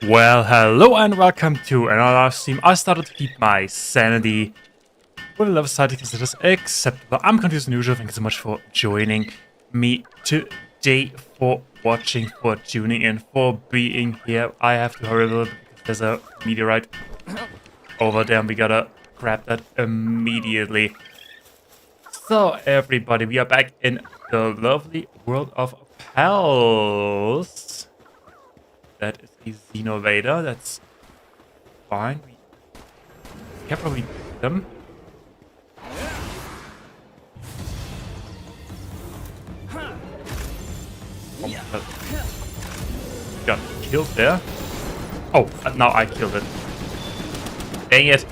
Well, hello and welcome to another live stream. I started to keep my sanity with a level side because it is acceptable. I'm confused than usual. Thank you so much for joining me today, for watching, for tuning in, for being here. I have to hurry a little bit because there's a meteorite over there and we gotta grab that immediately. So everybody, we are back in the lovely world of Pals. That is a Xenovator, that's fine. We can probably beat them. Got killed there. Oh, now I killed it. Dang it.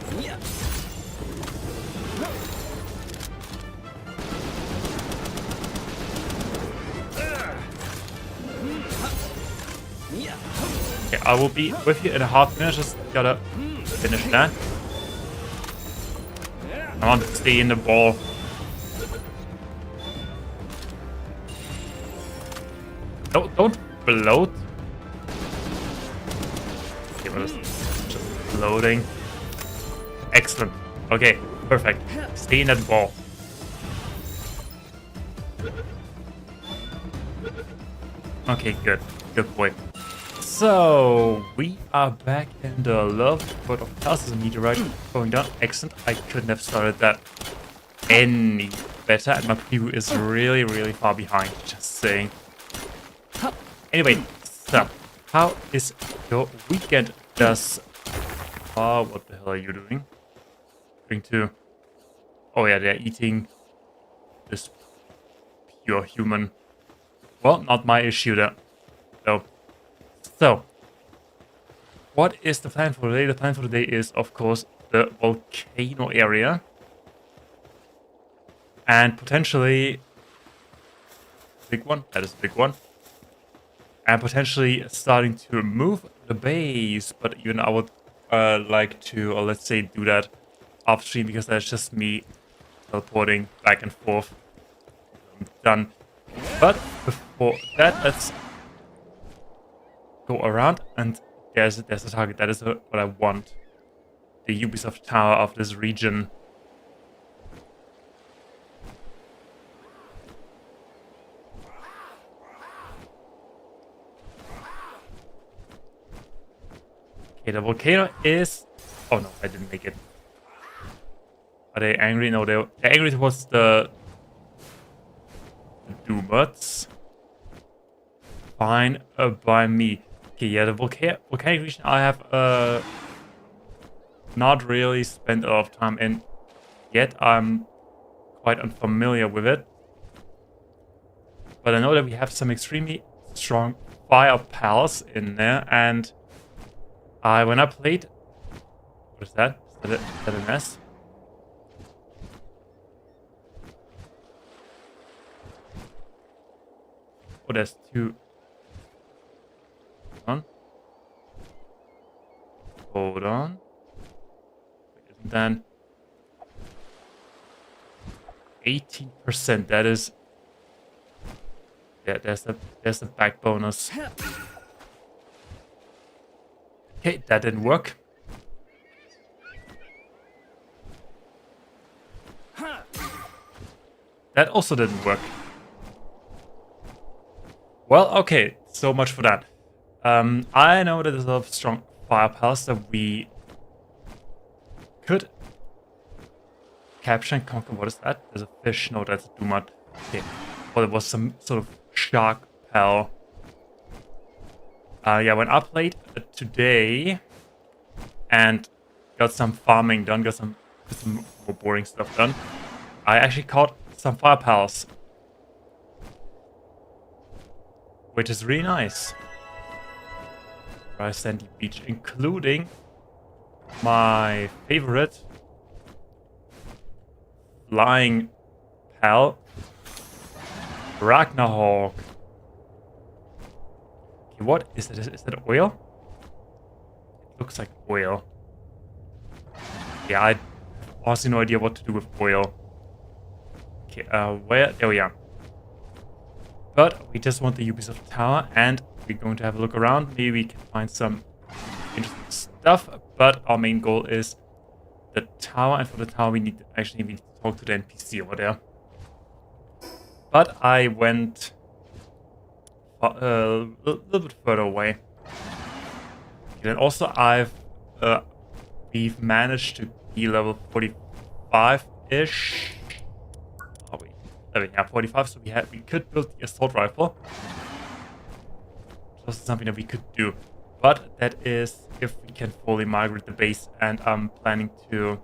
Okay, I will be with you in a half minute. Just gotta finish that. I want to stay in the ball. Don't float. Okay, what is this? Just floating. Excellent. Okay, perfect. Stay in that ball. Okay, good. Good boy. So, we are back in the love world of Pals. There's a meteorite going down. Excellent. I couldn't have started that any better. And my preview is really, really far behind. Just saying. Anyway, so, how is your weekend thus far? What the hell are you doing? Going to... Oh yeah, they're eating this pure human. Well, not my issue there. So, what is the plan for today? The plan for today is, of course, the volcano area. And potentially... Big one. That is a big one. And potentially starting to move the base. But even I would like to, or let's say, do that off stream because that's just me teleporting back and forth. I'm done. But before that, let's go around, and there's a target. That is what I want. The Ubisoft Tower of this region. Okay, the volcano is... Oh no, I didn't make it. Are they angry? No, they're angry towards the Doomers. Fine by me. Okay, yeah, the volcanic region I have not really spent a lot of time in yet. I'm quite unfamiliar with it. But I know that we have some extremely strong fire pals in there, and when I played... What is that? Is that an S? Oh, there's two. Hold on. And then 18%. That is... Yeah, there's the back bonus. Okay, that didn't work. That also didn't work. Well, okay, so much for that. I know that there's a lot of strong fire pals that we could capture and conquer. What is that? There's a fish. No, that's a Dumat. Okay. Well, it was some sort of shark pal. Yeah, when I played today and got some farming done, got some more boring stuff done, I actually caught some fire pals, which is really nice. Dry sandy beach, including my favorite flying pal, Ragnarhawk. Okay, what is that? Is that oil? It looks like oil. Yeah, I honestly no idea what to do with oil. Okay, where? There we are. But we just want the Ubisoft Tower, and we're going to have a look around. Maybe we can find some interesting stuff, but our main goal is the tower, and for the tower we need to talk to the NPC over there. But I went a little bit further away. And also we've managed to be level 45-ish. Oh wait, yeah, 45. So we could build the assault rifle. This is something that we could do, but that is if we can fully migrate the base. And I'm planning to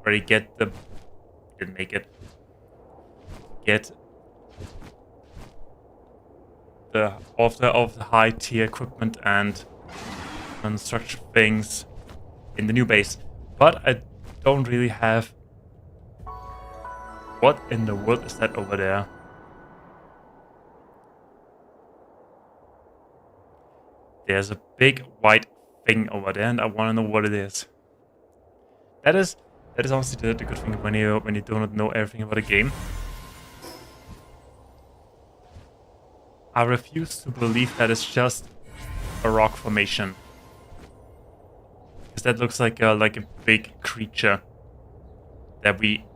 already get the of the high tier equipment and construction things in the new base, but I don't really have. What in the world is that over there? There's a big white thing over there, and I want to know what it is. That is honestly the good thing when you do not know everything about a game. I refuse to believe that it's just a rock formation, because that looks like a big creature that we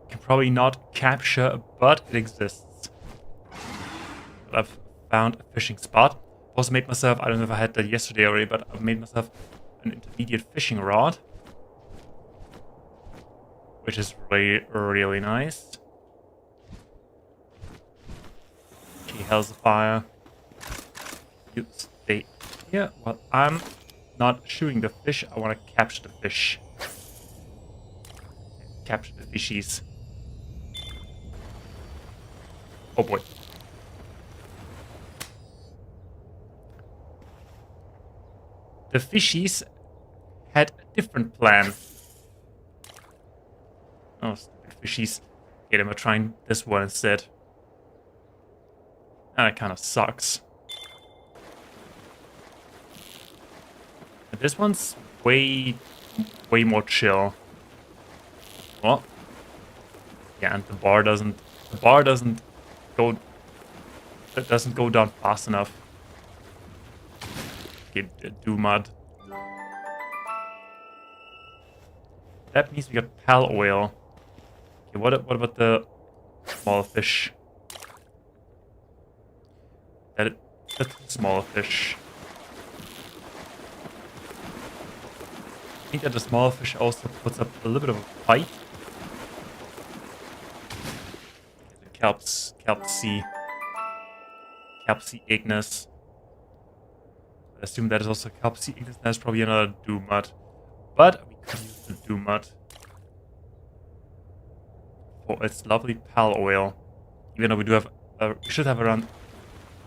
can probably not capture, but it exists. But I've found a fishing spot. Also made myself, I don't know if I had that yesterday already, but I've made myself an intermediate fishing rod, which is really, really nice. Okay, hell's a fire. You stay here while I'm not shooting the fish. I want to capture the fish. Capture the fishies. Oh boy. The fishies had a different plan. Oh, stupid fishies. Okay, I'm trying this one instead. And it kind of sucks. But this one's way more chill. Well, yeah, and the bar doesn't go down fast enough. Do mud. That means we got pal oil. Okay, what about the smaller fish? That's a smaller fish. I think that the smaller fish also puts up a little bit of a fight. The Kelp Sea Ignis. I assume that is also Kelp Sea Ignis. That's probably another Doom Mud. But we could use the Doom Mud for its lovely pal oil. Even though we do have, we should have around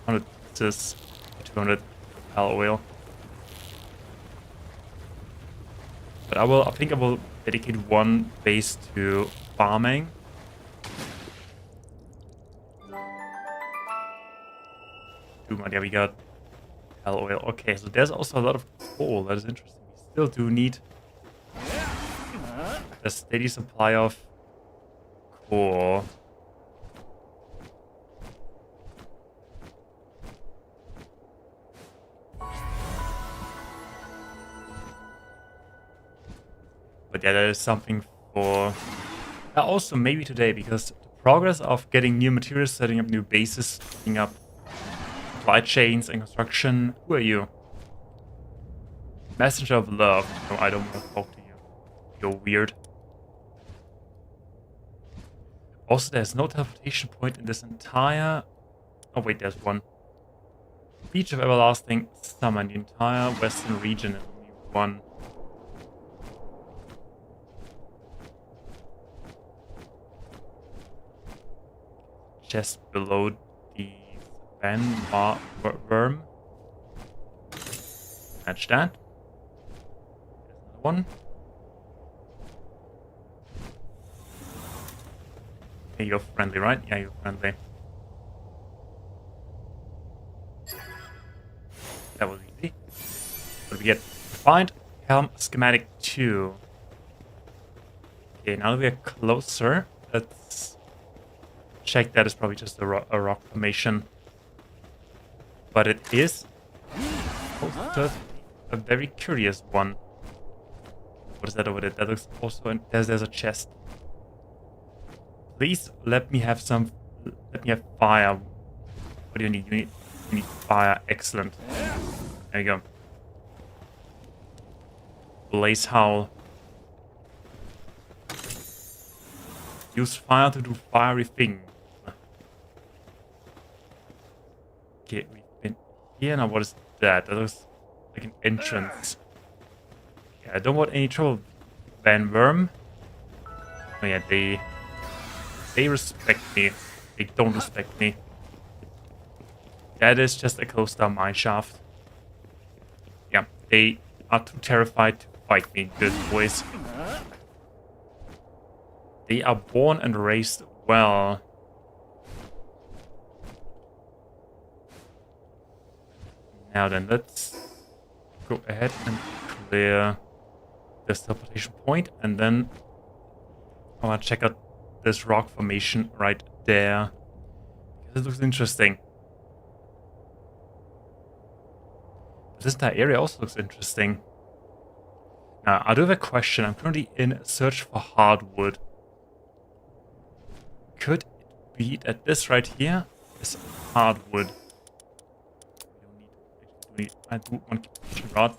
100 pieces, 200 pal oil. But I think I will dedicate one base to farming. Doom Mud, yeah, we got pal oil. Okay, so there's also a lot of coal. That is interesting. We still do need a steady supply of coal. But yeah, that is something for also maybe today, because the progress of getting new materials, setting up new bases, setting up supply chains and construction. Who are you? Messenger of love. No, I don't want to talk to you. You're weird. Also, there's no teleportation point in this entire... Oh wait, there's one. Beach of Everlasting Summer in the entire western region. And only one. Just below the worm. Match that. There's another one. Okay, you're friendly, right? Yeah, you're friendly. That was easy. What do we get? Find Helm Schematic 2. Okay, now that we are closer, let's check that is probably just a rock formation. But it is a very curious one. What is that over there? That looks also... there's a chest. Please let me have some... let me have fire. What do you need? You need fire. Excellent. There you go. Blaze Howl. Use fire to do fiery things. Okay, we've been here. Now what is that? That looks like an entrance. Yeah, I don't want any trouble. Van Worm. Oh yeah, they respect me. They don't respect me. That is just a closed down mine shaft. Yeah, they are too terrified to fight me, good boys. They are born and raised well. Now then, let's go ahead and clear this teleportation point, and then I want to check out this rock formation right there. Because it looks interesting. This entire area also looks interesting. Now, I do have a question. I'm currently in search for hardwood. Could it be that this right here is hardwood? I do want to rod.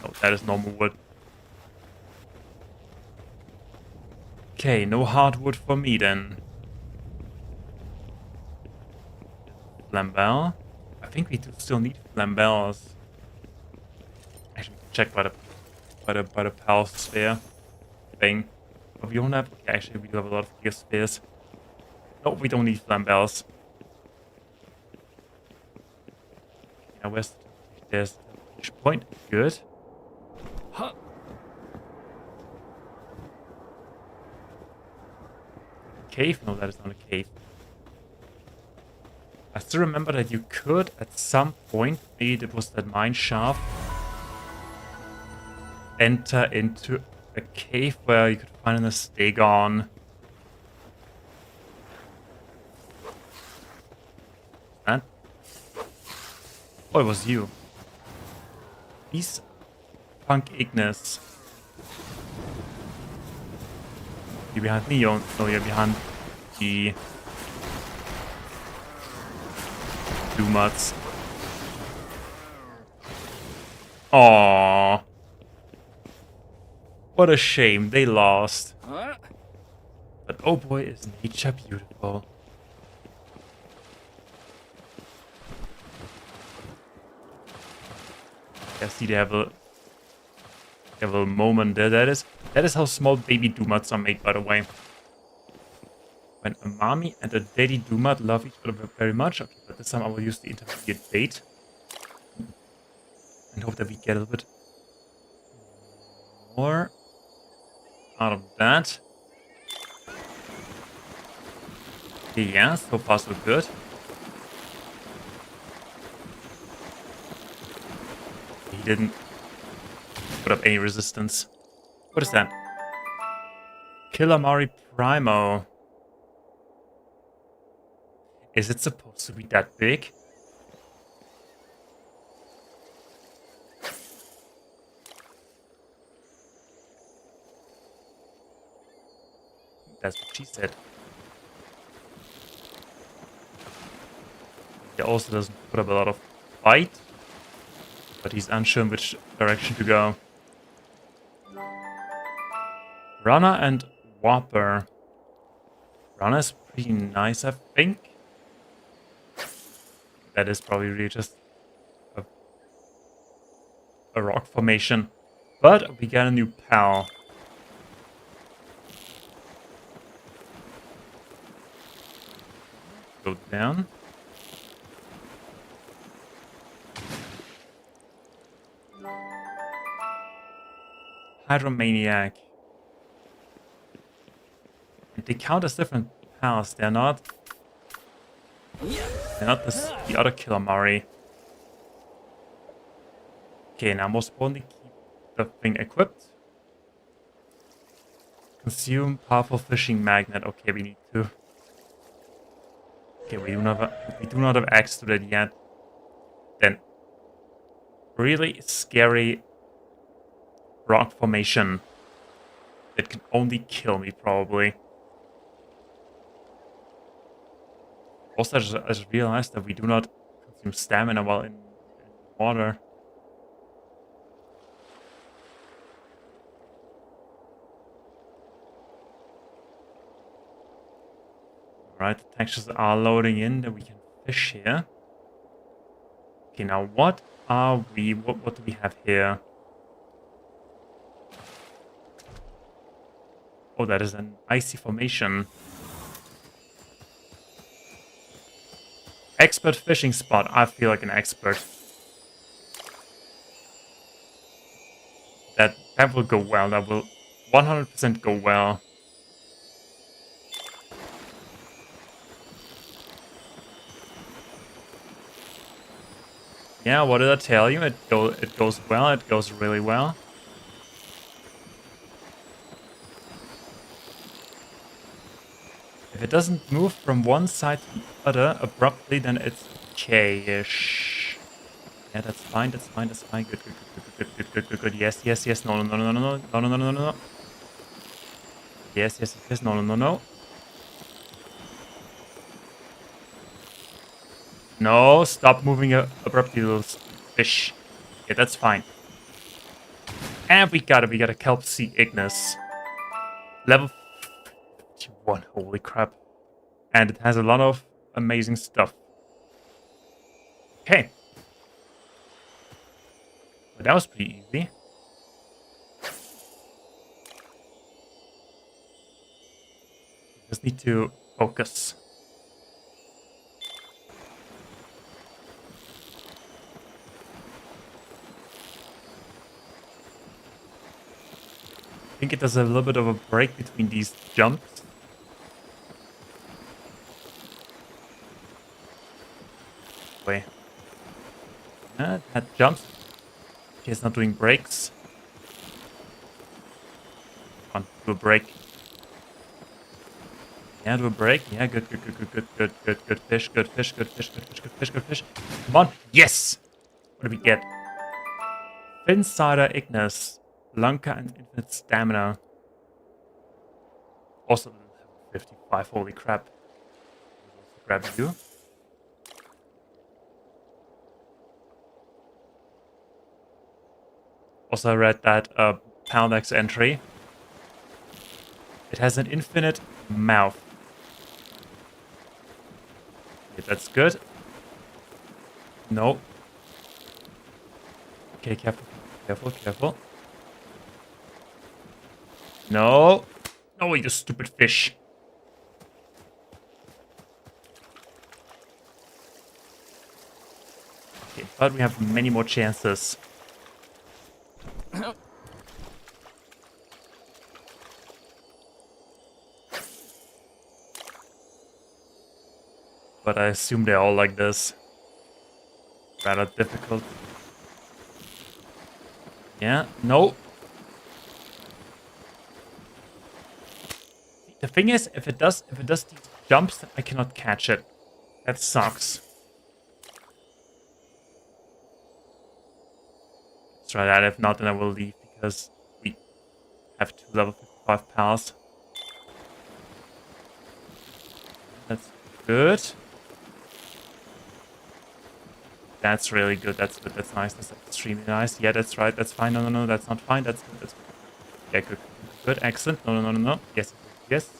No, that is normal wood. Okay, no hardwood for me then. Flambell. I think we do still need flambells. Actually, check by the pal sphere thing. Oh, we don't have. Okay, actually, we do have a lot of gear spheres. No, we don't need flambells. Now there's the point. Good. Huh. Cave? No, that is not a cave. I still remember that you could, at some point, maybe it was that mine shaft, enter into a cave where you could find a Stegon. That? Oh, it was you. He's Punk Ignis. You're behind me, no, you're behind the Doomuts. Aww. What a shame, they lost. But oh boy, is nature beautiful. I see they have a moment there. That is how small baby Doomuts are made, by the way. When a mommy and a daddy Doomut love each other very much. Okay, but this time I will use the intermediate bait. And hope that we get a little bit more out of that. Yeah, so far so good. He didn't put up any resistance. What is that? Killamari Primo. Is it supposed to be that big? That's what she said. He also doesn't put up a lot of fight, but he's unsure in which direction to go. Runner and Whopper. Runner's pretty nice, I think. That is probably really just a rock formation. But we got a new pal. Go down. Hydromaniac. And they count as different pals. They're not the other Killamari. Okay, now most importantly, keep the thing equipped. Consume powerful fishing magnet. Okay, we need to. Okay, we do not have access to that yet. Then really scary rock formation that can only kill me, probably. Also, I just realized that we do not consume stamina while in water. Alright, the textures are loading in, that we can fish here. Okay, now what are we... What do we have here? Oh, that is an icy formation. Expert fishing spot. I feel like an expert. That will go well. That will 100% go well. Yeah, what did I tell you? It goes well. It goes really well. If it doesn't move from one side to the other abruptly, then it's okay-ish. Yeah, that's fine. That's fine. That's fine. Good. Good. Good. Good. Good. Good. Good. Good. Yes. Yes. Yes. No. No. No. No. No. No. No. No. No. No. No. Yes. Yes. Yes. No. No. No. No. No. Stop moving abruptly, little fish. Yeah, that's fine. And we got it. We got a kelp sea Ignis. Level 51. Holy crap. And it has a lot of amazing stuff. Okay. But that was pretty easy. Just need to focus. I think it does a little bit of a break between these jumps. Wait. That jumps. Okay, it's not doing breaks. Come on, do a break. Yeah, do a break. Yeah, good, good, good, good, good, good, good, good fish, good fish, good fish, good fish, good fish, good fish. Come on. Yes! What do we get? Finsider Ignis. Lunker and infinite stamina. Also level 55. Holy crap. Grab you. Also, I read that Palworld entry. It has an infinite mouth. Okay, that's good. No. Okay, careful, careful, careful. No. No, you stupid fish. Okay, but we have many more chances. But I assume they're all like this. Rather difficult. Yeah, no. The thing is, if it does these jumps, then I cannot catch it. That sucks. Let's try that. If not, then I will leave because we have 2 level 55 pals. That's good. That's really good. That's good. That's nice. That's extremely nice. Yeah, that's right. That's fine. No, no, no. That's not fine. That's good. That's good. Yeah, good. Good. Excellent. No, no, no, no, no. Yes. Yes.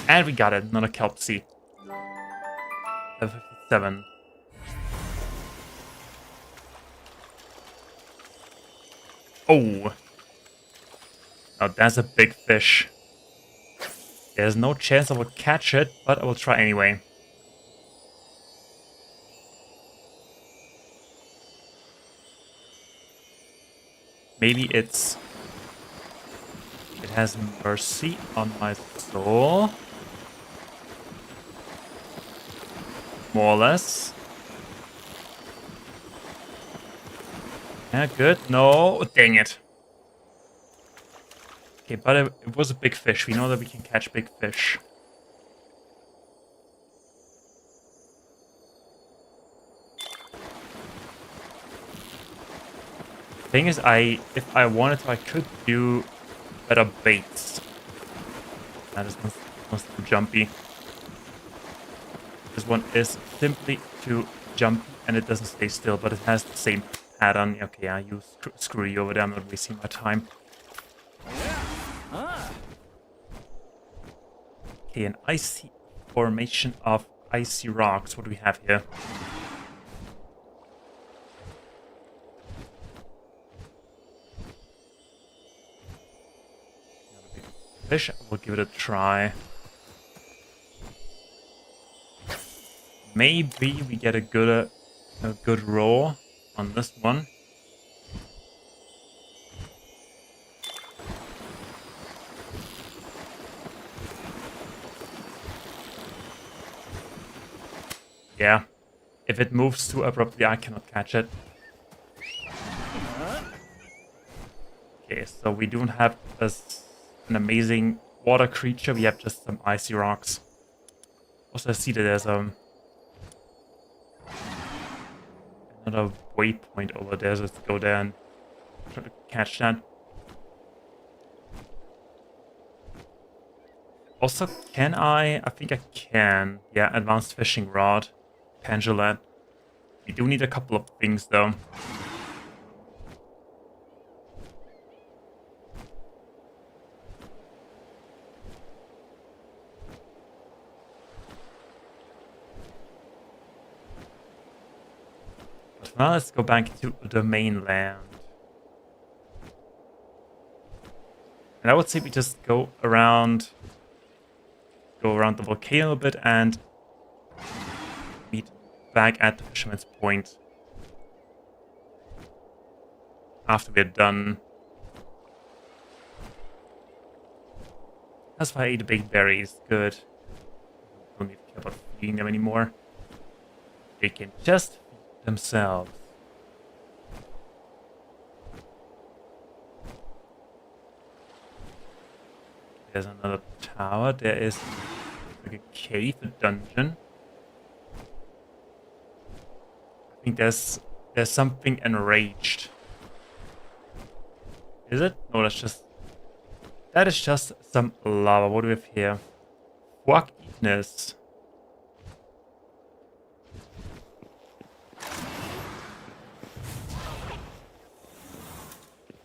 And we got it. Another kelp sea. Level 57. Oh. Now that's a big fish. There's no chance I will catch it, but I will try anyway. Maybe it has mercy on my soul. More or less. Yeah, good. No, dang it. Okay, but it was a big fish. We know that we can catch big fish. Thing is, if I wanted to, I could do better baits. That is one's too jumpy. This one is simply too jumpy and it doesn't stay still, but it has the same pattern. Okay, yeah, you screw you over there. I'm not wasting my time. Okay, an icy formation of icy rocks. What do we have here? Fish. We'll give it a try. Maybe we get a good roll on this one. Yeah, if it moves too abruptly, I cannot catch it. Okay, so we don't have an amazing water creature. We have just some icy rocks. Also, I see that there's another waypoint over there. So let's go there and try to catch that. Also, can I think I can. Yeah, advanced fishing rod. Pendulum. We do need a couple of things though. But now let's go back to the mainland. And I would say we just go around the volcano a bit and meet back at the Fisherman's Point after we're done. That's why I ate the baked berries. Good. Don't need to care about feeding them anymore. They can just feed themselves. There's another tower. There is like a cave, a dungeon. I think there's something enraged. Is it? No, that is just some lava. What do we have here? Wackiness.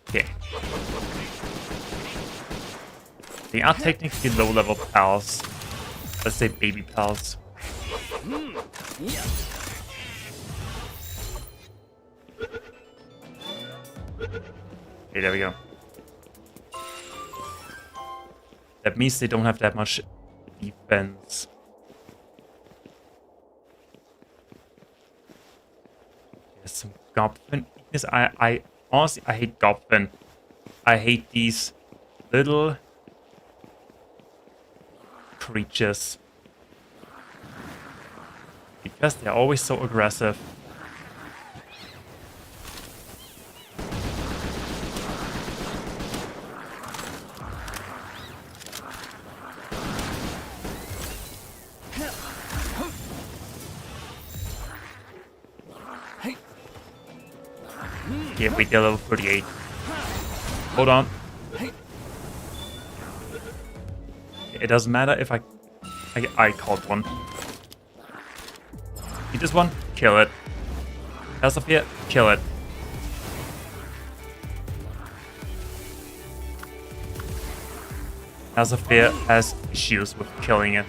Okay. They are technically low-level pals. Let's say baby pals. Okay, there we go. That means they don't have that much defense. There's some goblin weakness. I honestly, I hate goblin. I hate these little creatures because they're always so aggressive. Yeah, wait, they're level 38. Hold on. It doesn't matter if I called one. Eat this one, kill it. Sophia, kill it. Sophia has issues with killing it.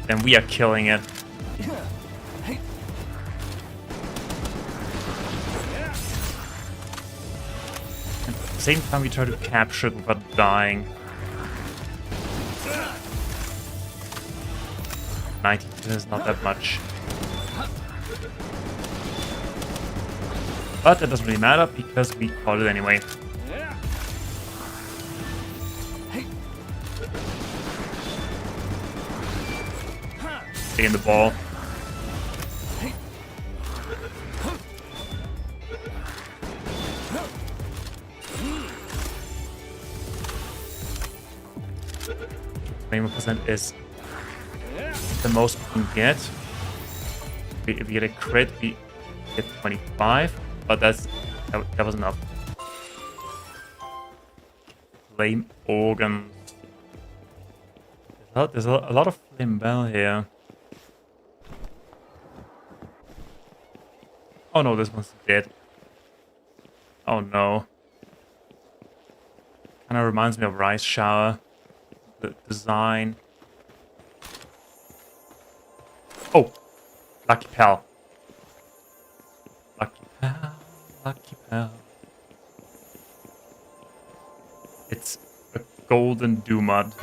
And we are killing it. At the same time, we try to capture it without dying. 90% is not that much. But that doesn't really matter because we caught it anyway. Stay in the ball. 21% is the most we can get. If we get a crit, we get 25, but that was enough. Flame organs. There's a lot of flame bell here. Oh no, this one's dead. Oh no. Kinda reminds me of Rice Shower. The design. Oh! Lucky Pal. Lucky Pal. Lucky Pal. It's a golden Doomud.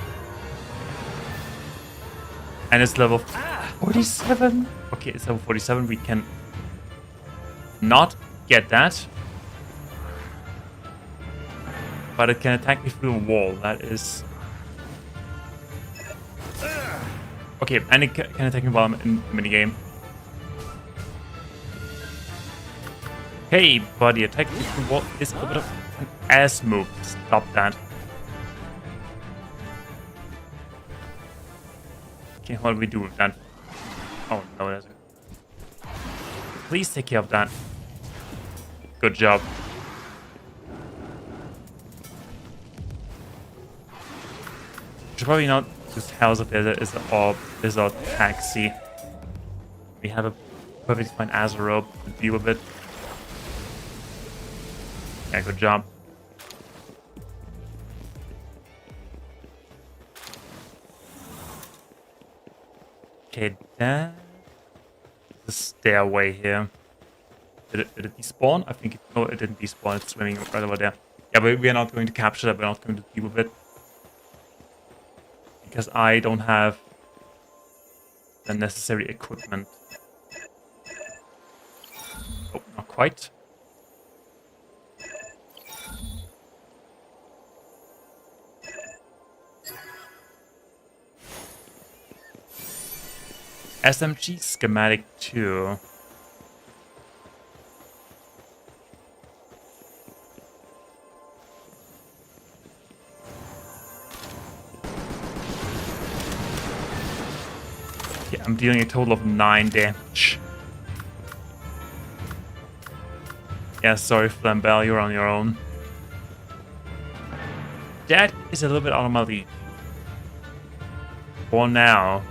And it's level 47. Okay, it's level 47. We can not get that. But it can attack me through a wall. That is... Okay, and it can attack me while I'm in the minigame. Hey, buddy, attack me through the wall is a bit of an ass move. Stop that. Okay, what do we do with that? Oh, no, that's it. Please take care of that. Good job. Should probably not use House of Desert is our taxi. We have a perfectly fine Azerobe to deal with it. Yeah, good job. Okay, that's the stairway here. Did it despawn? I think no, it didn't despawn. It's swimming right over there. Yeah, but we are not going to capture that. We're not going to deal with it. Because I don't have the necessary equipment. Oh, not quite. SMG schematic 2. Yeah, I'm dealing a total of 9 damage. Yeah, sorry, Flambell, you're on your own. That is a little bit out of my league. For now.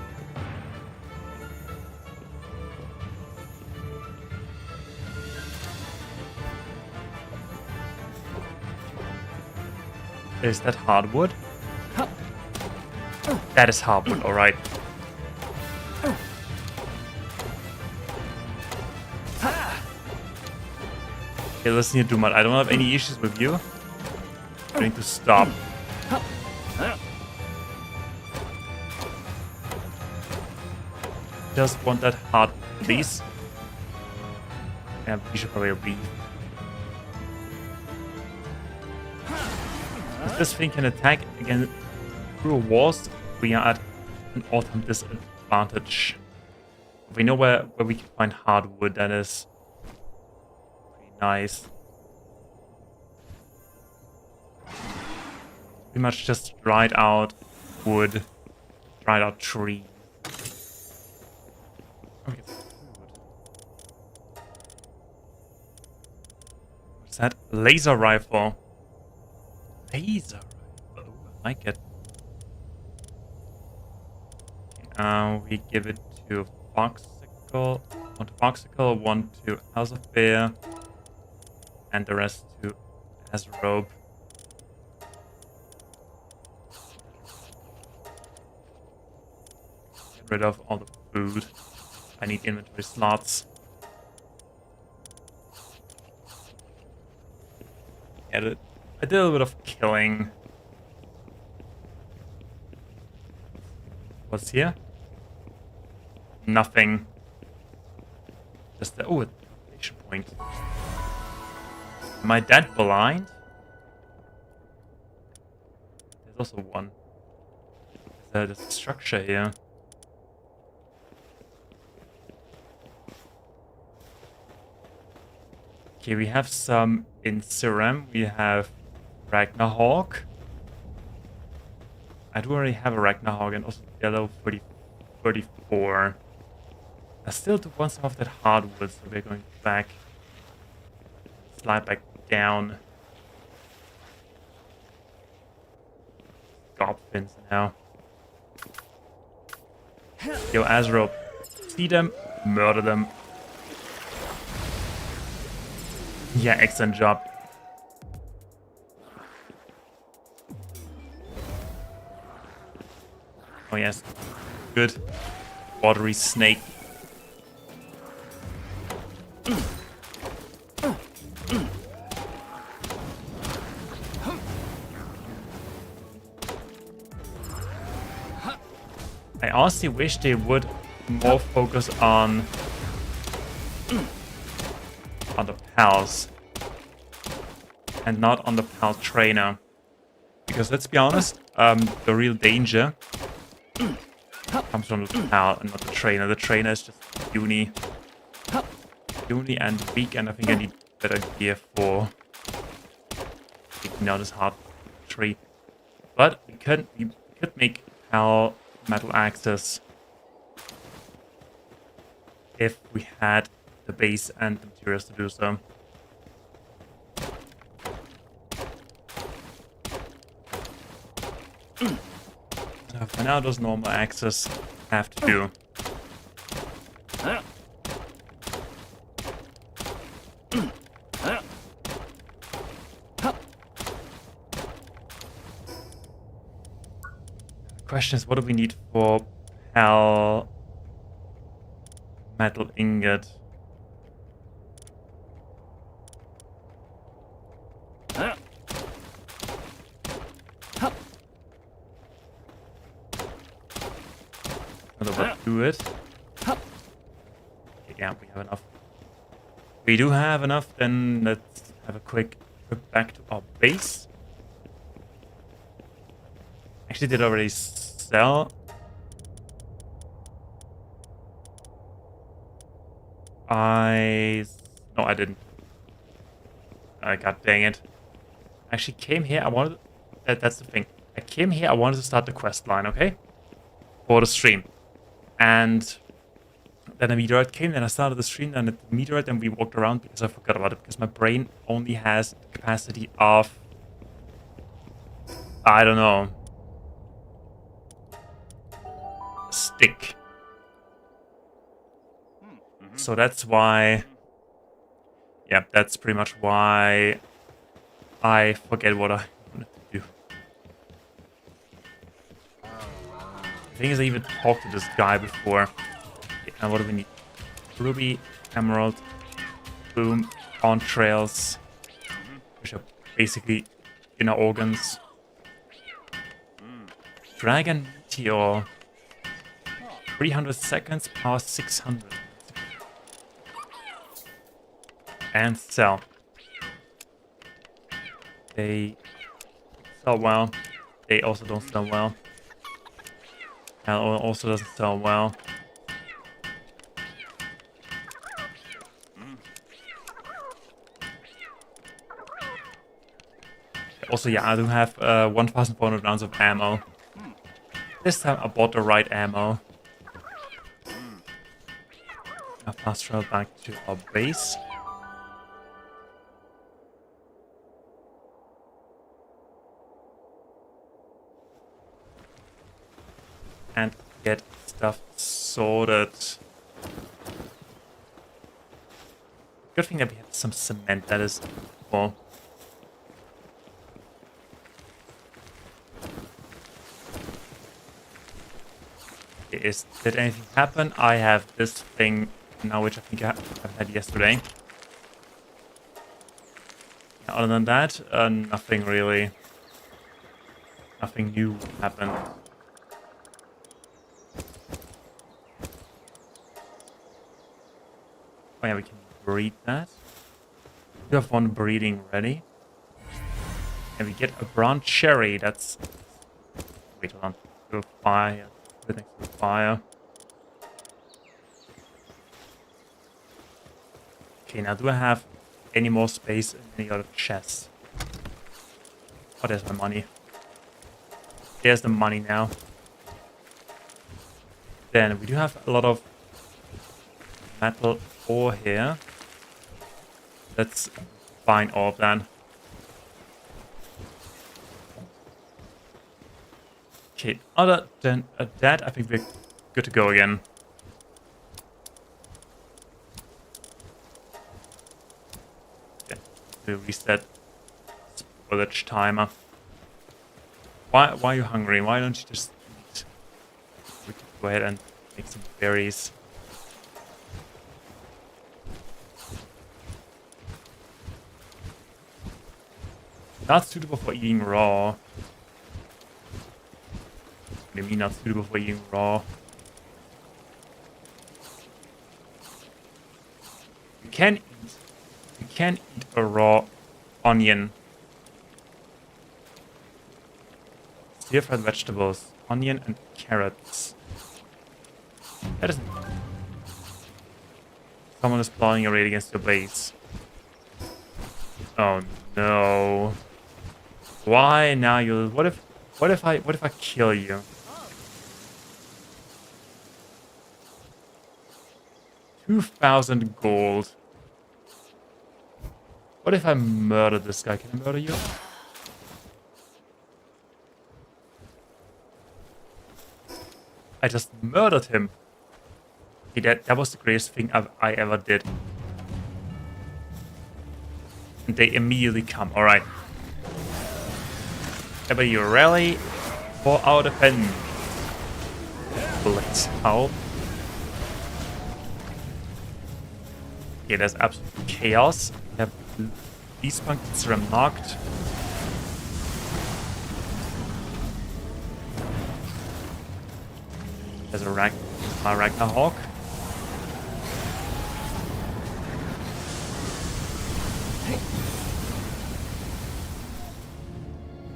Is that hardwood? That is hardwood, alright. Okay, listen here, Doomud. I don't have any issues with you. I need to stop. Just want that heart, please. Yeah, we should probably leave. If this thing can attack again through walls, we are at an all-time disadvantage. If we know where we can find hardwood, that is pretty nice. Pretty much just dried out wood, dried out tree. Okay. What's that? Laser rifle. Laser rifle. Oh, I like it. We give it to Foxicle. One to Foxicle, one to House of Bear, and the rest to Azerobe. Get rid of all the food. I need inventory slots. Yeah, I did a little bit of killing. What's here? Nothing. Just the... Oh, a location point. Am I that blind? There's also one. There's a structure here. Okay, we have some in Siram. We have Ragnarhawk. I do already have a Ragnarok and also yellow 34. I still do want some of that hardwood, so we're going back. Slide back down. Goblins now. Yo, Azrael. See them, murder them. Yeah, excellent job. Oh yes, good. Watery snake. I honestly wish they would more focus on the pals and not on the pal trainer, because let's be honest, the real danger comes from the pal and not the trainer. The trainer is just puny and weak, and I think I need better gear for taking out this hard tree. But we could make pal metal axes if we had the base and the materials to do so. So for now, those normal axes have to do. The question is, what do we need for pal metal ingot? Do it. Okay, yeah, we have enough. We do have enough, then let's have a quick trip back to our base. Actually, did I already sell? No, I didn't. God dang it. I actually came here, I wanted... that's the thing. I came here, I wanted to start the quest line, okay? For the stream. And then a meteorite came, then I started the stream, then the meteorite, and we walked around because I forgot about it, because my brain only has the capacity of... I don't know. A stick. So that's why... Yeah, that's pretty much why I forget what I wanted to do. The thing is, I even talked to this guy before. Okay, and what do we need? Ruby, emerald, boom, entrails, which are basically inner organs. Dragon meteor. 300 seconds, power 600. And sell. They sell well. They also don't sell well. And also doesn't sell well. Also, yeah, I do have 1,400 rounds of ammo. This time I bought the right ammo. Now fast travel back to our base. And get stuff sorted. Good thing that we have some cement, that is cool. Did anything happen? I have this thing now, which I think I haven't had yesterday. Other than that, nothing really. Nothing new happened. Oh yeah, we can breed that. We have one breeding ready. And we get a brown cherry, that's... Wait, hold on. Do a fire. Put it next to the fire. Okay, now do I have any more space in any other chests? Oh, there's my money. There's the money now. Then we do have a lot of metal ore here. Let's find all of that. Okay, other than that, I think we're good to go again. Okay, we'll reset spoilage timer. Why are you hungry? Why don't you just eat? We can go ahead and make some berries. Not suitable for eating raw. What do you mean not suitable for eating raw? You can eat a raw onion. Stir-fried vegetables, onion and carrots. That isn't. Someone is plotting a raid against your base. Oh no. Why now you what if I kill you? 2,000 gold. What if I murder this guy? Can I murder you? I just murdered him. Okay, that was the greatest thing I ever did. And they immediately come. Alright. Everybody rally for our defense. Let's help. Okay, there's absolute chaos. We have these pumpkins are marked. There's a Ragnarhawk.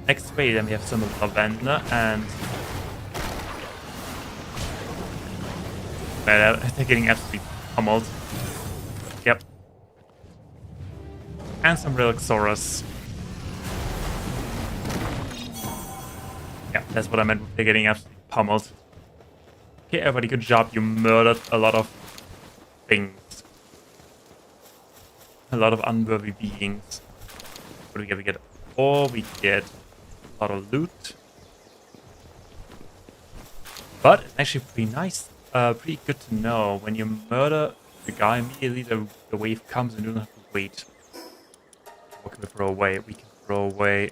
Next way, then we have some lavender and they're getting absolutely pummeled. Yep. And some Relicosaurus. Yeah, that's what I meant. They're getting absolutely pummeled. Okay, everybody, good job. You murdered a lot of things. A lot of unworthy beings. What do we get? We get ore, we get a lot of loot. But it's actually pretty nice. Pretty good to know. When you murder the guy, immediately the wave comes and you don't have to wait. What can we throw away? We can throw away.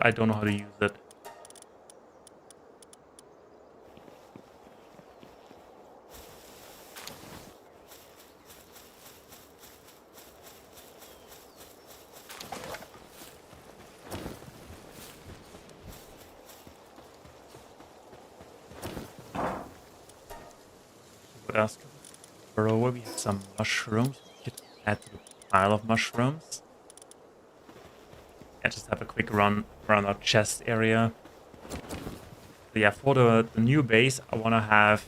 I don't know how to use it. What else? Throw away. We have some mushrooms. We could add to the pile of mushrooms. Yeah, just have a quick run around our chest area. So yeah, for the new base, I want to have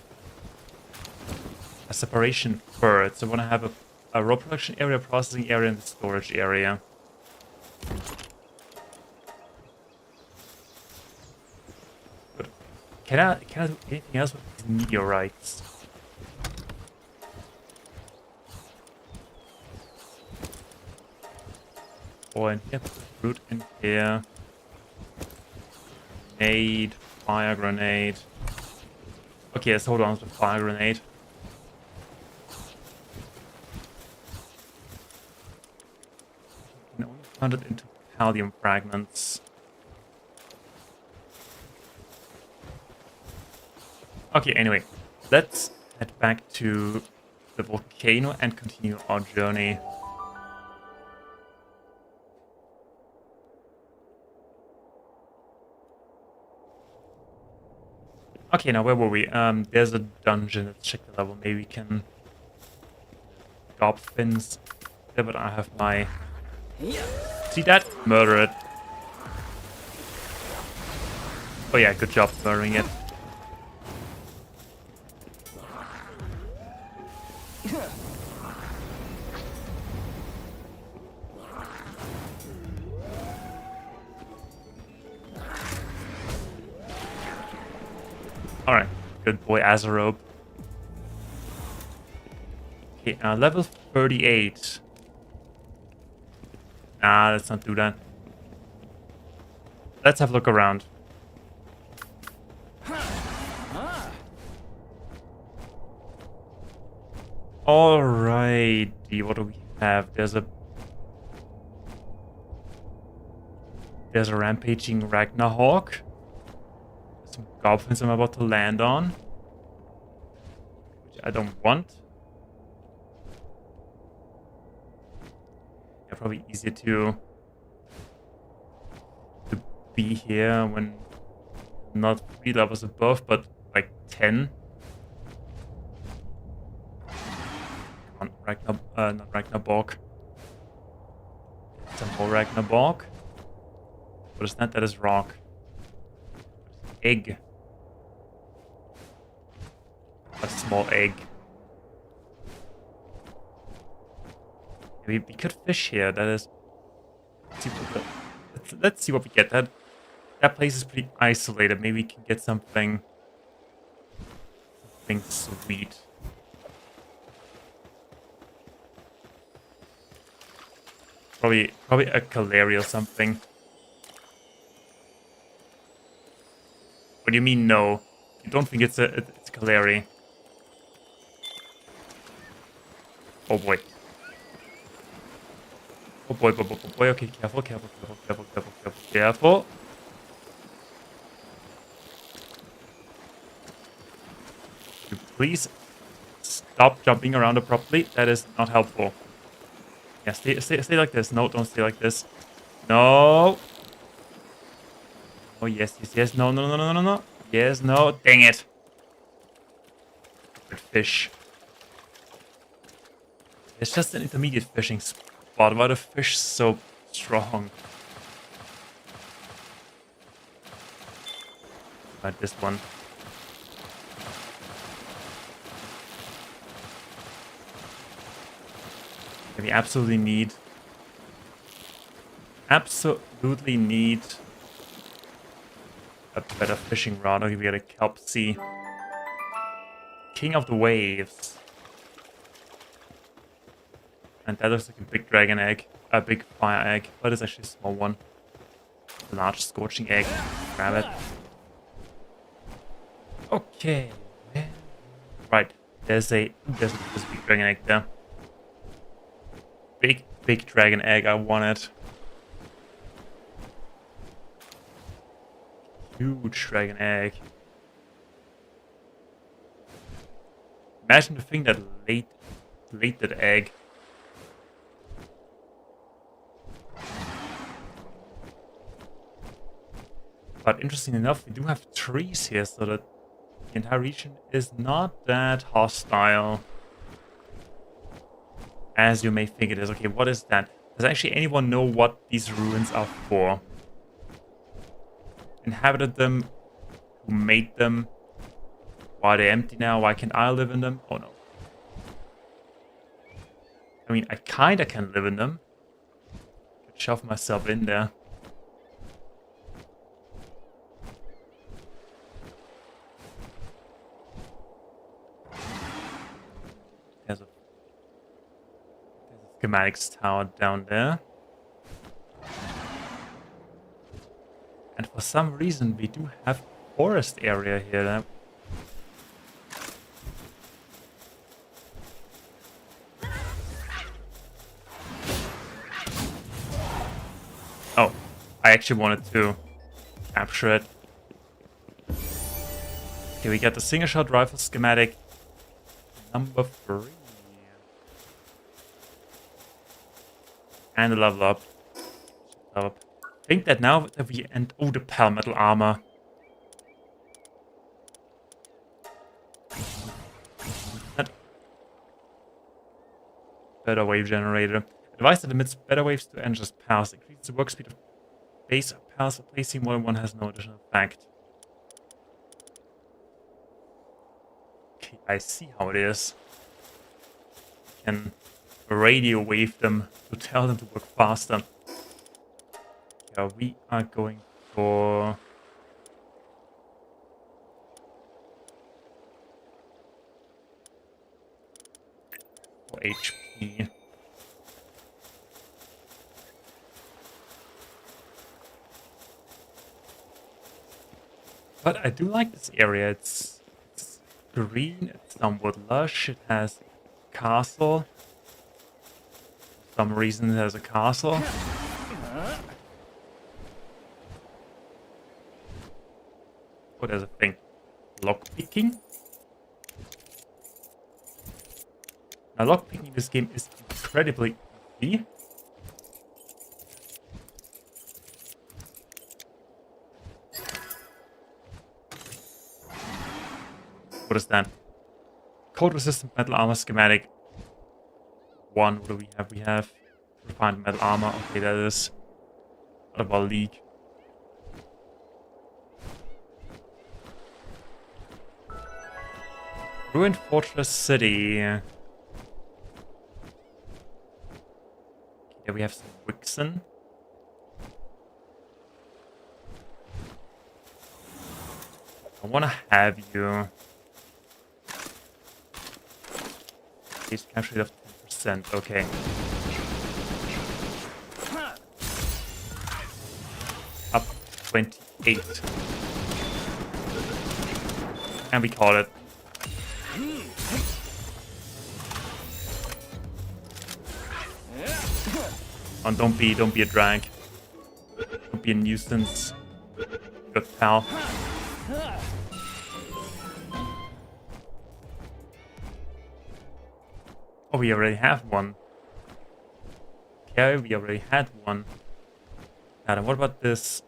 a separation first. So I want to have a raw production area, processing area, and the storage area. But can I do anything else with these meteorites? Or in here, fruit in here. Grenade, fire grenade. Okay, let's hold on to the fire grenade. You can only turn it into pallium fragments. Okay, anyway, let's head back to the volcano and continue our journey. Okay, now where were we? There's a dungeon. Let's check the level. Maybe we can gob fins. Yeah, but I have my... See that? Murder it. Oh yeah, good job murdering it. Alright, good boy, Azarope. Okay, level 38. Nah, let's not do that. Let's have a look around. Alrighty, what do we have? There's a rampaging Ragnarhawk. Some goblins I'm about to land on, which I don't want. Yeah, probably easier to be here when not 3 levels above, but like 10. Come on, not Ragnarborg. Some more Ragnarborg. What is that? That is rock. Egg. A small egg. Maybe we could fish here. That is. Let's see what we get. That place is pretty isolated. Maybe we can get something sweet. Probably a Kaleri or something. What do you mean no? You don't think it's a Kaleri? Oh boy. Oh boy, boy, boy, boy, boy. Okay, careful. You please stop jumping around abruptly. That is not helpful. Yeah, stay like this. No, don't stay like this. No. Oh, yes. No. Yes, no. Dang it. Good fish. It's just an intermediate fishing spot. Why are the fish so strong? Like this one. We absolutely need a better fishing rod. Okay, we got a kelp sea. King of the waves. And that looks like a big dragon egg. A big fire egg. But it's actually a small one. A large scorching egg. Grab it. Okay. Right. There's this big dragon egg there. Big dragon egg. I want it. Huge dragon egg. Imagine the thing that laid that egg. But interesting enough, we do have trees here, so that the entire region is not that hostile as you may think it is. Okay, what is that? Does actually anyone know what these ruins are for? Inhabited them? Who made them? Why are they empty now? Why can't I live in them? Oh no. I mean, I kinda can live in them. Could shove myself in there. There's a schematics tower down there. And for some reason, we do have a forest area here. Oh, I actually wanted to capture it. Okay, we got the single shot rifle schematic number 3. And a level up. I think that now that we end. Oh, the Palmetal armor. That better wave generator. Device that emits better waves to Ender's pals. Increases the work speed of base pals. Placing more than one has no additional effect. Okay, I see how it is. Can radio wave them to tell them to work faster. Yeah, we are going for HP. But I do like this area. It's green, it's somewhat lush, it has castle. For some reason it has a castle. Oh, there's a thing. Lockpicking. Now lockpicking in this game is incredibly easy. What is that? Code resistant metal armor schematic. 1. What do we have? We have refined metal armor. Okay, that is out of our league. Ruined Fortress City. Here we have some Wixen. I want to have you. Base capture rate of 10%. Okay. Up 28. And we call it. Oh, don't be a drag. Don't be a nuisance. Good pal. Oh, we already have one. Okay, we already had one. And what about this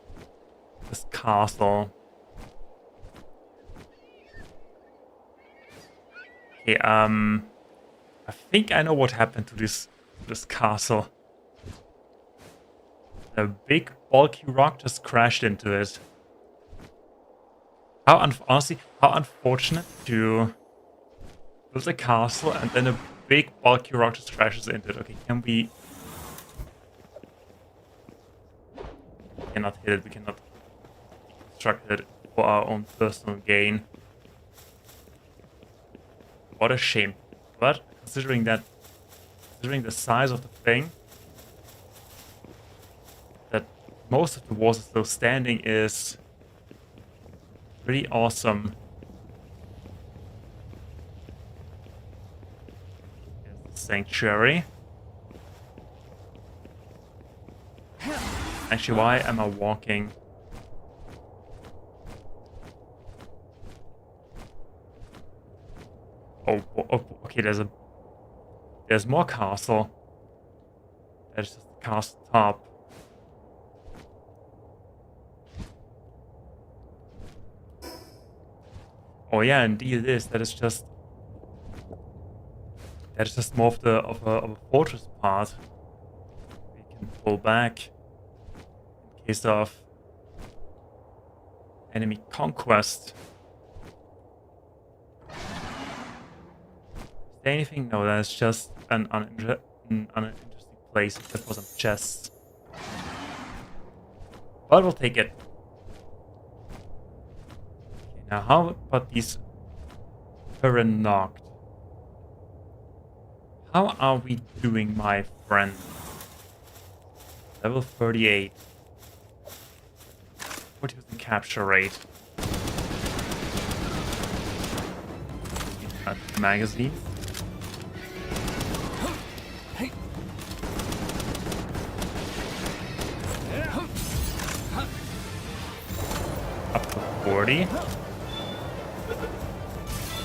castle? Okay, I think I know what happened to this castle. A big bulky rock just crashed into it. Honestly, how unfortunate to build a castle and then a big bulky rock just crashes into it. Okay, can we... cannot hit it, we cannot construct it for our own personal gain. What a shame. But considering the size of the thing, that most of the walls are still standing is pretty awesome. There's the sanctuary. Actually, why am I walking? Oh, okay, there's more castle. There's just the castle top. Oh yeah, indeed it is. That is just more of a fortress part. We can pull back in case of enemy conquest. Is there anything? No, that's just an uninteresting place except for some chests. But we'll take it. Okay, now how about these knocked? How are we doing, my friend? Level 38. 40% capture rate. Magazine. Up to 40.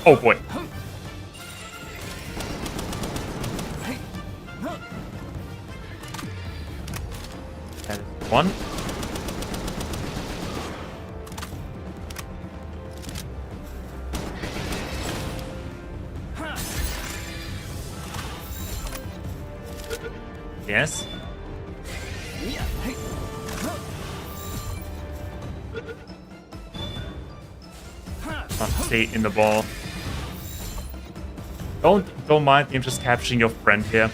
Oh boy. That is one. Yes. Stay in the ball. Don't mind him just capturing your friend here.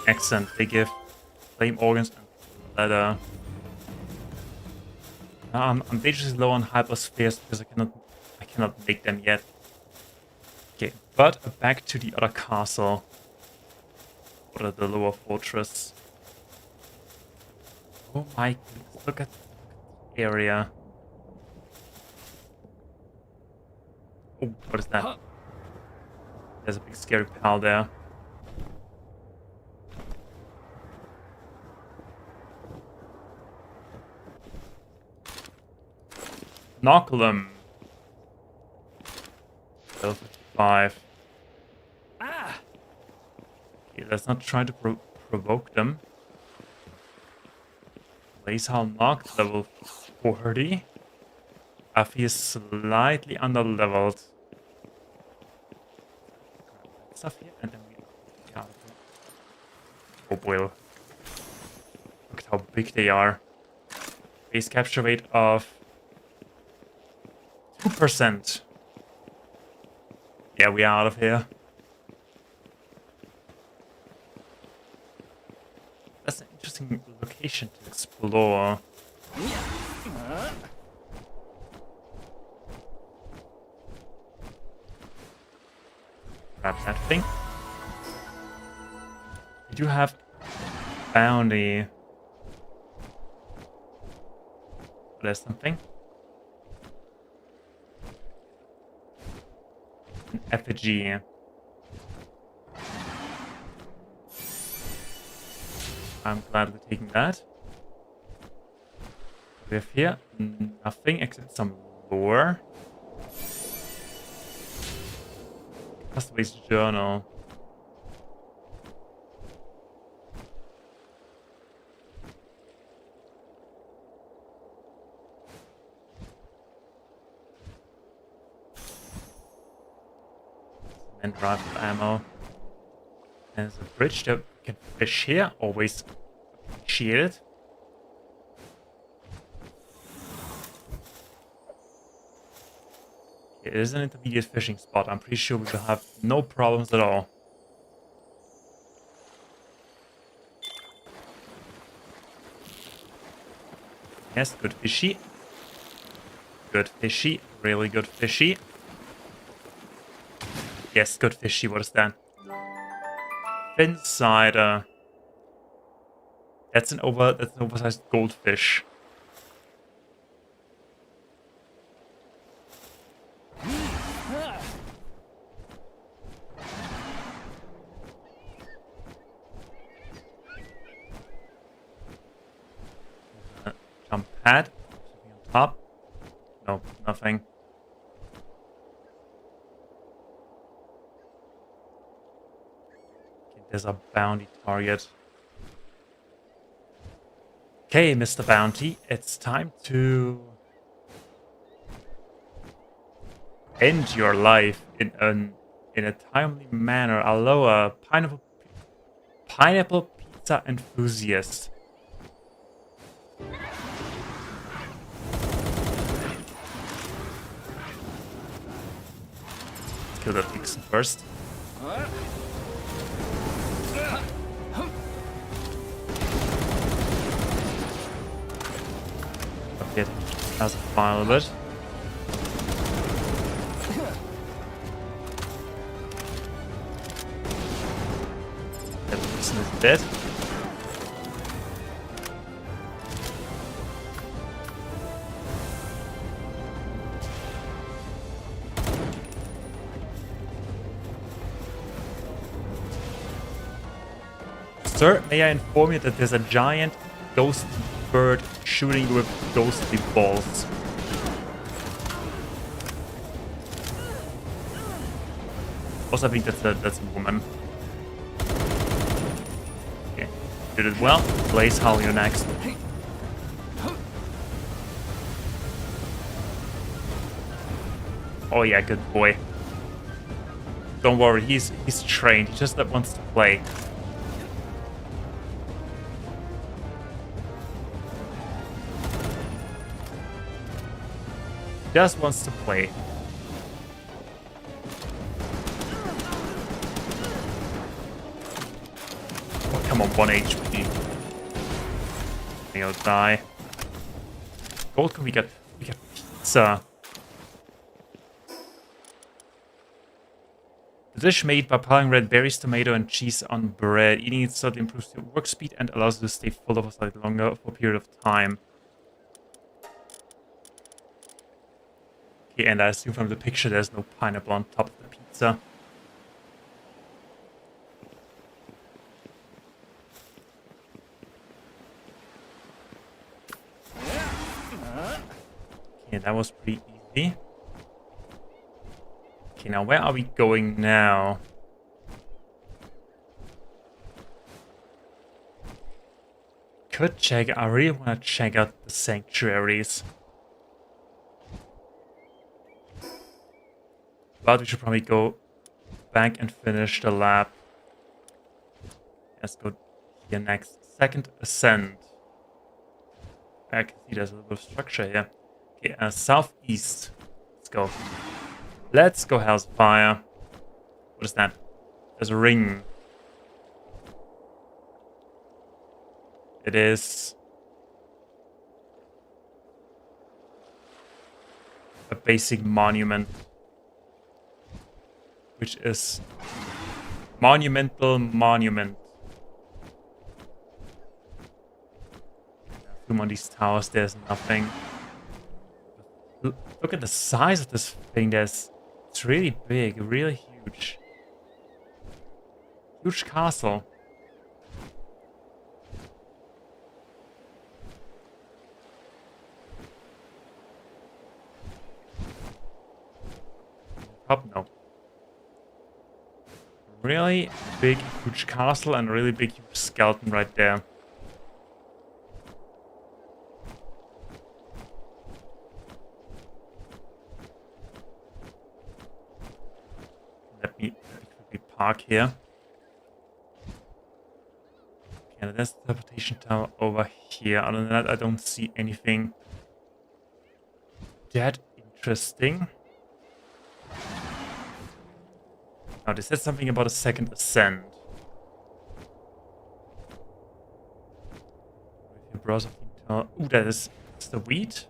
Excellent. They give flame organs and leather. I'm dangerously low on hyperspheres because I cannot make them yet. Okay, but back to the other castle. Or the lower fortress. Oh my goodness, look at the area. Oh, what is that? There's a big scary pal there. Knuckle them. Level 55. Okay, let's not try to provoke them. Laser knocked level 40. Afi is slightly under-leveled. Grab that stuff here and then we out of here. Oh boy. Look at how big they are. Base capture rate of 2%. Yeah, we are out of here. That's an interesting location to explore. Grab that thing. We do have bounty. There's something. An effigy. I'm gladly taking that. We have here nothing except some lore. Castaway's journal. And rifle ammo. There's a bridge that we can fish here. Always appreciate it. It is an intermediate fishing spot. I'm pretty sure we will have no problems at all. Yes, good fishy. Good fishy. Really good fishy. Yes, good fishy. What is that? Fin cider. That's an oversized goldfish. Jump pad. Something on top. Nope, nothing. Okay, there's a bounty target. Okay, Mr. Bounty, it's time to end your life in a timely manner. Aloha, pineapple pizza enthusiast. Let's kill that vixen first. Okay, as a final bit. That vixen is dead. Sir, may I inform you that there's a giant ghost bird shooting you with ghostly balls. Also, I think that's a woman. Okay, did it well. Blaze, how are you next? Oh yeah, good boy. Don't worry, he's trained. He just wants to play. Just wants to play. Oh, come on, 1 HP. He'll die. Volcano, we got pizza. The dish made by piling red berries, tomato, and cheese on bread. Eating it slightly improves your work speed and allows you to stay full of a slightly longer for a period of time. Okay, and I assume from the picture there's no pineapple on top of the pizza. Okay, that was pretty easy. Okay, now where are we going now? I really want to check out the sanctuaries. But we should probably go back and finish the lab. Let's go here next. Second ascent. I can see there's a little bit of structure here. Okay, southeast. Let's go. Let's go, House of Fire. What is that? There's a ring. It is a basic monument, which is monumental monument. Zoom on these towers, there's nothing. Look at the size of this thing. It's really big, really huge. Huge castle. Up, no. Really big, huge castle and a really big, huge skeleton right there. Let me quickly park here. Okay, there's the teleportation tower over here. Other than that, I don't see anything that interesting. Now, they said something about a second ascent. If you browse, ooh, that's the wheat.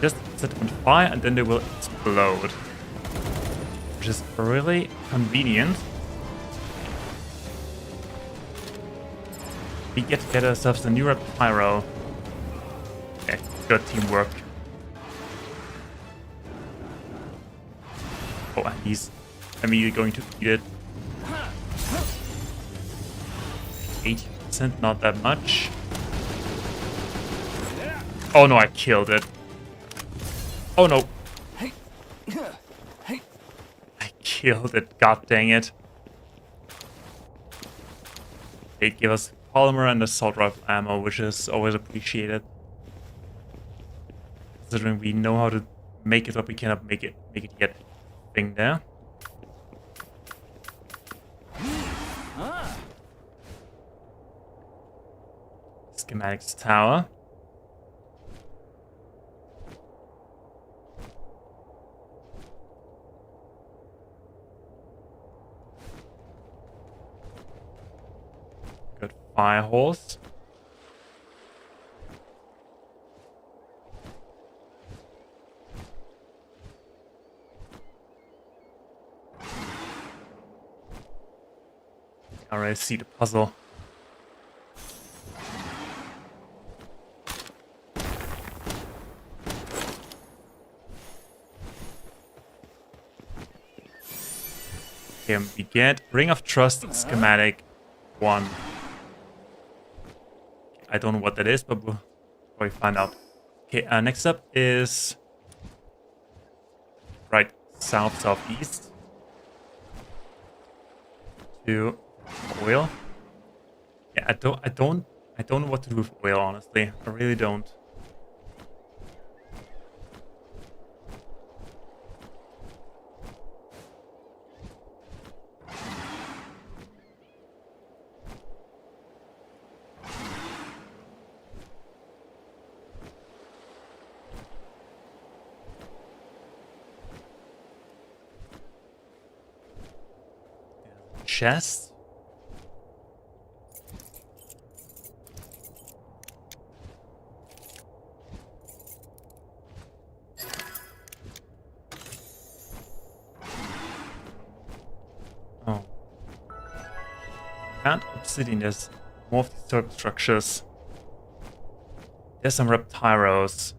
Just set them on fire and then they will explode. Which is really convenient. We get to get ourselves a new red pyro. Okay, good teamwork. Oh, and he's immediately going to eat it. 80%, not that much. Oh no, I killed it. Oh no. I killed it, god dang it. It gave us polymer and assault rifle ammo, which is always appreciated. Considering we know how to make it, but we cannot make it yet. Thing there. Schematics tower. Good fire holes. I already see the puzzle. Okay, we get Ring of Trust schematic 1. I don't know what that is, but we'll probably find out. Okay, next up is right southeast to oil. Yeah, I don't know what to do with oil, honestly. I really don't. Chest. And obsidian, there's more of these circle structures. There's some reptiles.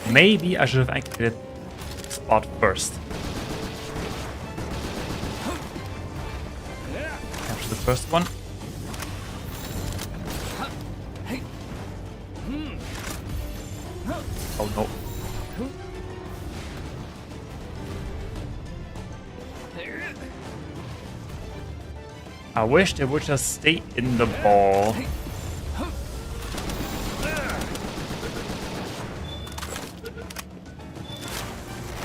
Maybe I should have activated spot first. Capture the first one. Oh no. I wish they would just stay in the ball.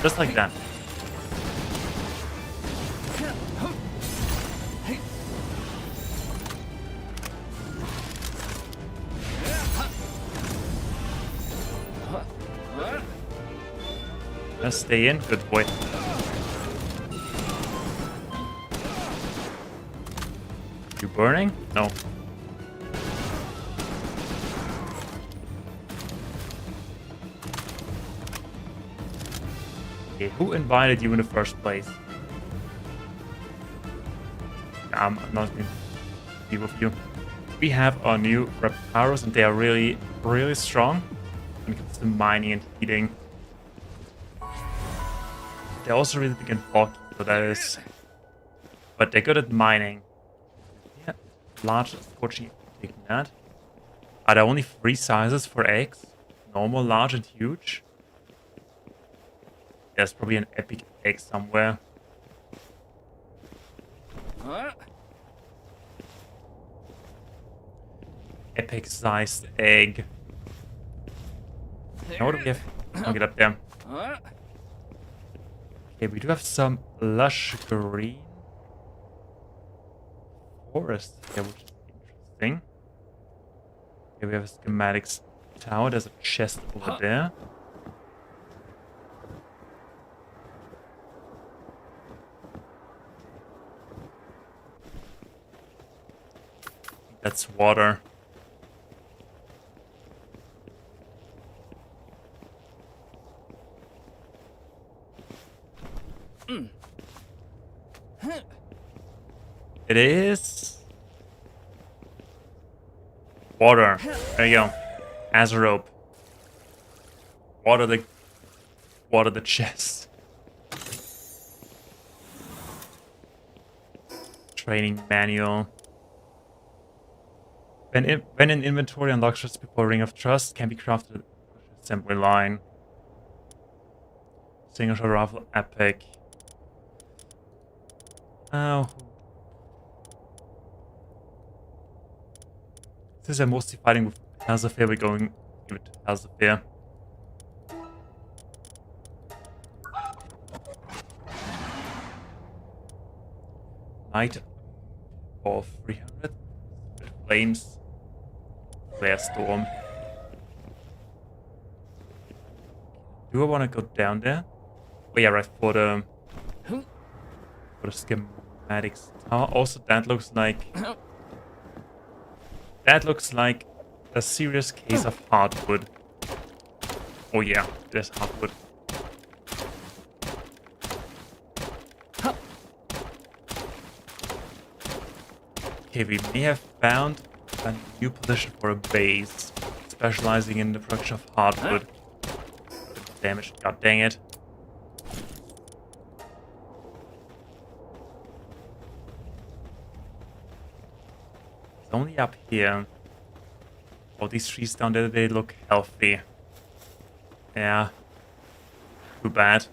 Just like that. Just stay in, good boy. You burning? No. Okay, who invited you in the first place? I'm not going to be with you. We have our new reptiles and they are really, really strong when it comes to mining and heating. They're also really big and bulky, so that is. But they're good at mining. Yeah, large, unfortunately, taking that. Are there only 3 sizes for eggs? Normal, large, and huge? There's probably an epic egg somewhere. Epic sized egg. Now what do we have? I'll get up there. Okay, we do have some lush green forest here, which is interesting. Here we have a schematics tower. There's a chest over there. That's water. It is water. There you go. As a rope. Water the chest. Training manual. When in inventory unlocks just before Ring of Trust can be crafted assembly line. Single shot rifle epic. Oh. Since I'm mostly fighting with Palworld, we're going to give it to Palworld. Light of 300. Flames. Flare storm. Do I want to go down there? Oh yeah, right, for the schematics tower. Also, that looks like a serious case of hardwood. Oh yeah, there's hardwood. Okay, we may have found a new position for a base, specializing in the production of hardwood. Damaged, god dang it. It's only up here. Oh, these trees down there, they look healthy. Yeah. Too bad.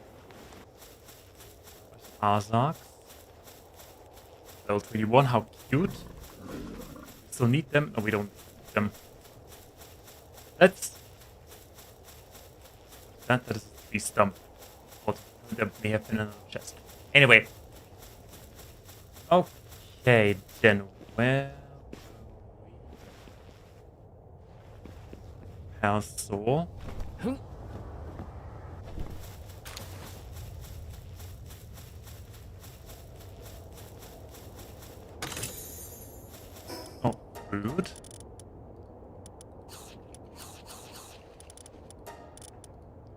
Arzak. Level 21, how cute. Still need them? No, we don't need them. Let's... That is a tree stump. Oh, there may have been another chest. Anyway. Okay, then where... food.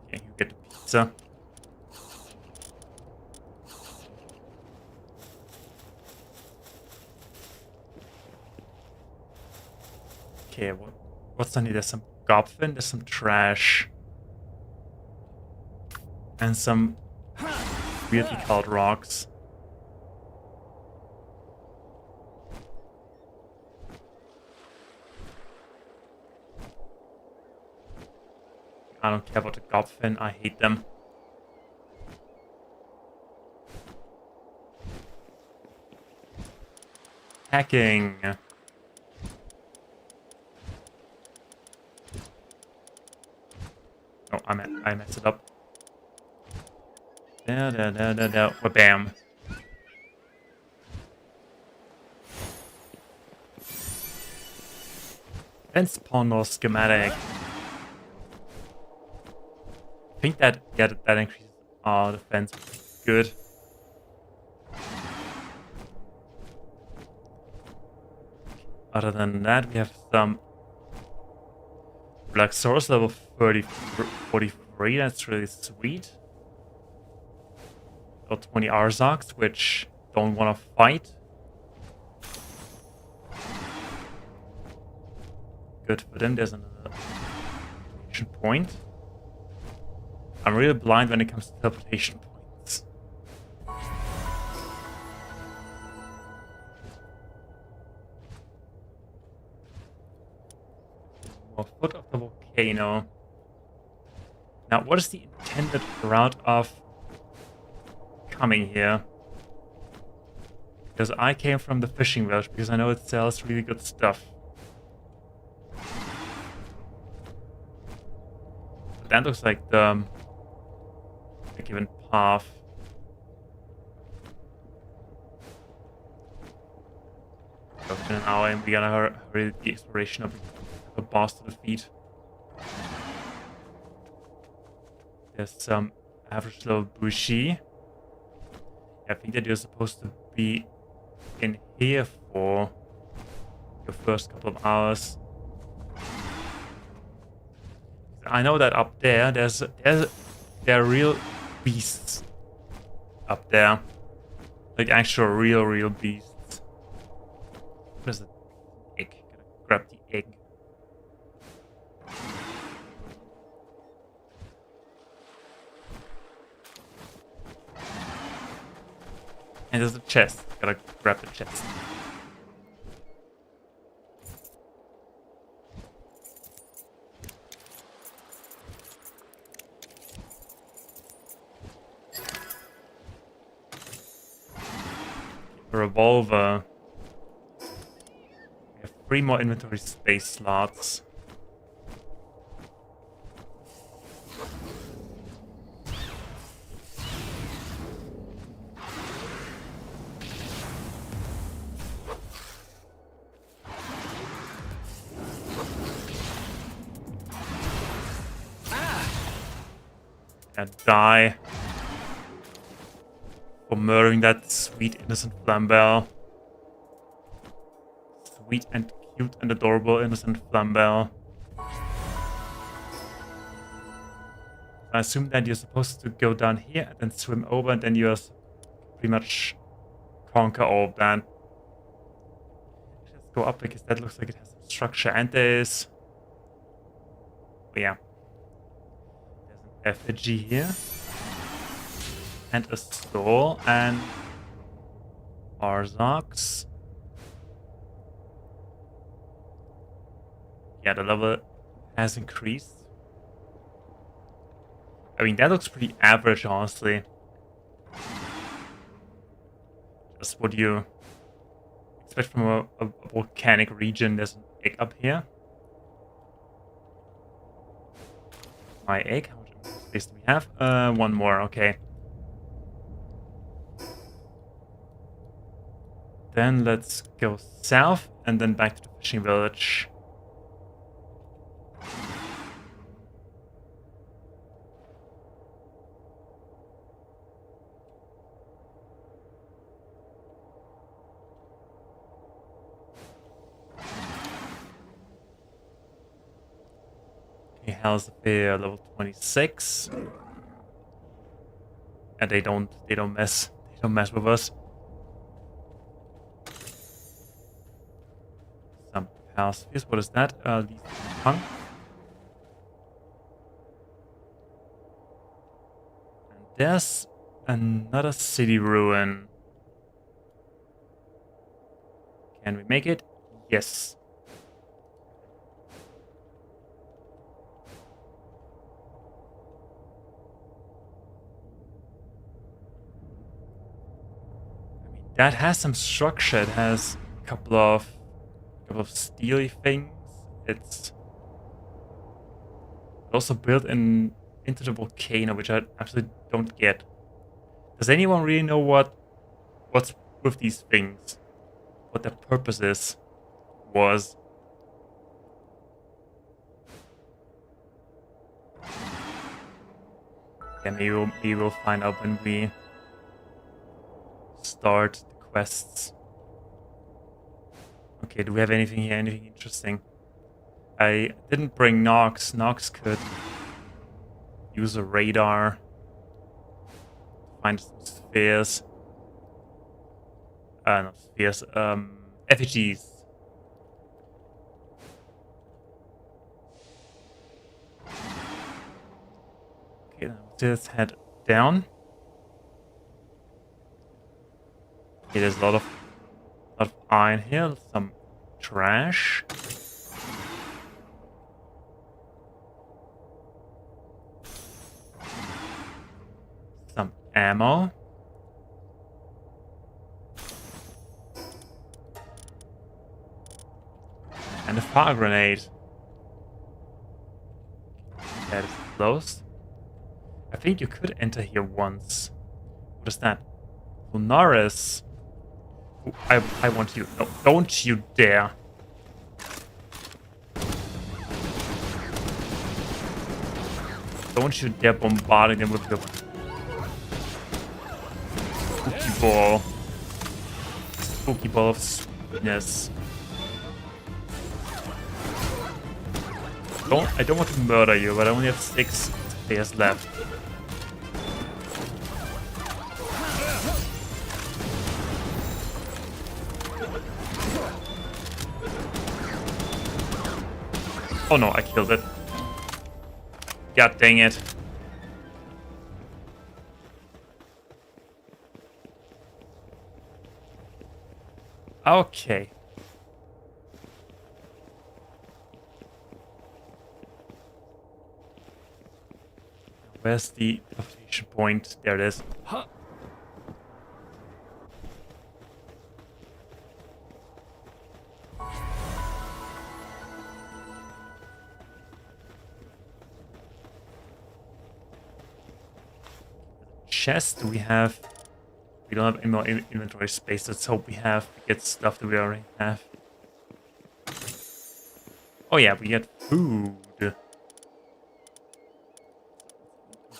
Okay, you get the pizza. Okay, what's on here? There's some goblin, there's some trash. And some weirdly colored rocks. I don't care about the goblin, I hate them. Hacking. Oh, I messed it up. There. Bam. And spawn more schematic. I think that increases our defense. Good. Other than that, we have some Black Source level 43. That's really sweet. Got 20 Arzoks, which don't want to fight. Good for them. There's another teleportation point. I'm really blind when it comes to teleportation points. More foot of the volcano. Now, what is the intended route of coming here? Because I came from the fishing village because I know it sells really good stuff. But that looks like the given path. In an hour, and we gotta hurry the exploration of the boss to defeat. There's some average level Bushi. I think that you're supposed to be in here for your first couple of hours. I know that up there, there are real beasts up there, like actual real beasts. What is it? Egg. Gotta grab the egg. And there's a chest. Gotta grab the chest. A revolver. We have 3 more inventory space slots. And die for murdering that sweet innocent Flambell. Sweet and cute and adorable innocent Flambell. I assume that you're supposed to go down here and then swim over, and then you're pretty much conquer all of that. Let's go up because that looks like it has some structure, and there's... Oh yeah. There's an effigy here. And a store, and Arzoks. Yeah, the level has increased. I mean, that looks pretty average, honestly. Just what you expect from a volcanic region. There's an egg up here. My egg? How much space do we have? One more, okay. Then let's go south and then back to the fishing village. Palworld level 26. And they don't mess with us. Some power spheres, what is that? Punk. And there's another city ruin. Can we make it? Yes. That has some structure. It has a couple of steely things. It's also built into the volcano, which I absolutely don't get. Does anyone really know what's with these things? What their purpose was? Yeah, maybe we'll find out when we start the quests. Okay, do we have anything here? Anything interesting? I didn't bring Nox. Nox could use a radar. Find some spheres. Not spheres. Effigies. Okay, now let's head down. Okay, there's a lot of iron here. Some trash. Some ammo. And a fire grenade. That is closed. I think you could enter here once. What is that? Lunaris. Ooh, I want you. No, don't you dare. Don't you dare bombarding them with your spooky ball. Spooky ball of sweetness. I don't want to murder you, but I only have 6 players left. Oh no, I killed it. God dang it. Okay. Where's the teleportation point? There it is. Huh. Chest, we don't have any more inventory space. Let's hope we get stuff that we already have. Oh yeah, we get food.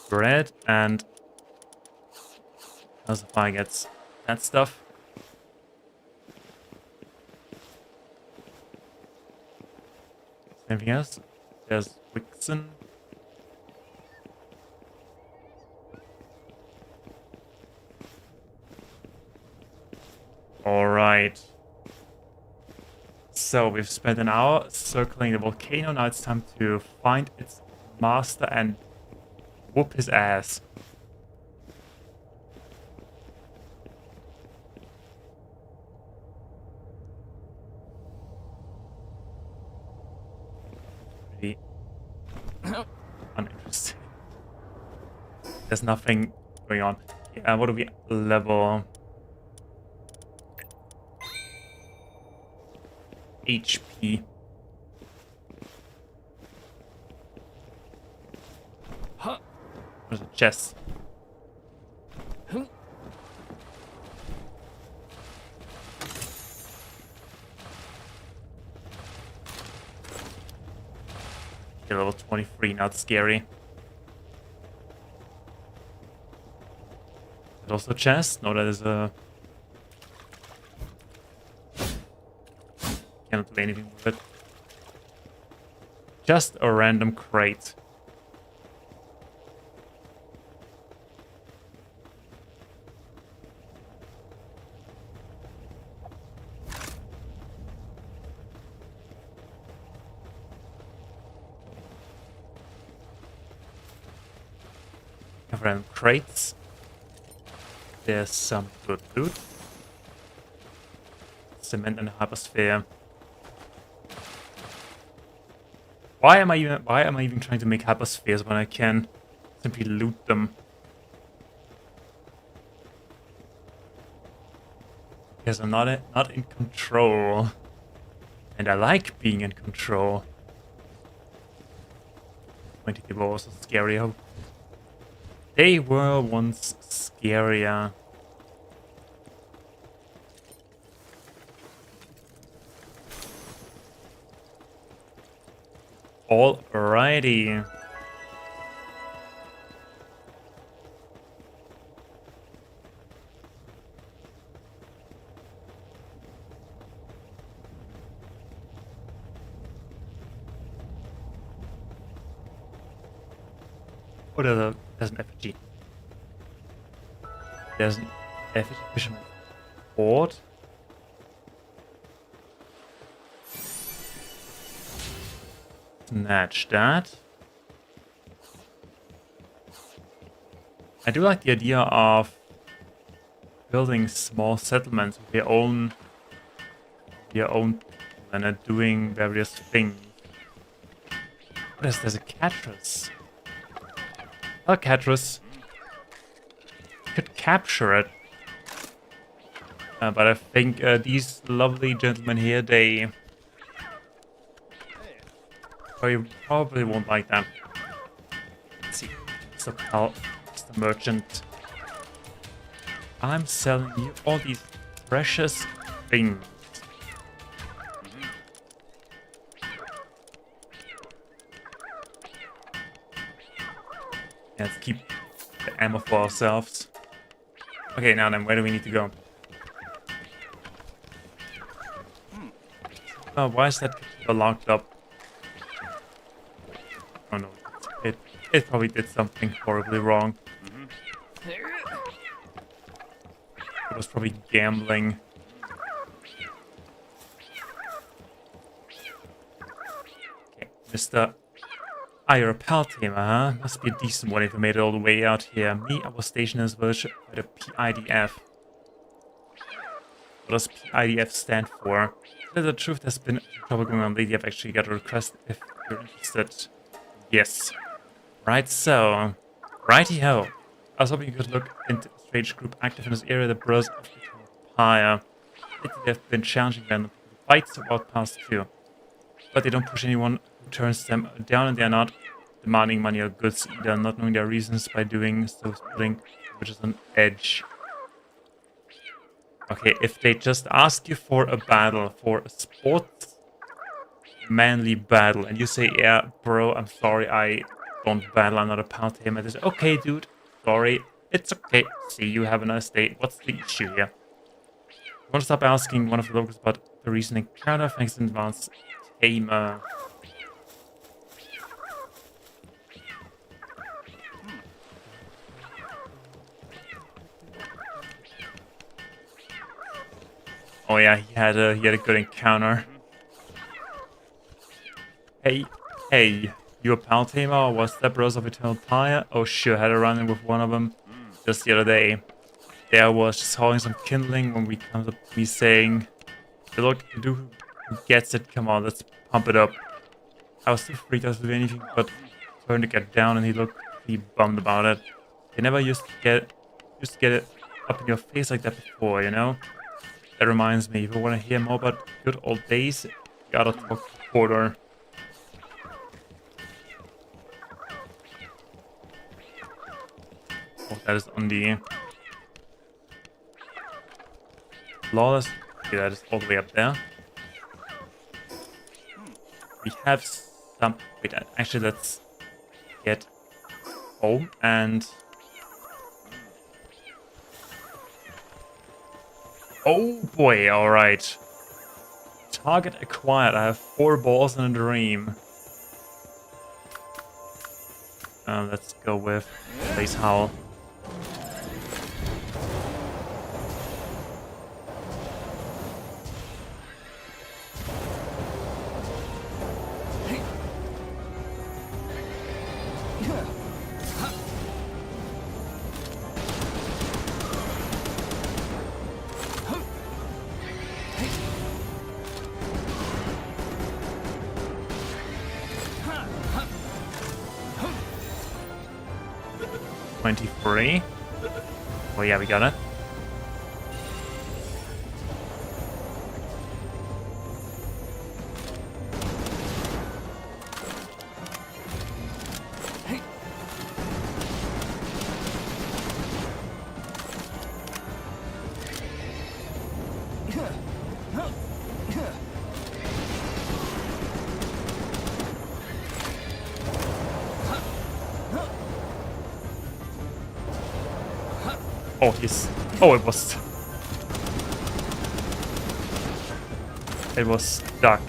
Bread and Fire gets that stuff. Anything else? There's Wixen. Alright. So we've spent an hour circling the volcano. Now it's time to find its master and whoop his ass. Pretty uninteresting. There's nothing going on. Yeah, what are we level? HP. Huh. There's a chest. Huh. Okay, level 23, not scary. There's also a chest. No, that is a... Cannot do anything with it. Just a random crate. Have random crates. There's some good loot. Cement and hypersphere. Why am I even trying to make hyperspheres when I can simply loot them? Because I'm not in control. And I like being in control. 20 people were also scarier. They were once scarier. Alrighty. Oh, there's an effigy. There's an effigy fisherman board. Snatch that. I do like the idea of building small settlements with your own and doing various things. What is there's a Catrus? Oh, Catrus. Could capture it. But I think these lovely gentlemen here, they probably won't like that. Let's see. So, Mr. Merchant. I'm selling you all these precious things. Let's keep the ammo for ourselves. Okay, now then, where do we need to go? Oh, why is that locked up? Oh no, it probably did something horribly wrong. It was probably gambling. Okay, Mr. Ah, you're a pal tamer, huh? Must be a decent one if you made it all the way out here. Me, I was stationed in this village by the PIDF. What does PIDF stand for? To tell the truth, there's been trouble going on lately. I've actually got a request if you're interested. Yes. Right, so. Righty-ho. I was hoping you could look into a strange group active in this area, the Brothers of the Empire. They've been challenging them. Fights about past few. But they don't push anyone who turns them down, and they're not demanding money or goods either, not knowing their reasons by doing so, putting which is on edge. Okay, if they just ask you for a battle, for a sports manly battle, and you say, yeah, bro, I'm sorry, I don't battle, I'm not a pal tamer. They say, okay, dude, sorry, it's okay. See you, have a nice day. What's the issue here? I want to stop asking one of the locals about the recent encounter. Thanks in advance, tamer. Oh yeah, he had a good encounter. Hey, you a pal tamer or was that Brothers of Eternal Pyre? Oh sure, had a run-in with one of them just the other day. There was just hauling some kindling when we comes up to me saying, "Hey, look, dude who gets it, come on, let's pump it up." I was too freaked out to do anything but turn to get down, and he looked pretty bummed about it. They never used to get it up in your face like that before, you know? That reminds me, if you want to hear more about good old days, you gotta talk to Porter. Oh, that is on the flawless. Okay, that is all the way up there. We have some. Wait, actually, let's get home and. Oh boy! All right. Target acquired. I have 4 balls in a dream. Let's go with Blaze Howl. $23. Oh yeah, we got it. Oh, he's... Oh, it was... It was stuck.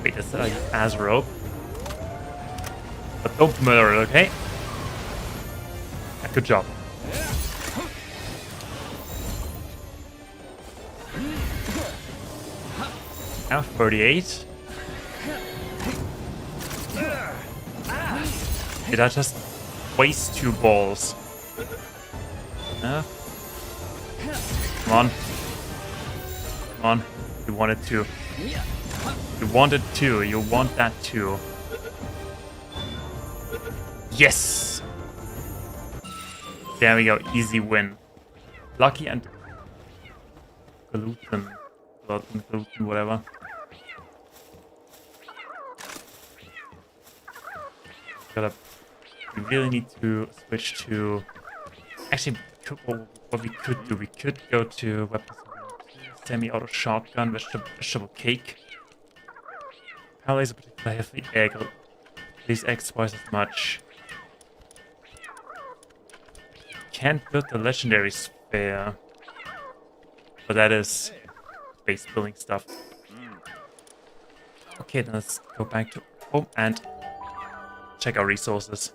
Wait, is that as rope? But don't murder it, okay? Yeah, good job. Now 38. Did I just waste 2 balls? No. Come on. Come on. You wanted to. You wanted to. You want that too. Yes! There we go. Easy win. Lucky and gluten. Gluten, whatever. We really need to switch to... Actually, what we could do, we could go to weapons, semi-auto shotgun, vegetable cake. Power laser, particular heavy egg. These eggs twice as much. Can't build the legendary sphere. But that is base building stuff. Okay, then let's go back to home and check our resources.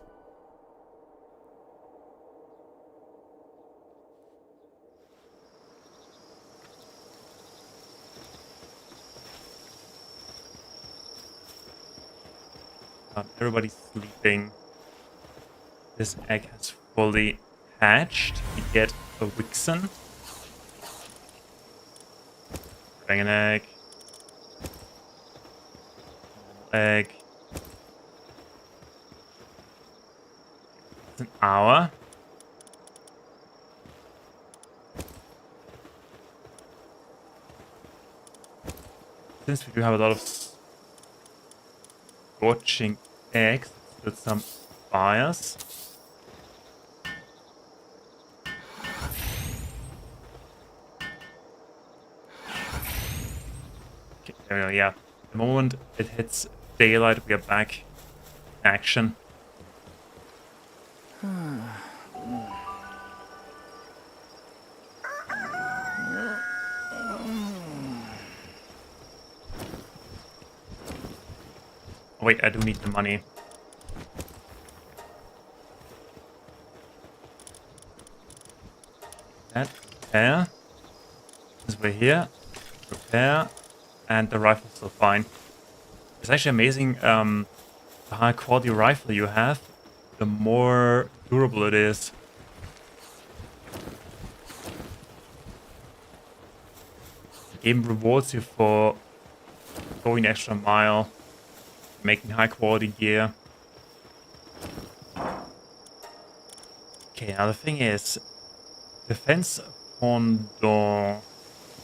Everybody's sleeping. This egg has fully hatched. We get a Wixen. Dragon egg. Egg. It's an hour. Since we do have a lot of scorching eggs with some fires. Okay, there we go, yeah. The moment it hits daylight, we are back in action. Wait, I do need the money. That, repair. Since we're here, repair, and the rifle's still fine. It's actually amazing the high quality rifle you have, the more durable it is. The game rewards you for going the extra mile. Making high quality gear. Okay, now the thing is, defense pendant.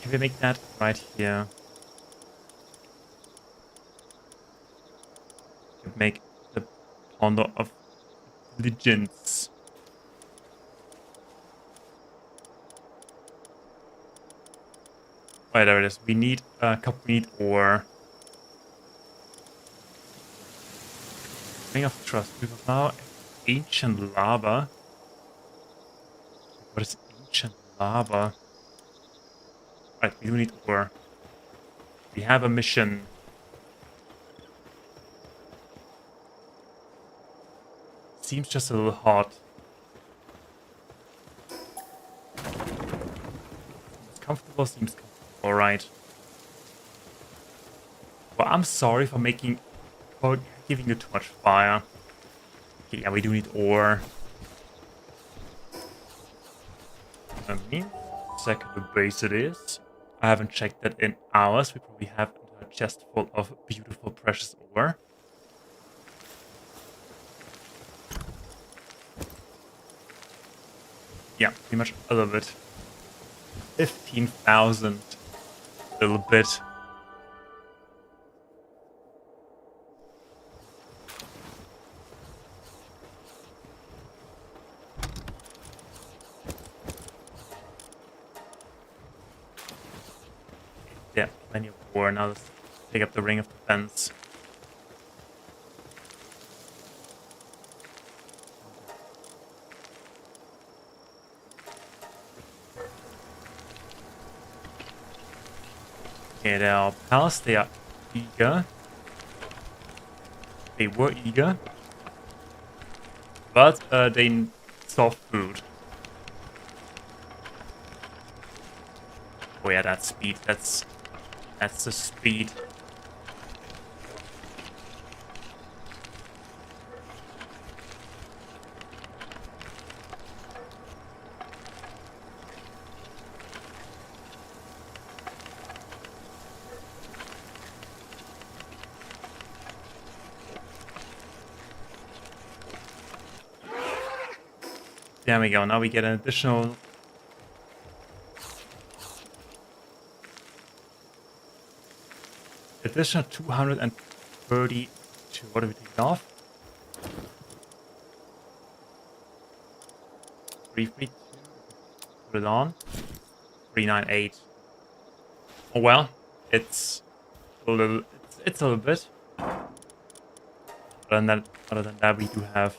Can we make that right here? Make the pendant of diligence. Right, there it is. We need a complete ore. Ring of Trust. We will now ancient lava. What is ancient lava? Right, we do need ore. We have a mission. seems just a little hot. Seems comfortable, seems comfortable. Alright. Well, I'm sorry for giving you too much fire. Okay, yeah, we do need ore. I mean, second base it is. I haven't checked that in hours. We probably have a chest full of beautiful precious ore. Yeah, pretty much a little bit. 15,000. A little bit. Yeah, plenty of ore. Now let's pick up the ring of defense. Okay, there are pals. They are eager. They were eager. But they saw food. Oh yeah, that speed. That's the speed. There we go. Now we get an additional 232. What do we take off? 332. Put it on. 398. Oh well, it's a little. It's a little bit. Other than that, we do have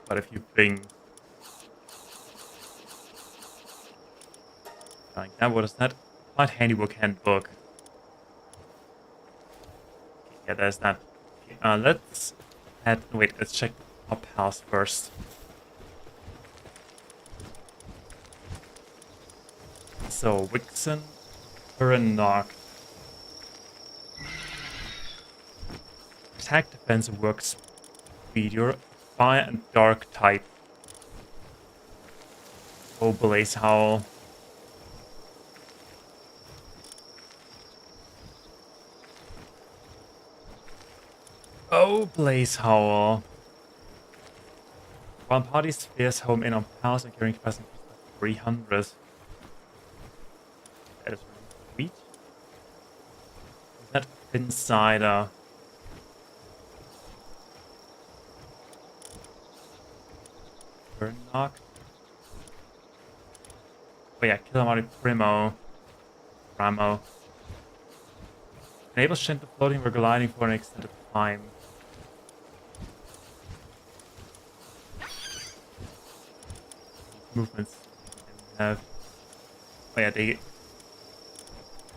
quite a few things. Like that. What is that? Applied handiwork handbook. Yeah, there's that. Let's head. Wait, let's check our pals first. So, Wixen, Knock. Attack, defense, work speed. You're fire and dark type. Oh, Blaze Howl. Oh, Blaze Howl. While party spheres home in on pals and carrying capacity 300. That is really sweet. Is that Insider? Knock. Oh yeah, Killamari Primo. Ramo. Enables gentle floating or gliding for an extended time. Movements. And we have. Oh yeah, they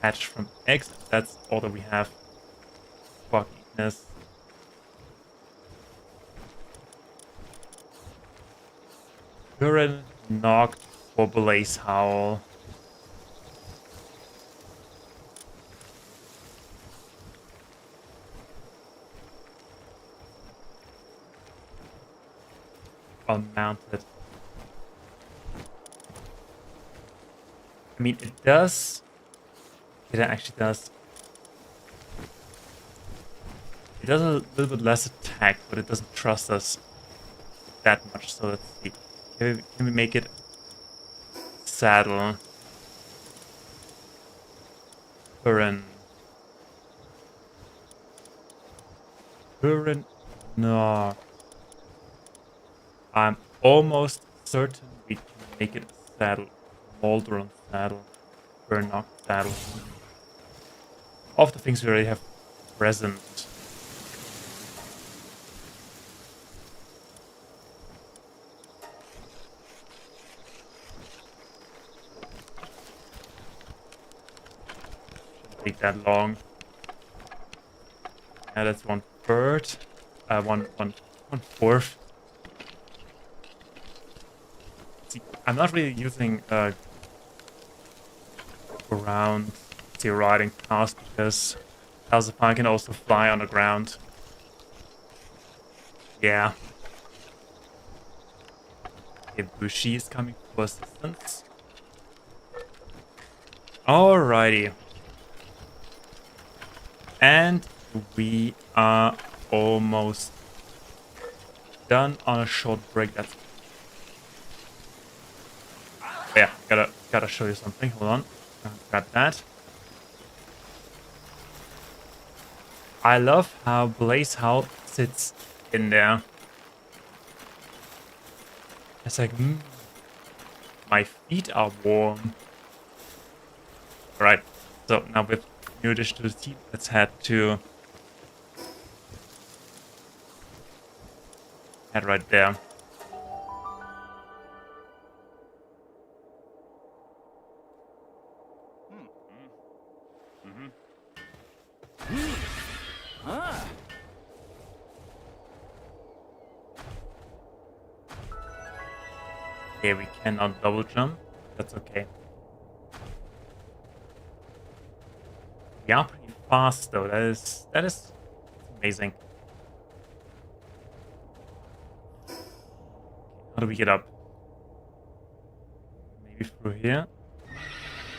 hatch from eggs. That's all that we have. Fogginess. Current knocked for Blaze Howl. Unmounted. I mean, it does. It actually does. It does a little bit less attack, but it doesn't trust us that much. So let's see. Can we make it saddle? Current. No. I'm almost certain we can make it a saddle. Molderon saddle. Burnock saddle. Of the things we already have present. Shouldn't take that long. Yeah, that's one bird. One and forth. See, I'm not really using ground riding task because Alzapine can also fly on the ground. Yeah. Okay, Bushi is coming for assistance. Alrighty. And we are almost done on a short break. That's yeah. Gotta show you something. Hold on. Grab that. I love how Blaze Howl sits in there. It's like, my feet are warm. Alright, so now with new addition to the team, let's head right there. Okay, we cannot double jump. That's okay. We are pretty fast though. That is amazing. How do we get up? Maybe through here.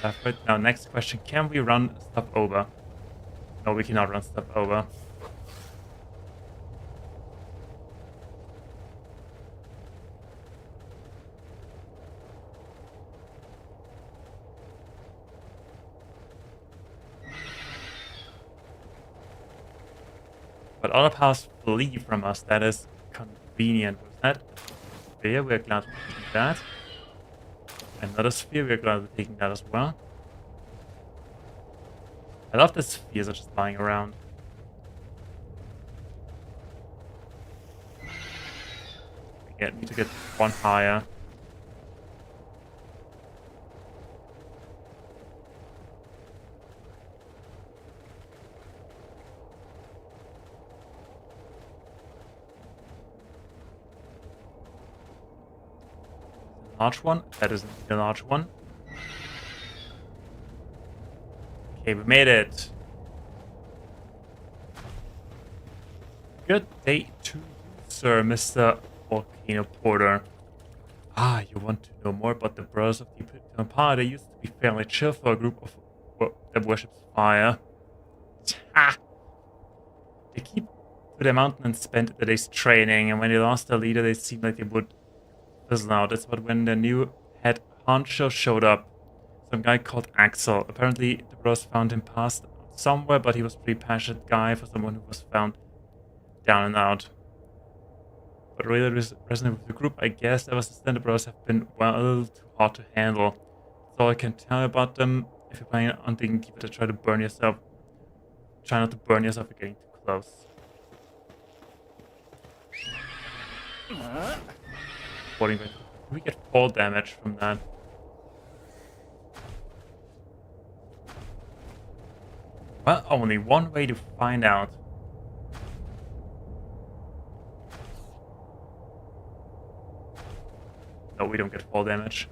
Right now, next question: can we run stuff over? No, we cannot run stuff over. But other paths flee from us. That is convenient. Was that a sphere? We're glad we're taking that. Another sphere. We're glad we're taking that as well. I love the spheres are just lying around. We need to get one higher. Large one. That isn't a large one. Okay, we made it. Good day to you, sir, Mr. Volcano Porter. Ah, you want to know more about the Brothers of the Eternal Power? They used to be fairly chill for a group of that worships fire. Ha! They keep to their mountain and spent the days training, and when they lost their leader, they seemed like they would fizzle out. That's what when their new head honcho showed up. Some guy called Axel. Apparently, the bros found him passed out somewhere, but he was a pretty passionate guy for someone who was found down and out. But really resonant with the group, I guess. Ever since then, the bros have been, well, a little too hard to handle. That's all I can tell you about them. If you're planning on digging deeper to try to burn yourself, try not to burn yourself if you're getting too close. We get fall damage from that. Well, only one way to find out. No, we don't get fall damage.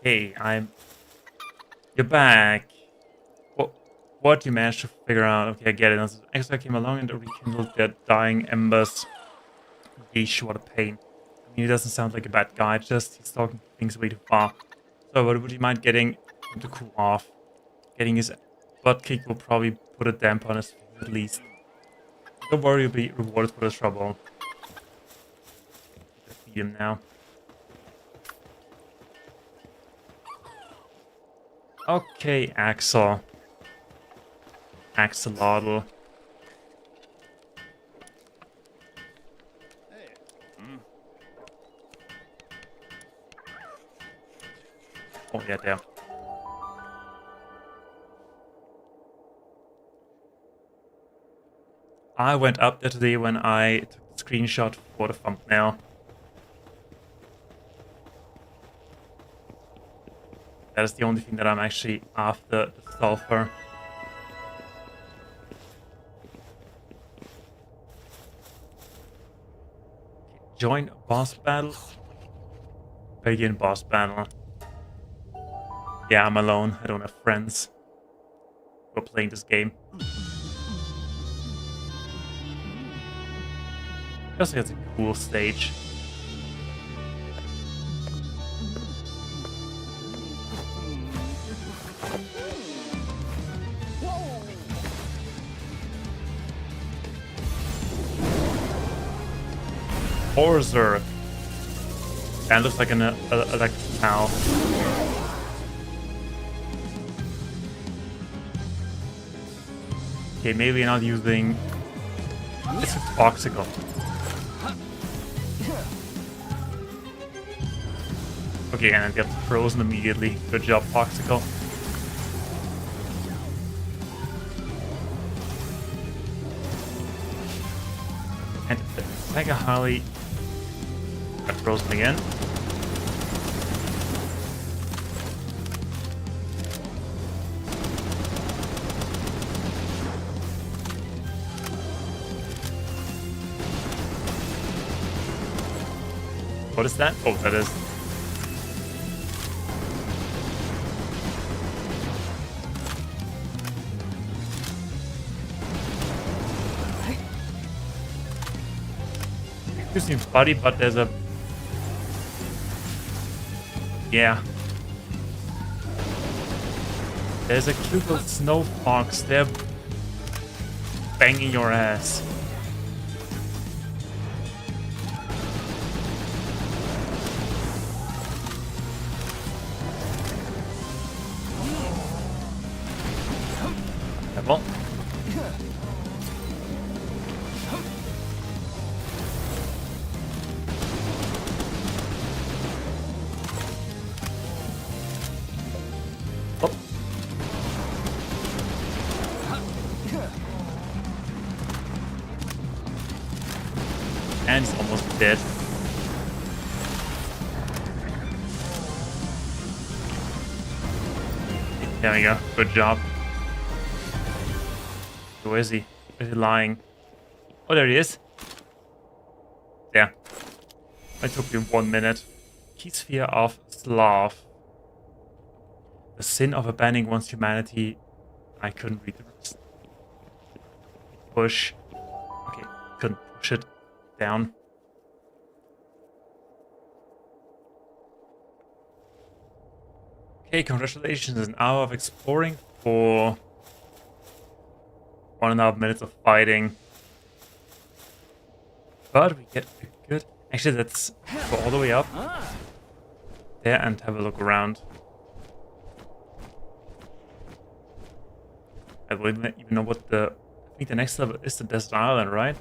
Hey, You're back. What you managed to figure out? Okay, I get it. Extra came along and rekindled their dying embers. Yeesh, what a pain. I mean, he doesn't sound like a bad guy, just he's talking things way too far. So, but would you mind getting him to cool off? Getting his butt kicked will probably put a damper on his face at least. Don't worry, you'll be rewarded for the trouble. Just feed him now. Okay, Axel. Axolotl. Oh yeah, there. I went up there today when I took the screenshot for the thumbnail. That is the only thing that I'm actually after the sulfur. Join boss battle. Begin boss battle. Yeah, I'm alone. I don't have friends who are playing this game. I also it's a cool stage. Horser. That looks like an electric cow. Okay, maybe not using. It's a toxical. Okay, and it gets frozen immediately. Good job, toxical. And Mega Harley got frozen again. What is that? Oh, that is. It seems funny, but there's a. Yeah. There's a cute little snow fox there banging your ass. Well. Oh. And he's almost dead. There we go. Good job. Where is he? Where is he lying? Oh, there he is. There. It took me 1 minute. Key sphere of Slav. The sin of abandoning one's humanity. I couldn't read the rest. Push. Okay, couldn't push it down. Okay, congratulations. An hour of exploring for 1.5 minutes of fighting. But we get a good. Actually, let's go all the way up there and have a look around. I don't even know what the. I think the next level is the desert island, right?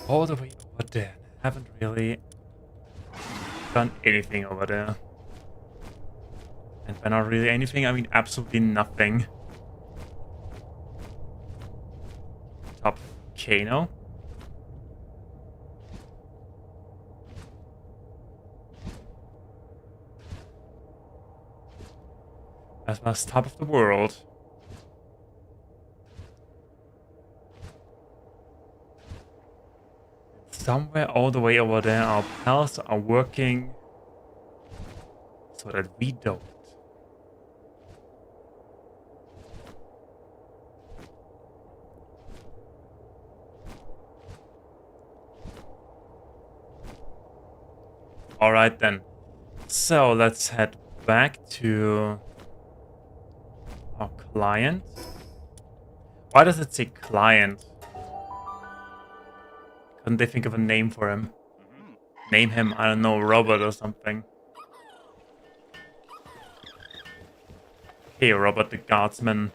All the way over there. Haven't really done anything over there. And by not really anything, I mean absolutely nothing. Top volcano. As well as top of the world. Somewhere all the way over there, our pals are working so that we don't. Alright then. So let's head back to our client. Why does it say client? Couldn't they think of a name for him? Name him, I don't know, Robert or something. Hey, Robert the Guardsman.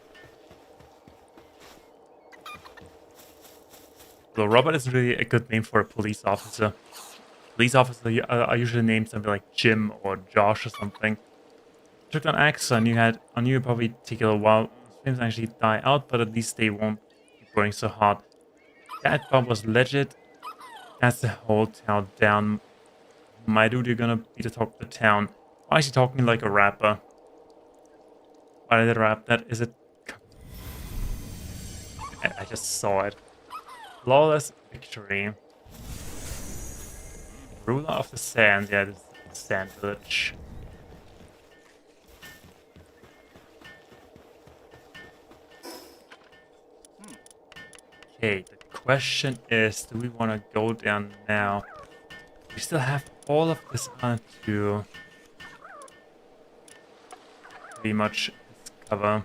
So Robert is really a good name for a police officer. Police officers are usually named something like Jim or Josh or something. took an axe, I knew it probably take a while. Flames actually die out, but at least they won't be burning so hard. That bomb was legit. That's the whole town down. My dude, you're gonna be the talk of the town. Why is he talking like a rapper? Why did I rap that? Is it? I just saw it. Flawless victory. Ruler of the Sands. Yeah, this is the Sand Village. Okay, the question is, do we want to go down now? We still have all of this on to pretty much discover.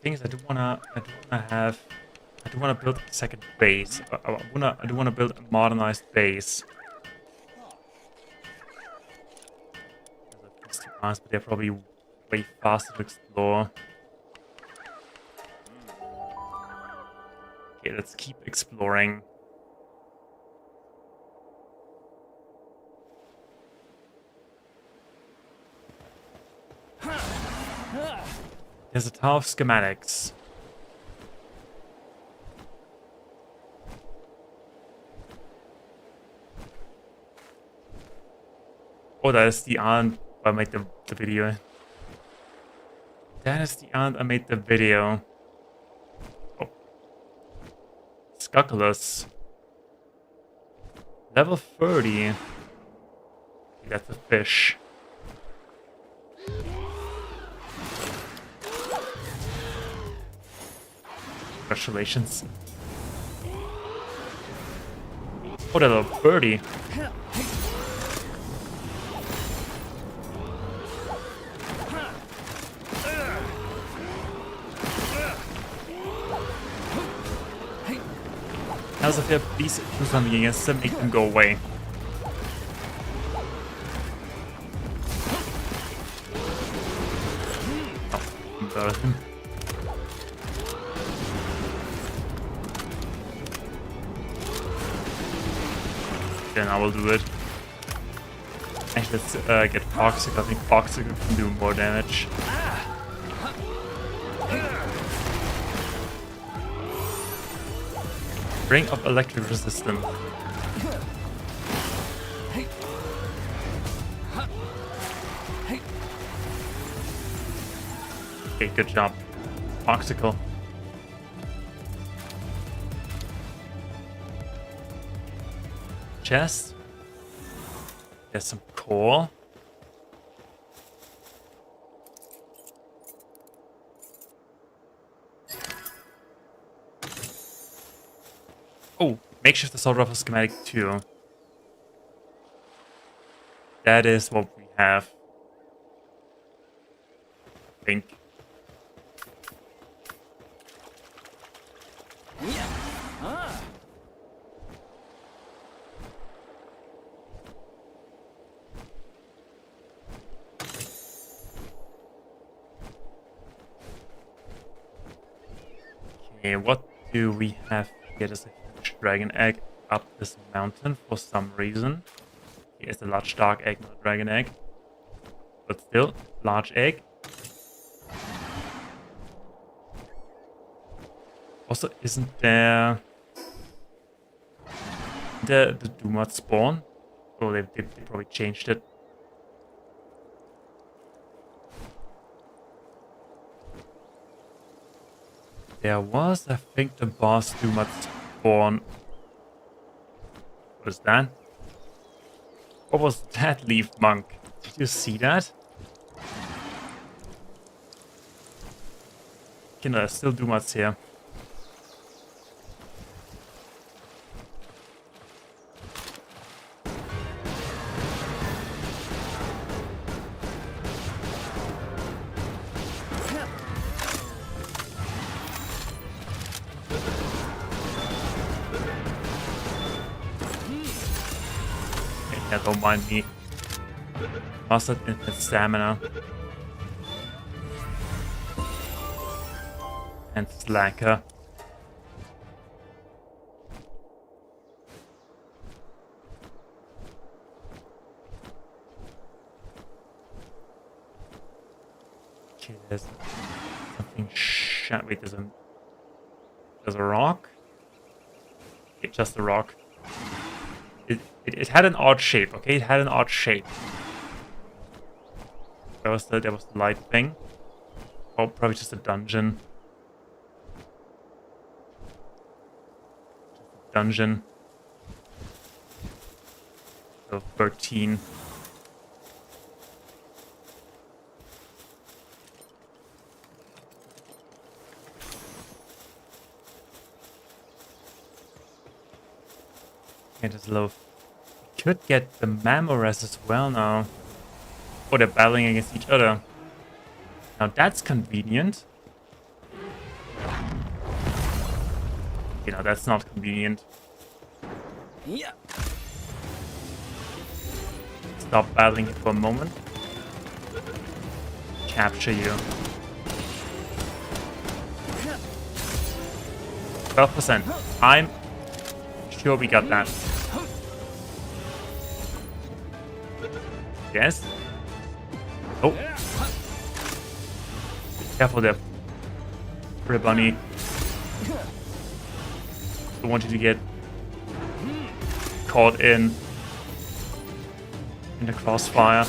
Thing is, I do wanna build a second base. I do wanna build a modernized base. These two arms, but they're probably way faster to explore. Okay, let's keep exploring. There's a ton of schematics. Oh, that is the aunt I made the video. That is the aunt I made the video. Oh. Scuculus. Level 30. That's a fish. Congratulations. Oh, that little birdie. As if they're please do something against them, make them go away. Oh, got him. Then I will do it. Actually, let's get Foxic. I think Foxic can do more damage. Ring of electric resistance. Okay, good job. Foxicle. Chest. There's some coal. Oh, makeshift assault rifle schematic 2. That is what we have. I think. Okay, what do we have here? There's a huge dragon egg up this mountain for some reason. Here's a large dark egg, not a dragon egg. But still, large egg. Also, isn't there the Doomod spawn? Oh, they probably changed it. There was, I think, the boss Doomod spawn. What is that? What was that, Leaf Monk? Did you see that? Okay, no, there's still Doomods here. Yeah, don't mind me. Mustard infinite stamina. And slacker. Okay, there's something. Wait, there's a rock. Okay, just a rock. It had an odd shape. Okay, it had an odd shape. There was the light thing. Oh, probably just a dungeon. Dungeon. So 13. Okay, there's low. Could get the Mammoras as well now. Oh, they're battling against each other. Now that's convenient. You know, that's not convenient. Yeah. Stop battling it for a moment. Capture you. 12%. I'm sure we got that. Yes. Oh. Careful there. Pretty bunny. Don't want you to get caught in the crossfire.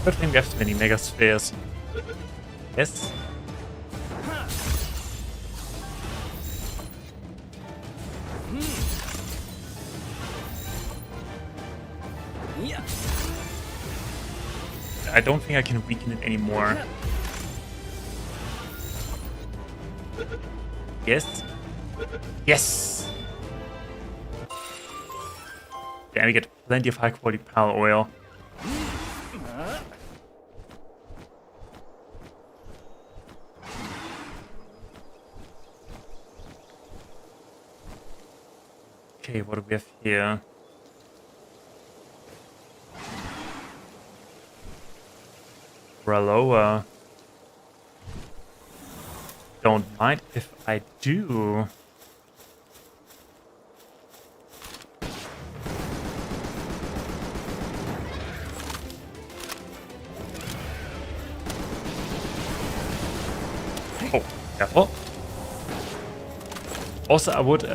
Good thing we have so many mega spheres. Yes. Yeah. I don't think I can weaken it anymore. Yes. Yes! Yeah, we get plenty of high quality power oil. Okay, what do we have here? Raloa. Don't mind if I do. Oh, careful. Also, I would be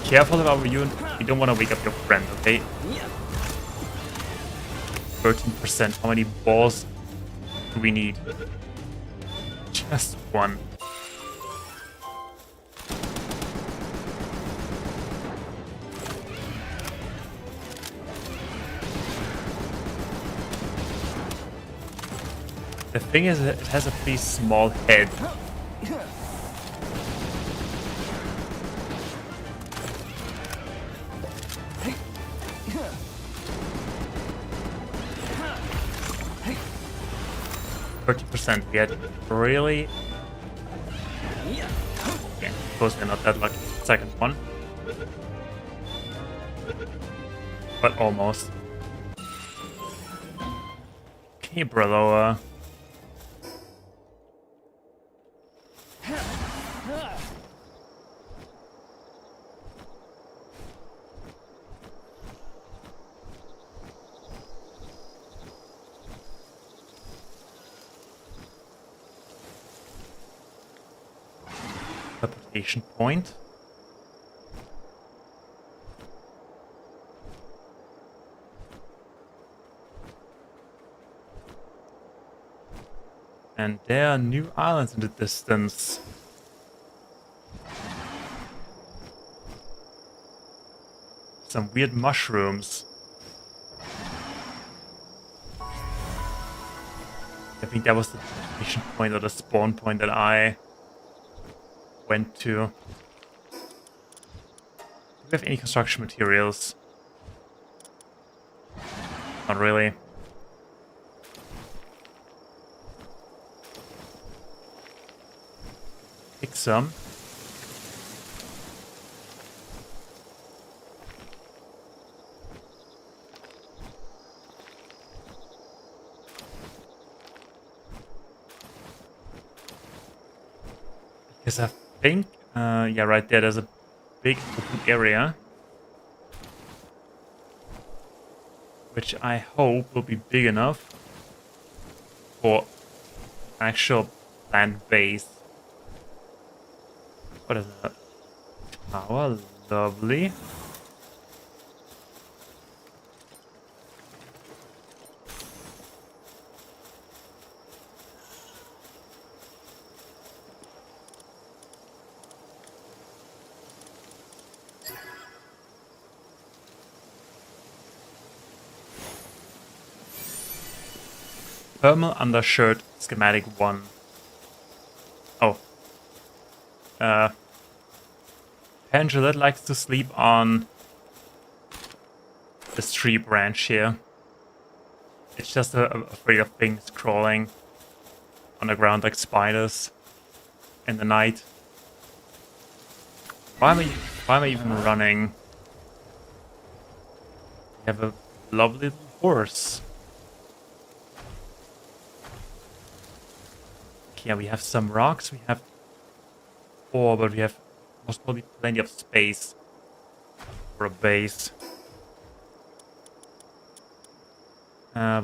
careful if I were you. You don't want to wake up your friend, okay? 13%. How many balls do we need? Just one. The thing is, it has a pretty small head. %. We had really... Yeah, of course we're not that lucky. Second one. But almost. Okay, Braloa. Teleportation point. And there are new islands in the distance. Some weird mushrooms. I think that was the teleportation point or the spawn point that I went to. Do we have any construction materials? Not really. Pick some. Because I think, yeah, right there, there's a big open area. Which I hope will be big enough for actual plant base. What is that? Power, lovely. Thermal undershirt schematic 1. Oh. Pendulette likes to sleep on this tree branch here. It's just afraid of things crawling on the ground like spiders in the night. Why am I even running? We have a lovely little horse. Okay, yeah, we have some rocks, we have ore, but we have most probably plenty of space for a base.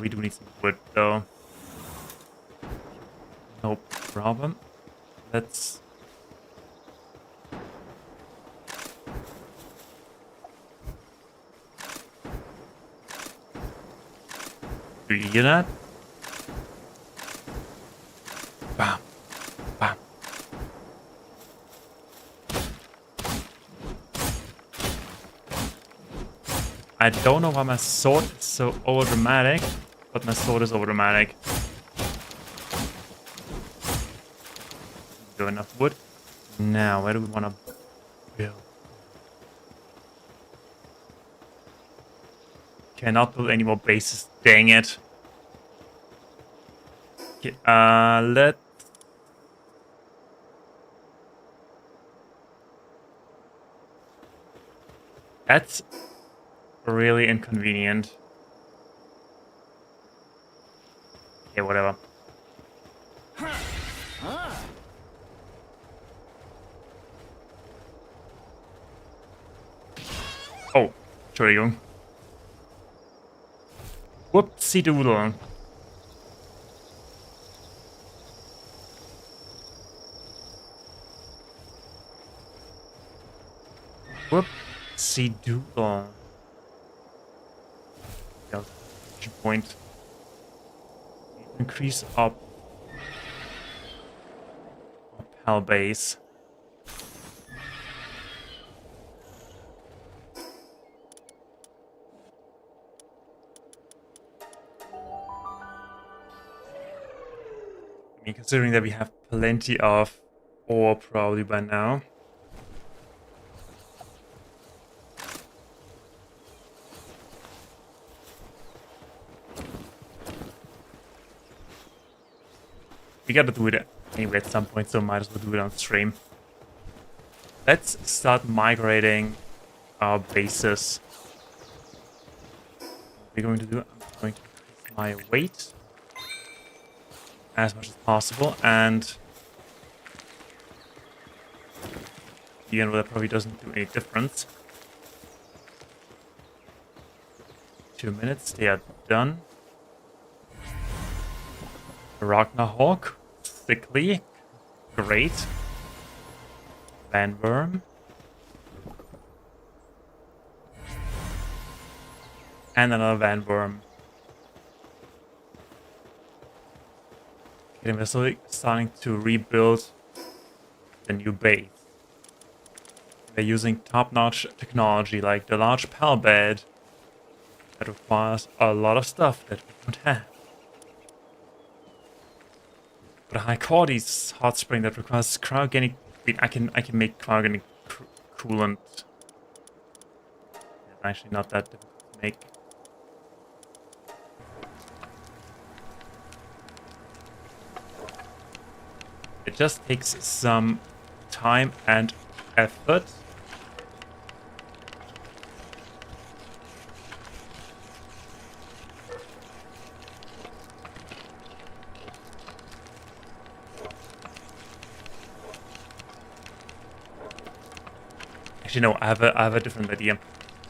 We do need some wood though. No problem. Let's... Do you hear that? Bam. Bam. I don't know why my sword is so overdramatic, but my sword is overdramatic. Do enough wood. Now, where do we want to build? Cannot build any more bases, dang it. Okay, let's... That's really inconvenient. Okay, whatever. Oh, Entschuldigung. Whoopsie doodle. Whoopsie doodle. Point. Increase our pal base. I mean, considering that we have plenty of ore probably by now. We gotta do it anyway at some point, so might as well do it on stream. Let's start migrating our bases. What we're going to do, I'm going to increase my weight as much as possible, and even though that probably doesn't do any difference. 2 minutes, they are done. Ragnarhawk, thickly, great. Bandworm. And another Bandworm. Okay, we're slowly starting to rebuild the new base. We're using top-notch technology like the large pal bed that requires a lot of stuff that we don't have. But a high quality hot spring that requires cryogenic. I can make cryogenic coolant. It's actually not that difficult to make. It just takes some time and effort. Actually, no, I have a different idea.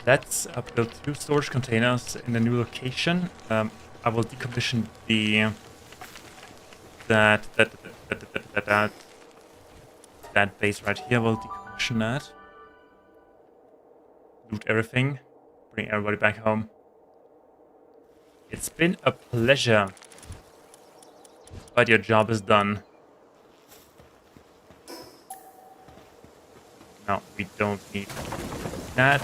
Let's build 2 storage containers in the new location. I will decommission the that base right here. We'll decommission that. Loot everything. Bring everybody back home. It's been a pleasure. But your job is done. No, we don't need that.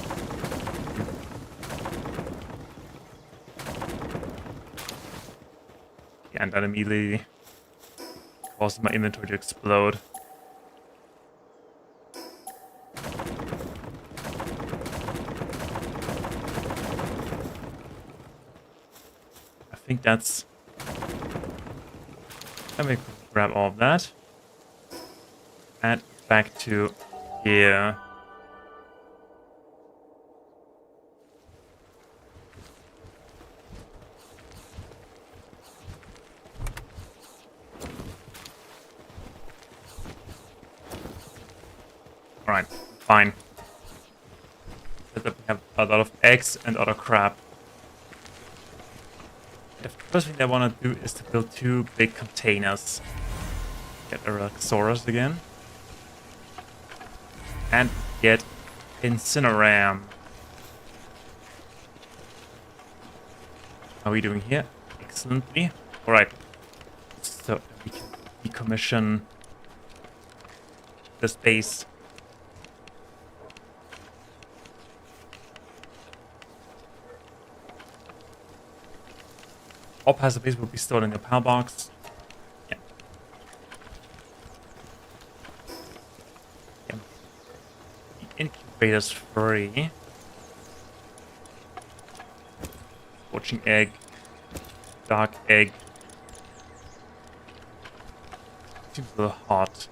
Yeah, and that immediately causes my inventory to explode. I think that's... Let me grab all of that. And back to here. Alright, fine. We have a lot of eggs and other crap. The first thing I want to do is to build 2 big containers. Get a Relaxaurus again. And get Incineram. How are we doing here? Excellently. Alright. So we can decommission the space. All passive base will be stored in the power box. Yeah. Yeah. The incubator's free. Scorching egg. Dark egg. Seems a little hot.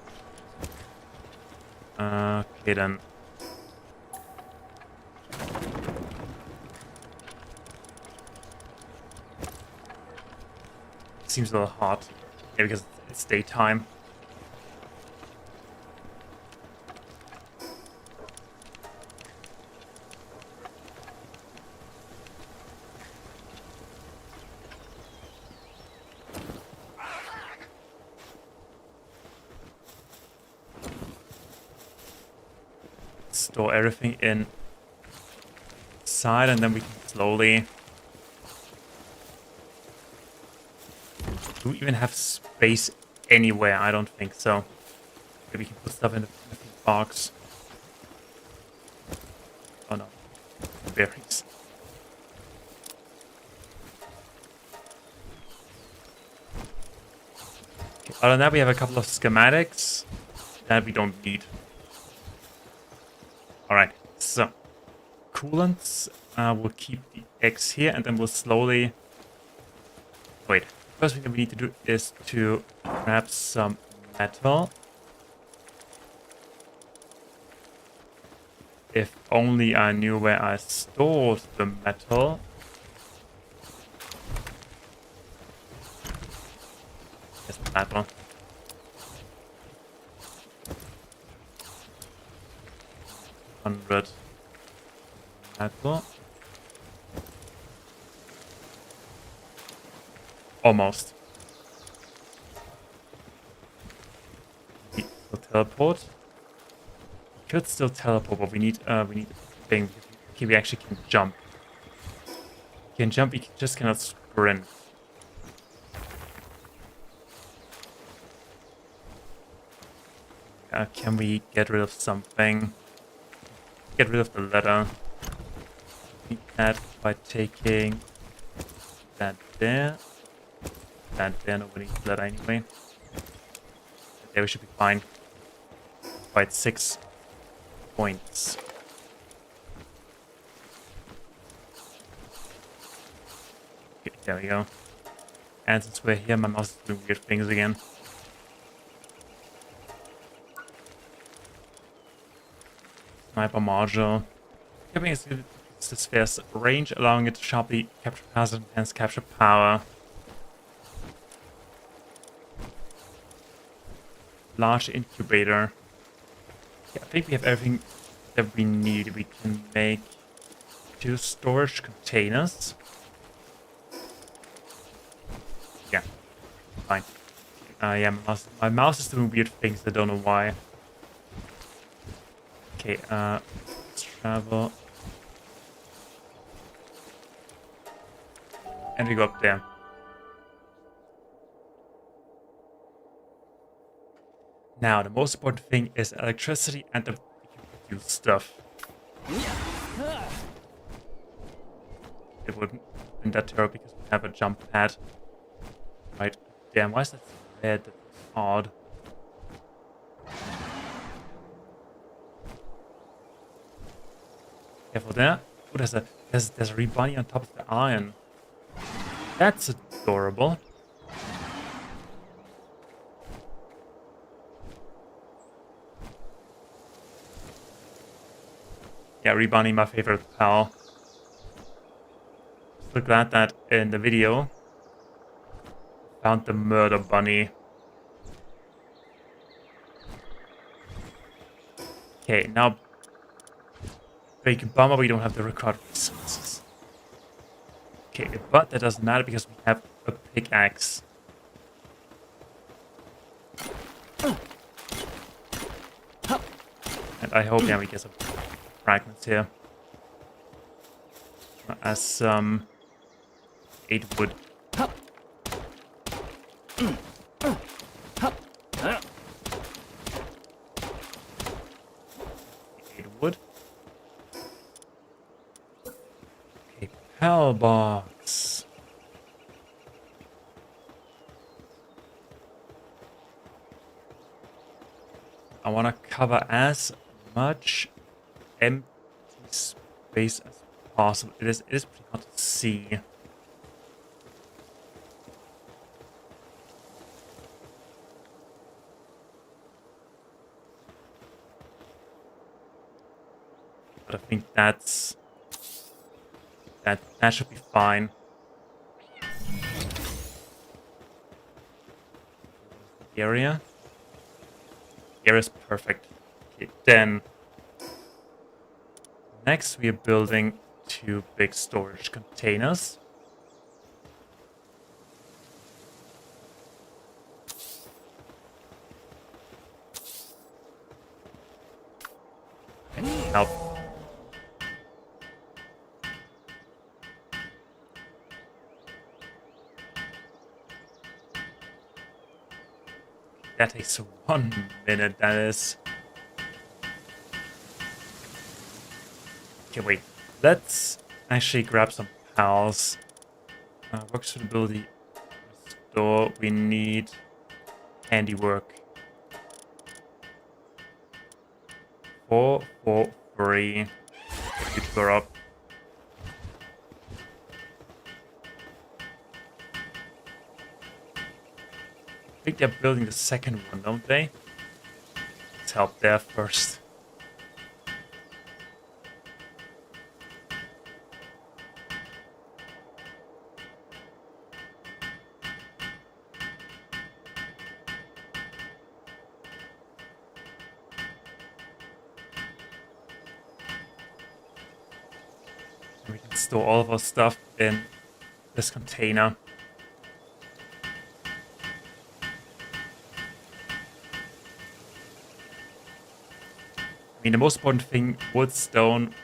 Okay then. Seems a little hot. Yeah, because it's daytime. Store everything inside and then we can slowly... Do we even have space anywhere? I don't think so. Maybe we can put stuff in the box. Oh no. Berries. Okay, other than that, we have a couple of schematics that we don't need. Alright, so coolants, we'll keep the eggs here and then we'll slowly... Wait. First thing that we need to do is to grab some metal. If only I knew where I stored the metal. There's the metal. Metal. Almost. We'll teleport. We could still teleport, but we need a thing. Okay, we actually can jump. We can jump, we just cannot sprint. Can we get rid of something? Get rid of the letter. We add by taking that there. That there, nobody needs that anyway. There we should be fine. Right, 6 points. Okay, there we go. And since we're here, my mouse is doing weird things again. Sniper module. Giving us the sphere's range, allowing it to sharply capture paths and hence capture power. Large incubator. Yeah, I think we have everything that we need. We can make 2 storage containers. Yeah, fine. Yeah, my mouse is doing weird things. I don't know why. Okay, let's travel. And we go up there. Now, the most important thing is electricity and the produce stuff. It wouldn't have been that terrible because we have a jump pad. Right. Damn, why is that red? That's odd. Careful there. Oh, there's a rebunny on top of the iron. That's adorable. Yeah, rebunny, my favorite pal. So glad that in the video found the murder bunny. Okay, now bacon bomber, we don't have the required resources. Okay, but that doesn't matter because we have a pickaxe. And I hope, yeah, we get some fragments here. As some 8 wood. 8 wood. Okay, pal box. I want to cover as much empty space as possible. It is pretty hard to see. But I think that should be fine. The area. The area is perfect. Okay, then next we are building 2 big storage containers. Help. That takes 1 minute, that is. Okay, wait. Let's actually grab some pals. Work suitability. Restore. We need handiwork. 4, 4, 3. You go up. I think they're building the second one, don't they? Let's help there first. We can store all of our stuff in this container. I mean, the most important thing, wood, stone,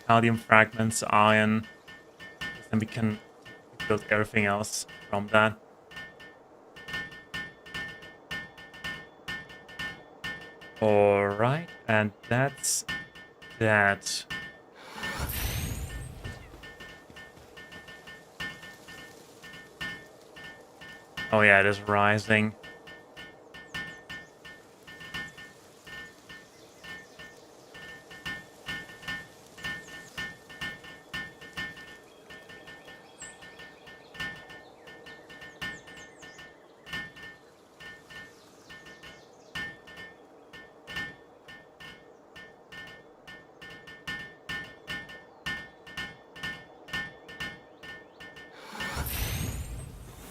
calcium fragments, iron. Then we can build everything else from that. Alright, and that's that. Oh yeah, it is rising.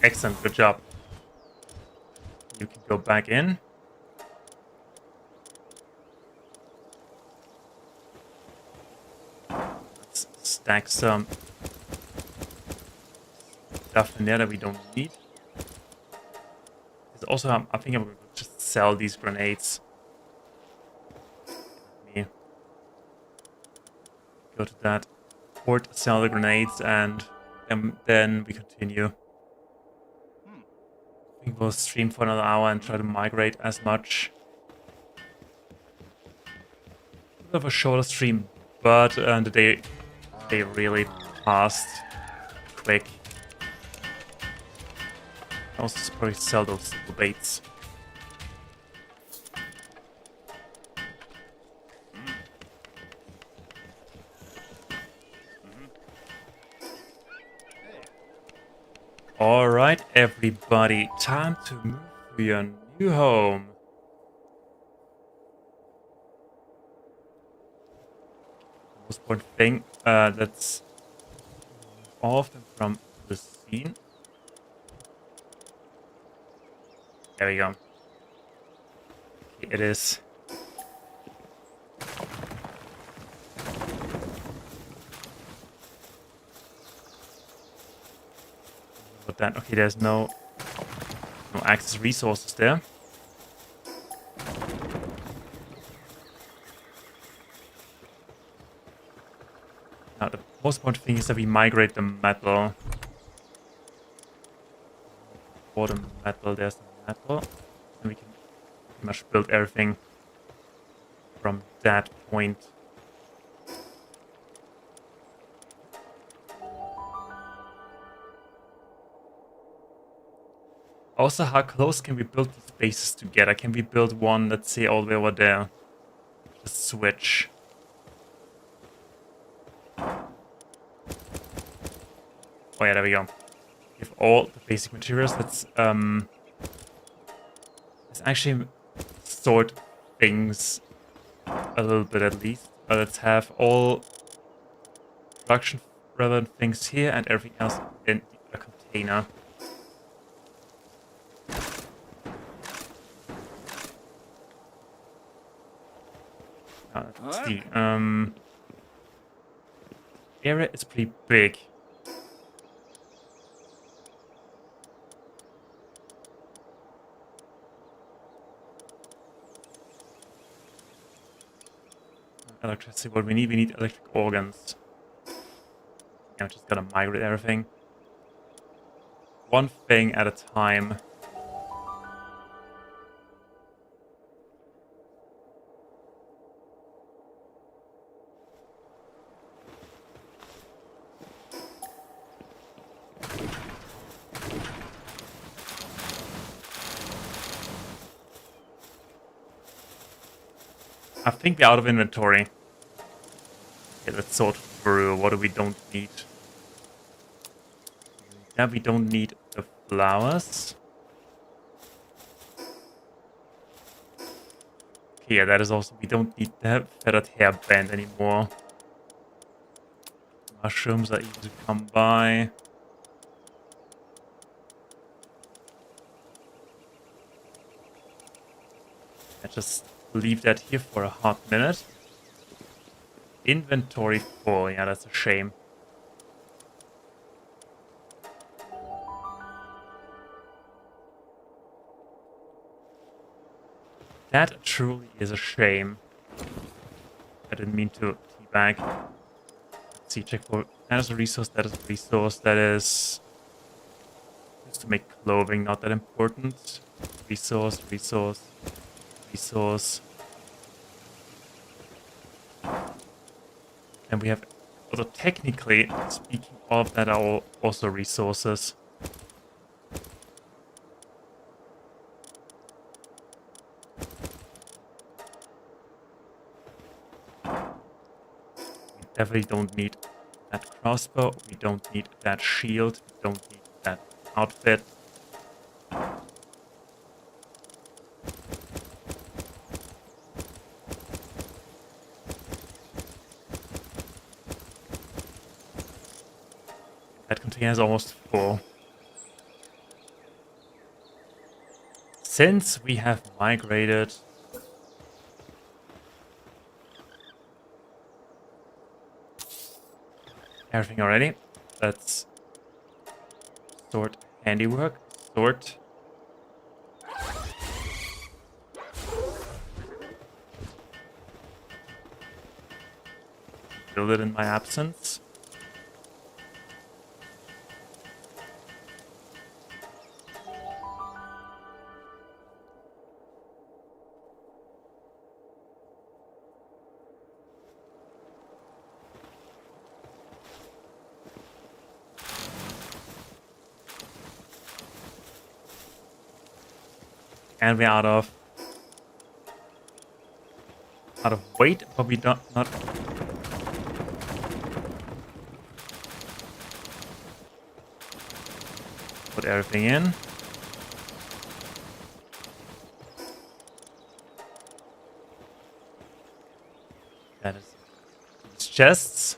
Excellent, good job. You can go back in. Let's stack some stuff in there that we don't need. Also, I think I'm going to just sell these grenades. Let me go to that port, sell the grenades, and then we continue. I think we'll stream for another hour and try to migrate as much. Bit of a shorter stream, but the day really passed quick. I also probably sell those simple baits. Alright, everybody, time to move to your new home. The most important thing that's often from the scene. There we go. Okay, it is. But then, okay, there's no access resources there. Now, the most important thing is that we migrate the metal. For the metal, there's the metal. And we can pretty much build everything from that point. Also, how close can we build these bases together? Can we build one, let's say, all the way over there? Just switch. Oh yeah, there we go. Give all the basic materials. Let's actually sort things a little bit at least. Let's have all production relevant things here and everything else in a container. Let's see. Area is pretty big. Electricity, what we need electric organs. Yeah, just gotta migrate everything. One thing at a time. I think we're out of inventory. Okay, let's sort through what we don't need. Yeah, we don't need the flowers. Okay, yeah, that is also, we don't need the feathered hairband anymore. Mushrooms are easy to come by. I just leave that here for a hot minute. Inventory full, yeah, that's a shame. That truly is a shame. I didn't mean to teabag. Let's see, check for, that is a resource, that is a resource, that is just to make clothing, not that important. Resource, resource, resource. And we have, although technically speaking, all of that are all also resources. We definitely don't need that crossbow, we don't need that shield, we don't need that outfit. That container is almost full. Since we have migrated everything already, let's sort handiwork, sort. build it in my absence. And we're out of weight, but we don't not. Put everything in. That is these chests.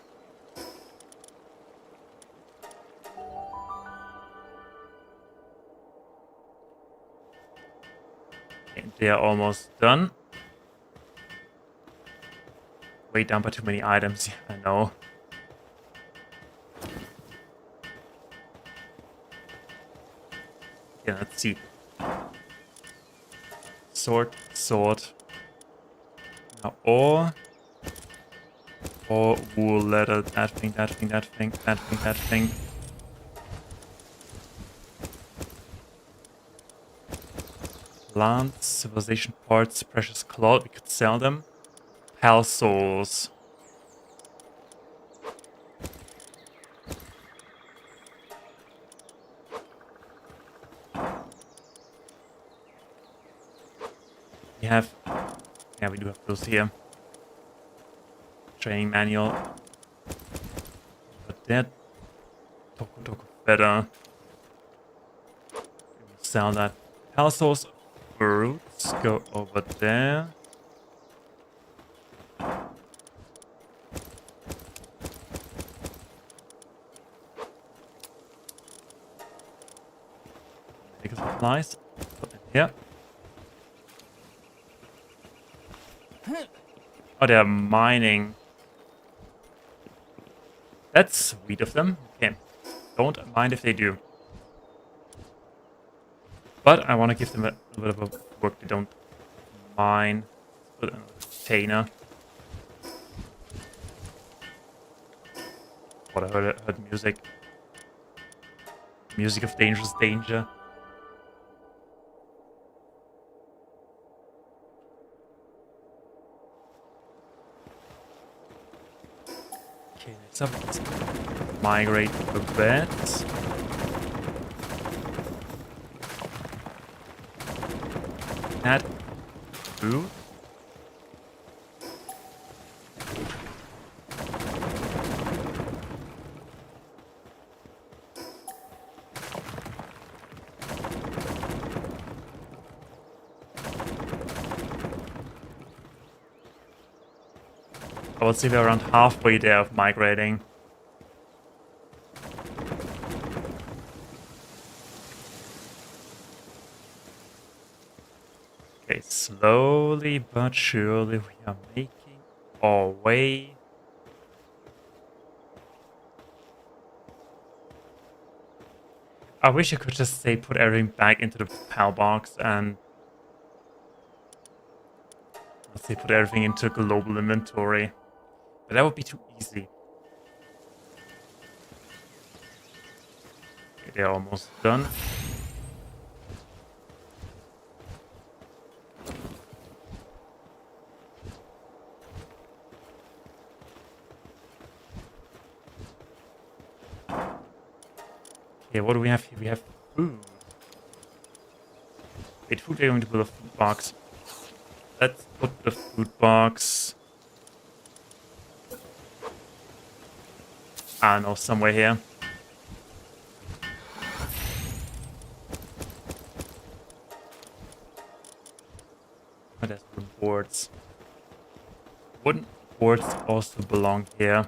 And they are almost done. Way down by too many items. Yeah, I know. Yeah, let's see. Sword. Now or wool, leather, that thing. Plants, civilization parts, precious cloth, we could sell them. Pal souls. We have, yeah, we do have those here. Training manual. But that Toku better. We will sell that. Pal souls, fruits go over there. Take supplies. Put it here. Oh, they're mining. That's sweet of them. Okay. Don't mind if they do. But I want to give them a little bit of work they don't mine. Put it in a container. What I heard music. Music of dangerous danger. Okay, next up, let's migrate the beds. Add food. I would say we're around halfway there of migrating. Okay, slowly but surely we are making our way. I wish I could just say put everything back into the PAL box and let's say put everything into global inventory. But that would be too easy. Okay, they're almost done. Okay, what do we have here? We have food. Wait, food, we're going to build a food box. Let's put the food box. I don't know, somewhere here. Oh, there's wooden boards. Wooden boards also belong here.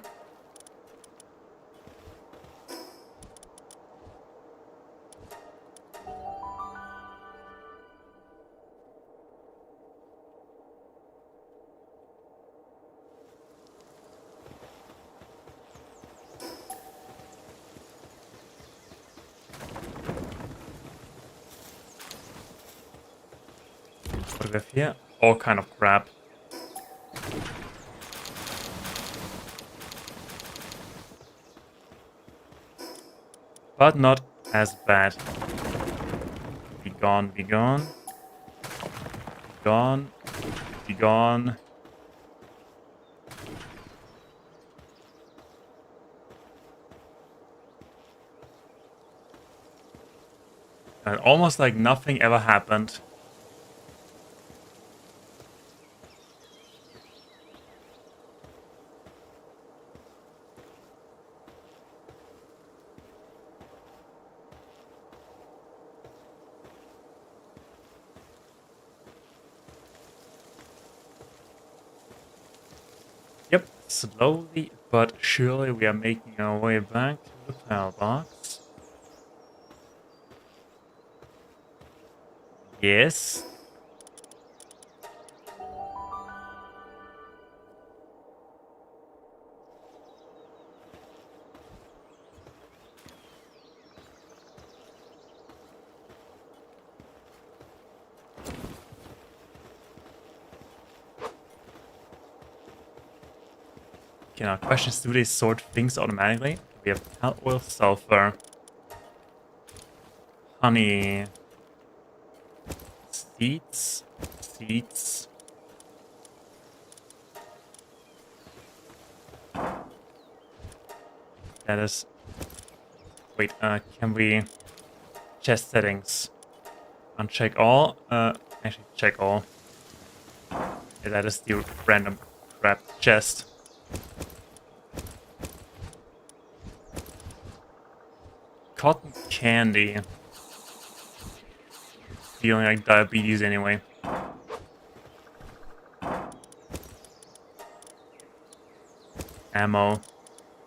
What do we have here? All kind of crap. but not as bad. Be gone, be gone. Be gone, be gone. And almost like nothing ever happened. Yep, slowly but surely we are making our way back to the power box. Yes. Okay, now question is, do they sort things automatically? We have oil, sulfur, honey, seeds, seeds. That is... Wait, can we... Chest settings. Uncheck all. Actually, check all. Yeah, that is the random crap chest. Cotton candy. Feeling like diabetes anyway. Ammo.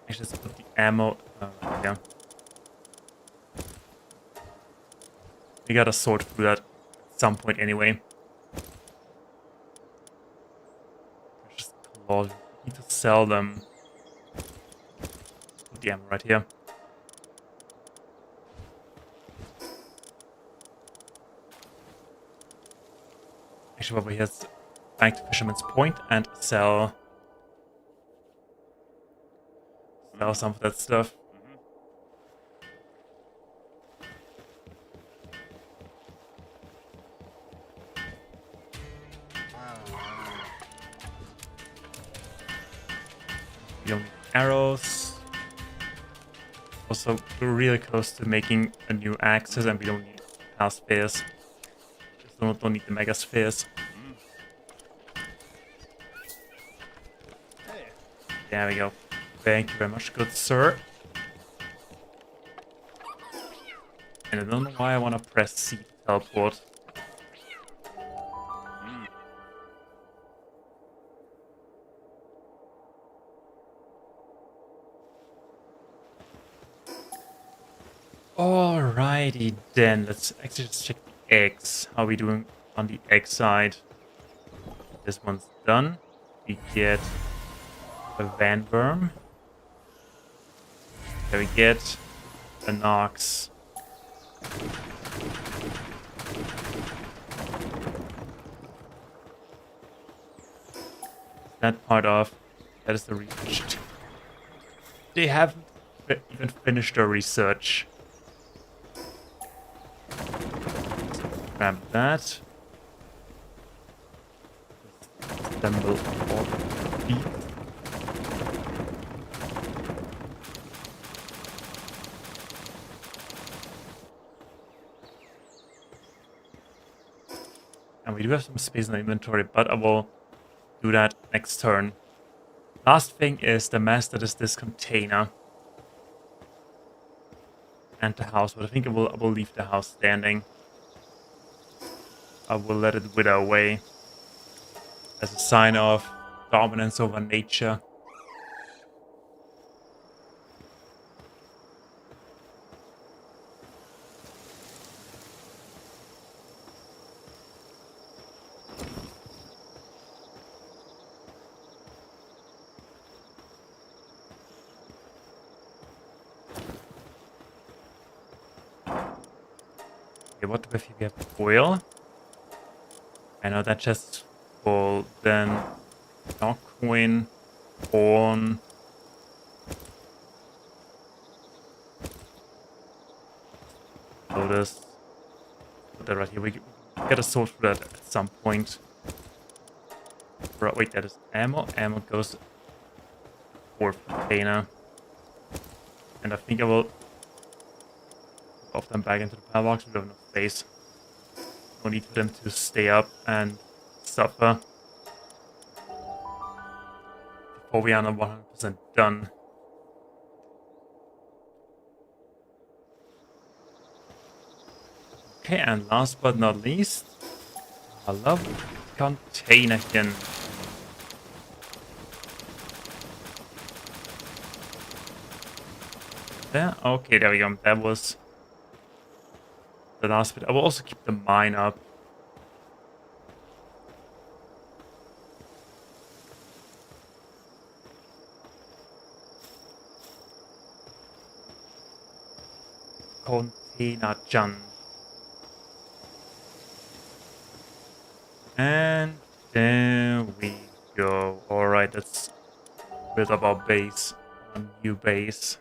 Actually, let's put the ammo. Yeah. We gotta sort through that at some point anyway. Just claws. We need to sell them. Put the ammo right here. Actually, over here's back to Fisherman's Point and sell some of that stuff. We don't need arrows. Also, we're really close to making a new axis and we don't need power spheres. Just don't need the mega spheres. There we go. Thank you very much, good sir. And I don't know why I want to press C to teleport. Alrighty then, let's actually just check the eggs. How are we doing on the egg side? This one's done. We get a Vanworm. There we get a Nox. That part off. That is the research. They haven't even finished their research. Grab that. Assemble all the feet. And we do have some space in the inventory, but I will do that next turn. Last thing is the mess that is this container. And the house, but I think I will leave the house standing. I will let it wither away as a sign of dominance over nature. Okay, what do we have here? We have oil. I know that just full. Then coin, corn. this. Put that right here. We get a sword for that at some point. Right, wait, that is ammo. Ammo goes for container. And I think I will off them back into the pillbox. We don't have enough space. No need for them to stay up and suffer before we are not 100% done. Okay, and last but not least, I love Containerchen. There? Okay, there we go. That was the last bit. I will also keep the mine up. Containerchen. And there we go. Alright, let's build up our base. A new base.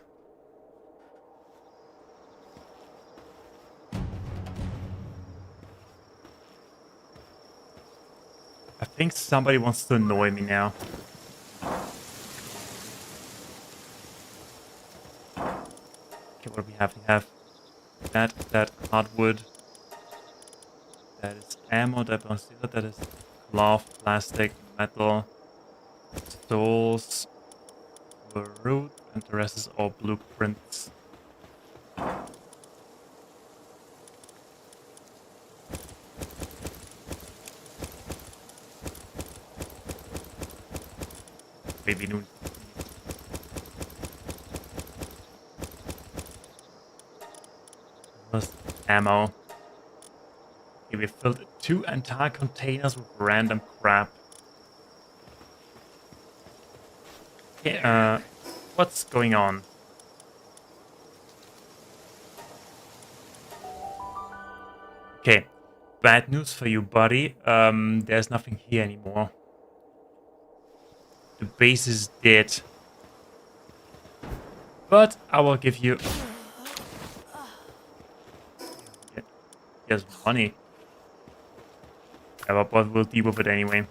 I think somebody wants to annoy me now. Okay, what do we have? We have that hardwood. That is ammo, that is cloth, plastic, metal, stones, root, and the rest is all blueprints. Maybe noon. Was ammo. Okay, we filled 2 entire containers with random crap. Okay, what's going on? Okay, bad news for you, buddy. There's nothing here anymore. The base is dead. But I will give you... Here's money. Yeah, but we'll deal with it anyway.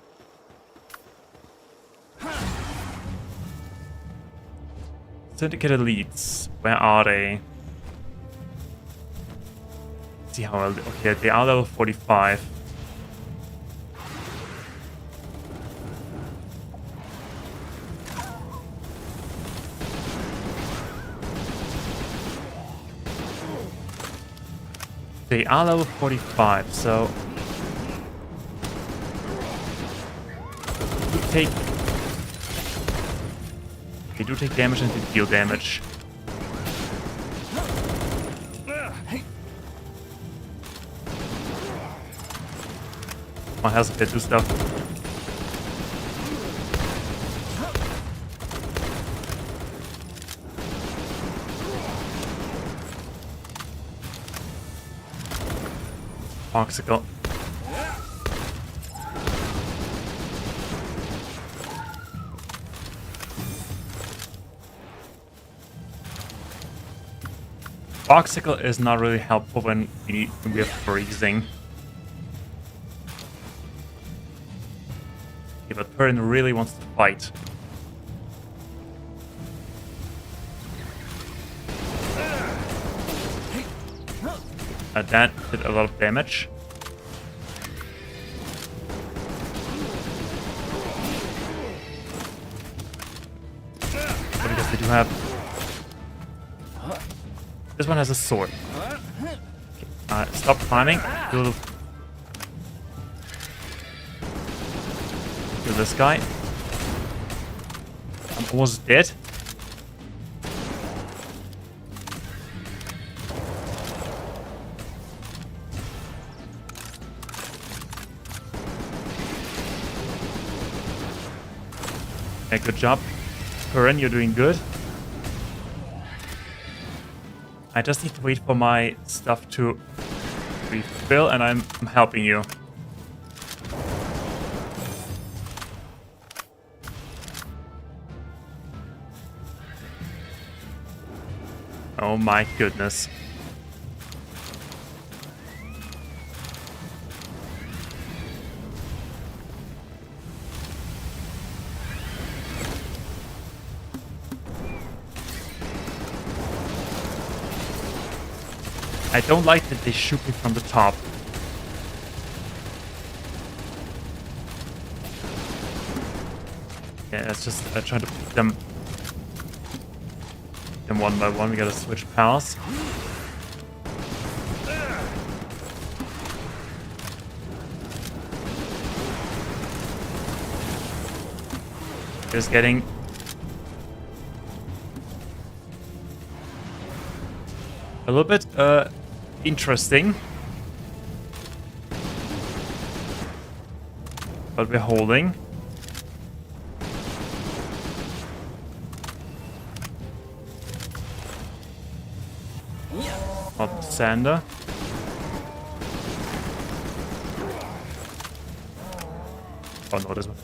Syndicated leads. Where are they? Let's see how... Okay, they are level 45. They are level 45, so... They do take damage and they deal damage. My health a bit do stuff. Oxical. Oxical is not really helpful when we are freezing. Okay, but Perrin really wants to fight. That did a lot of damage. What do you have? This one has a sword. Okay. Stop climbing. Kill this guy. I'm almost dead. Okay, good job. Perrin, you're doing good. I just need to wait for my stuff to refill, and I'm helping you. Oh my goodness. I don't like that they shoot me from the top. Yeah, it's just trying to beat them one by one. We gotta switch pals. Just getting a little bit interesting. But we're holding. Up Sander. Oh no, there's one.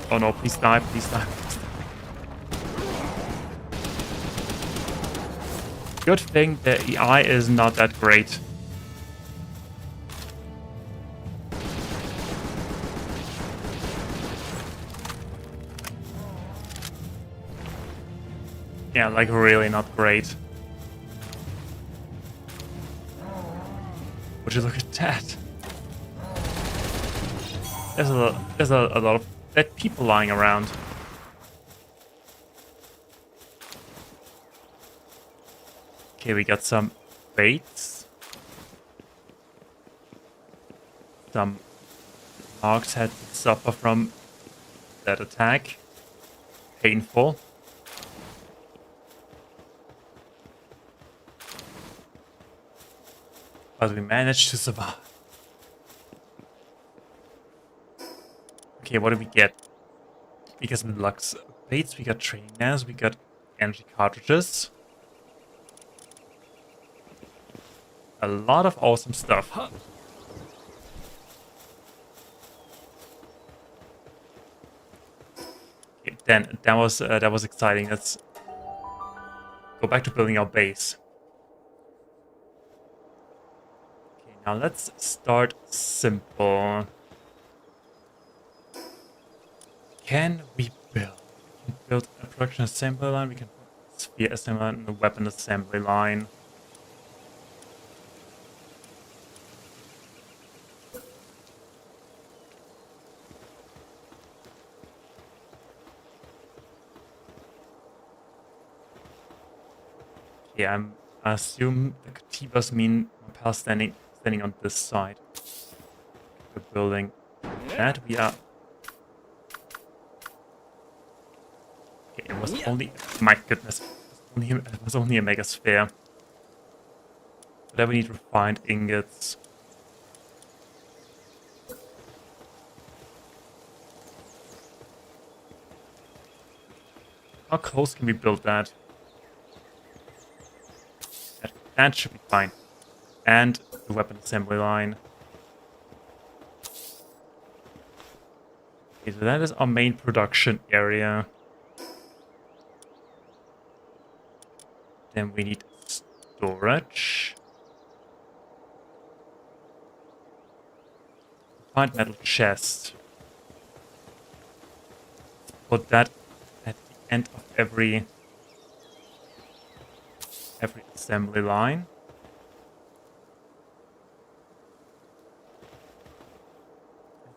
Oh no, please die, please die, please die. Good thing the AI is not that great. Yeah, like really not great. Would you look at that? There's a lot of dead people lying around. Okay, we got some baits. Some dogs had to suffer from that attack. Painful. But we managed to survive. Okay, what do we get? We got some Lux baits, we got trainers, we got energy cartridges. A lot of awesome stuff. Okay, then that was exciting. Let's go back to building our base. Okay, now let's start simple. Can we build? We can build a production assembly line. We can put a sphere assembly line and a weapon assembly line. Yeah, I assume the Katibas mean my pal standing on this side. We're building that. We are. Okay, it was only. My goodness, it was only a megasphere. But then we need refined ingots. How close can we build that? That should be fine. And the weapon assembly line. Okay, so that is our main production area. Then we need storage. Find metal chest. Put that at the end of every assembly line.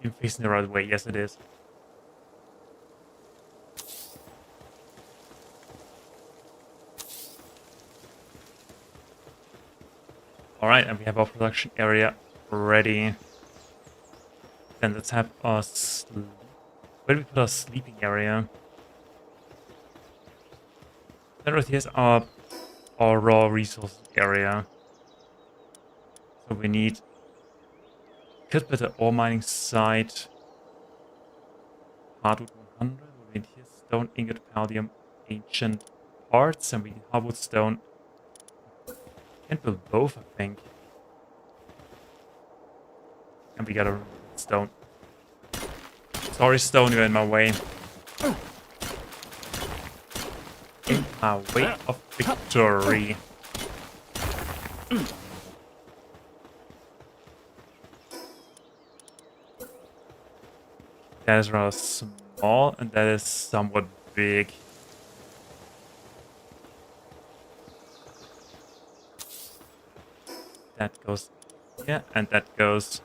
I'm facing the right way. Yes, it is. Alright, and we have our production area ready. Then let's have our where do we put our sleeping area? Then right here's our raw resource area. So we need could put an ore mining site. Hardwood 100. We need here stone, ingot, palladium, ancient parts, and we need hardwood, stone. Can build both, I think. And we gotta stone. Sorry, stone, you're in my way. In our way of victory. That is rather small, and that is somewhat big. That goes here, and that goes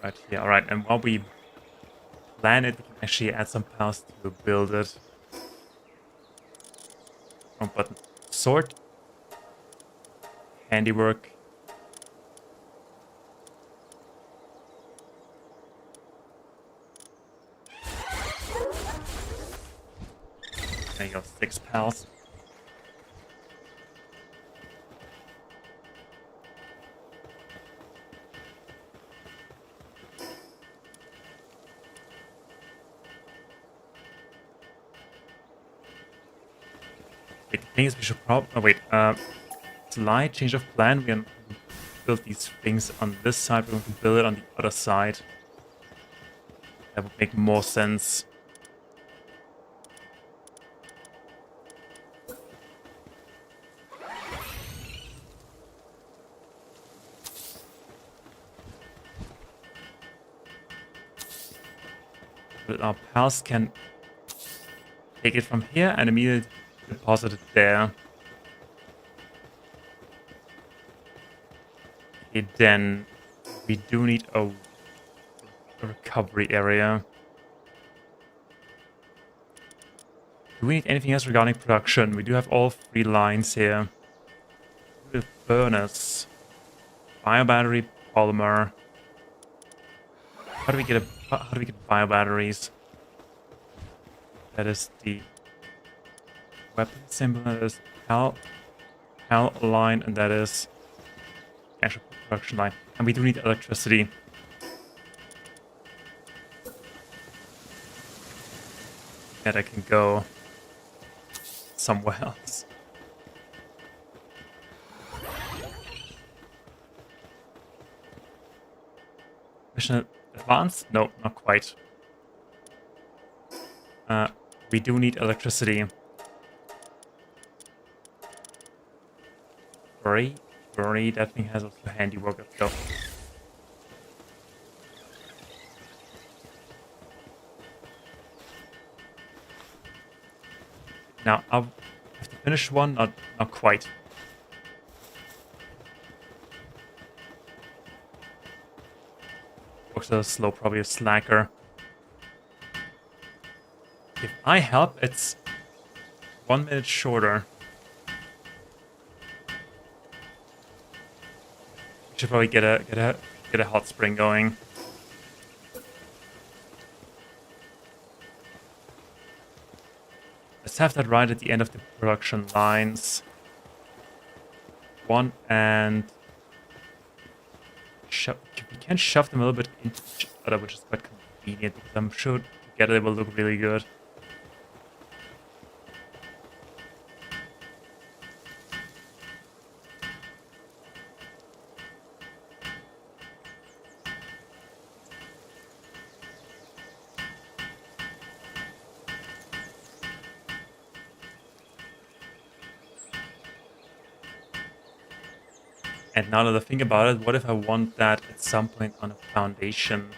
right here. All right, and while we plan it, we can actually add some piles to build it. Wrong button. Sort. Handiwork. There you go, 6 pals. Wait, the thing is we should probably... Oh, wait. Slight change of plan. We're going to build these things on this side. We're going to build it on the other side. That would make more sense. But our pals can take it from here and immediately deposit it there. Okay, then we do need a recovery area. Do we need anything else regarding production? We do have all 3 lines here. The furnace, biobattery, polymer. How do we get biobatteries? That is the weapon symbol. That is PAL line, and that is actual production line. And we do need electricity. And I can go somewhere else. Mission advanced? No, not quite. We do need electricity. Worry, that thing has also handiwork. Let's go. Now, I have to finish one, not quite. Works a slow, probably a slacker. If I help, it's 1 minute shorter. Should probably get a hot spring going. Let's have that right at the end of the production lines. 1 and we can shove them a little bit into each other, which is quite convenient because I'm sure together they will look really good. And now that I think about it, what if I want that at some point on a foundation?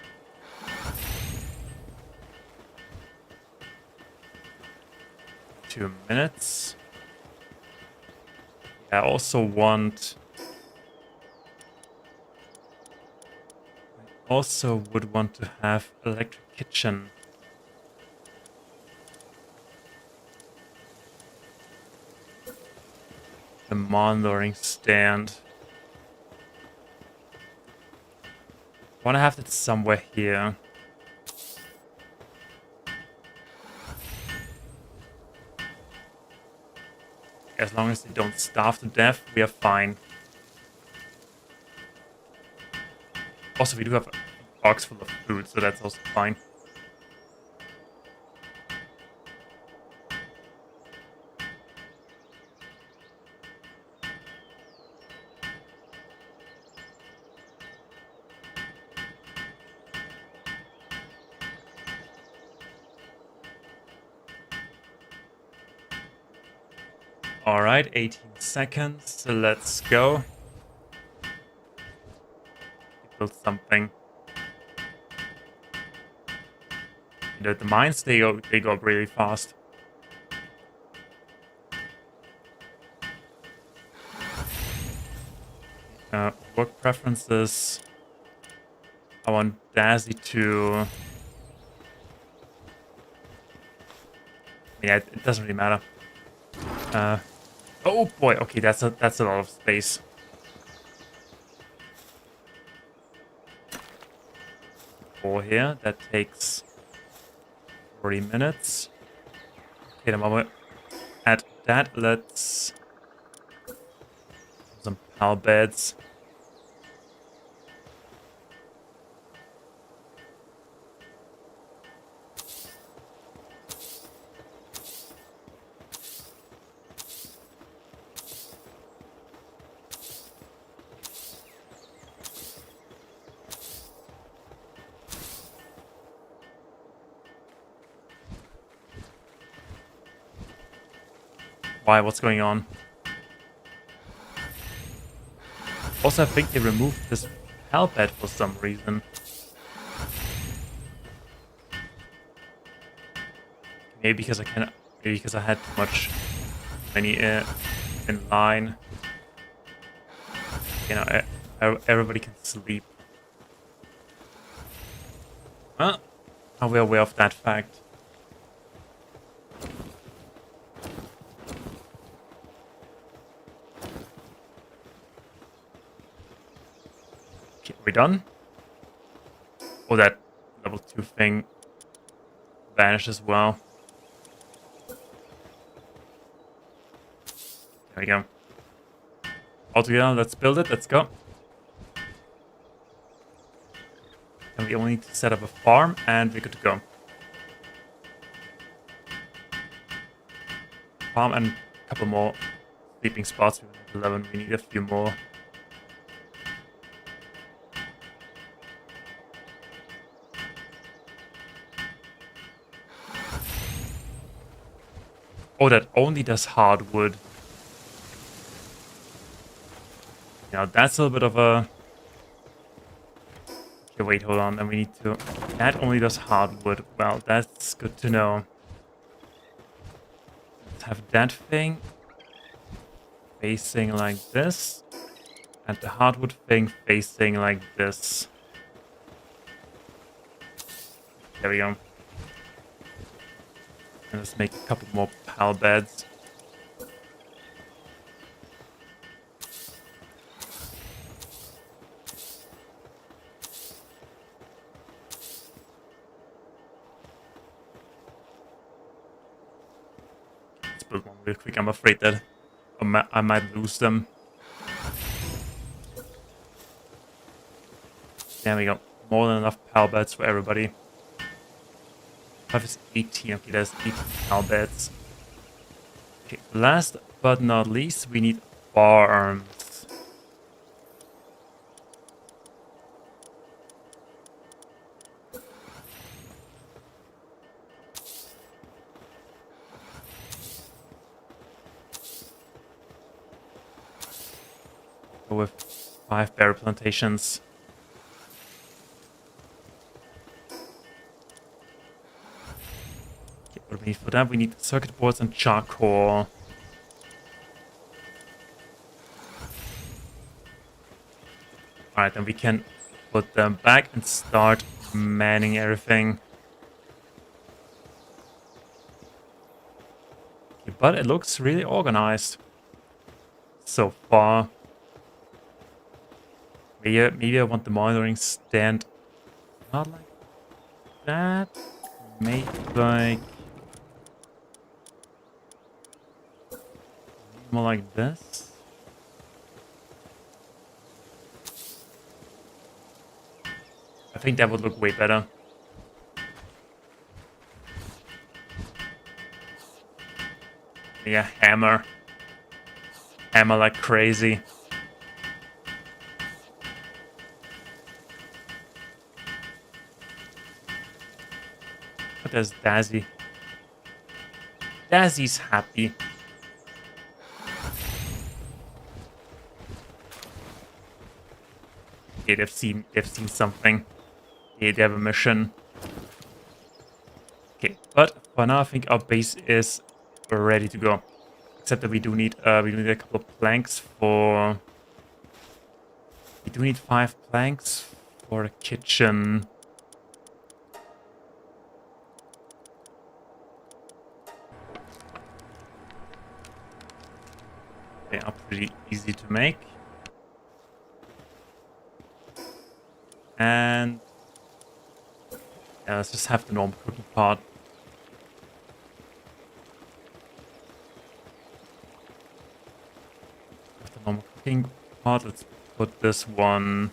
2 minutes. I also want... I also would want to have electric kitchen. The monitoring stand. I want to have it somewhere here. As long as they don't starve to death, we are fine. Also, we do have a box full of food, so that's also fine. Alright, 18 seconds, so let's go. Build something. The mines, they go up really fast. preferences. I want Dazzy to... Yeah, it doesn't really matter. Oh boy, okay, that's a lot of space. Four here, that takes 40 minutes. Okay, then while we're at that, let's some pal beds. Why? What's going on? Also, I think they removed this pal bed for some reason. Maybe because I can. Maybe because I had too much many in line. You know, everybody can sleep. Huh? Are we aware of that fact? Okay, are we done? Oh, that level 2 thing vanished as well. There we go. All together, let's build it. Let's go. And we only need to set up a farm, and we're good to go. Farm and a couple more sleeping spots. We have 11. We need a few more. Oh, that only does hardwood. Now that's a little bit of a... Okay, wait, hold on. Then we need to... That only does hardwood. Well, that's good to know. Let's have that thing facing like this. And the hardwood thing facing like this. There we go. And let's make a couple more pal beds. Let's build one real quick. I'm afraid that I might lose them. There we go. More than enough pal beds for everybody. 5 is 18. Okay, there's 18 pal beds. Okay, last but not least, we need farms. Go with 5 berry plantations. What do we need for that? We need circuit boards and charcoal. Alright, then we can put them back and start manning everything. Okay, but it looks really organized so far. Maybe I want the monitoring stand not like that. Maybe like more like this. I think that would look way better. Yeah, hammer. Hammer like crazy. But there's Dazzy. Dazzy's happy. Okay, they've seen something. They have a mission. Okay, but for now I think our base is ready to go. Except that we need a couple of planks for We do need 5 planks for a kitchen. They are pretty easy to make. And yeah, let's just have the normal cooking part. Have the normal cooking part. Let's put this one,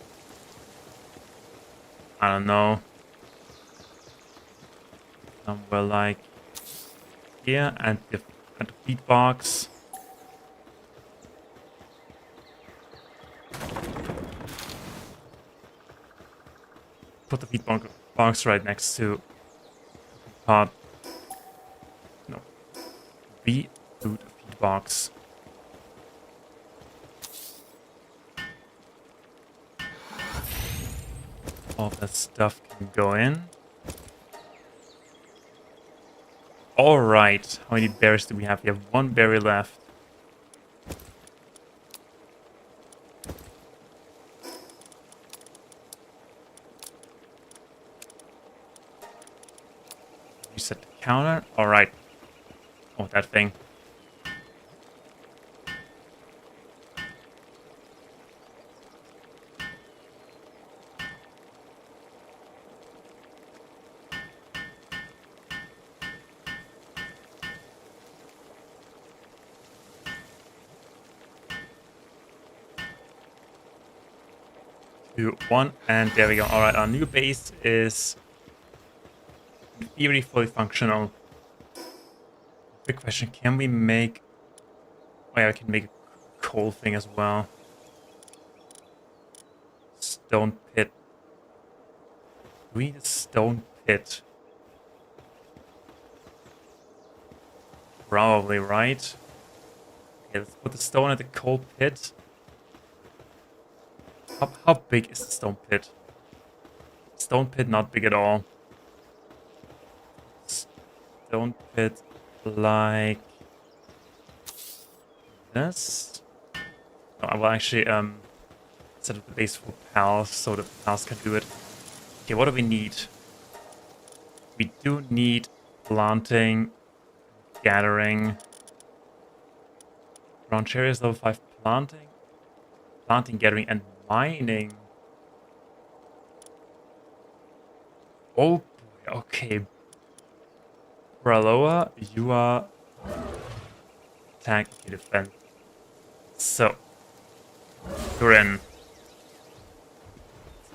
I don't know, somewhere like here, and the feed box. Put the feed box right next to part. No, feed box. All that stuff can go in. All right, how many berries do we have? We have 1 berry left. Reset the counter. All right. Oh, that thing. Two, one, and there we go. All right, our new base is in theory fully functional. Big question: can we make? Oh yeah, I can make a coal thing as well. Stone pit. Do we need a stone pit? Probably, right? Okay, let's put the stone at the coal pit. How big is the stone pit? Stone pit, not big at all. Stone pit like this. No, I will actually set up the base for pals so the pals can do it. Okay, what do we need? We do need planting, gathering. Branch areas level 5 planting, gathering, and mining. Oh boy, okay. Braloa, you are attack, okay, defense. So, you're in. Let's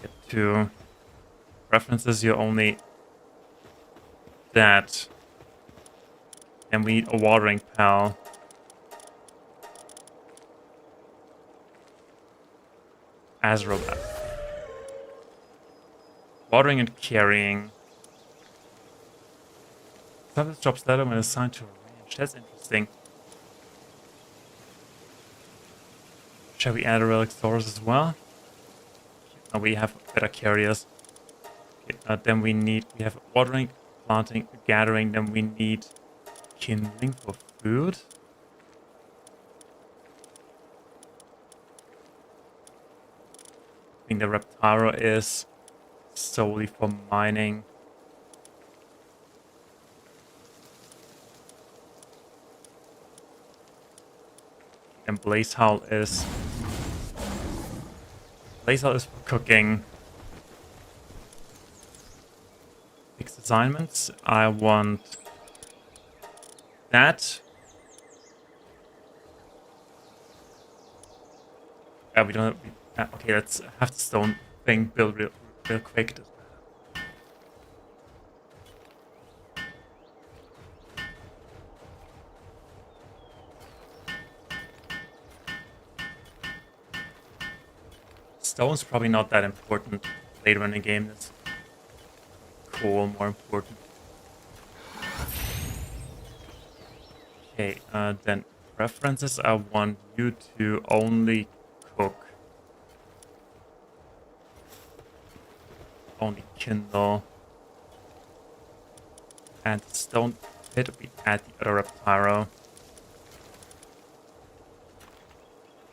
get to references, you're only that. And we need a watering pal. As robot. Watering and carrying. Service drops ladder when assigned to a range. That's interesting. Shall we add a relic stores as well? No, we have better carriers. Okay, then we have watering, planting, gathering. Then we need kindling for food. I think the Reptara is solely for mining. And Blaze Howl is for cooking. Fixed assignments. I want that. We don't. Okay, let's have the stone thing built real quick. Stone's probably not that important later in the game. That's coal more important. Okay, then preferences. I want you to only cook. Only kindle. And stone pit, we add the other Reptaro.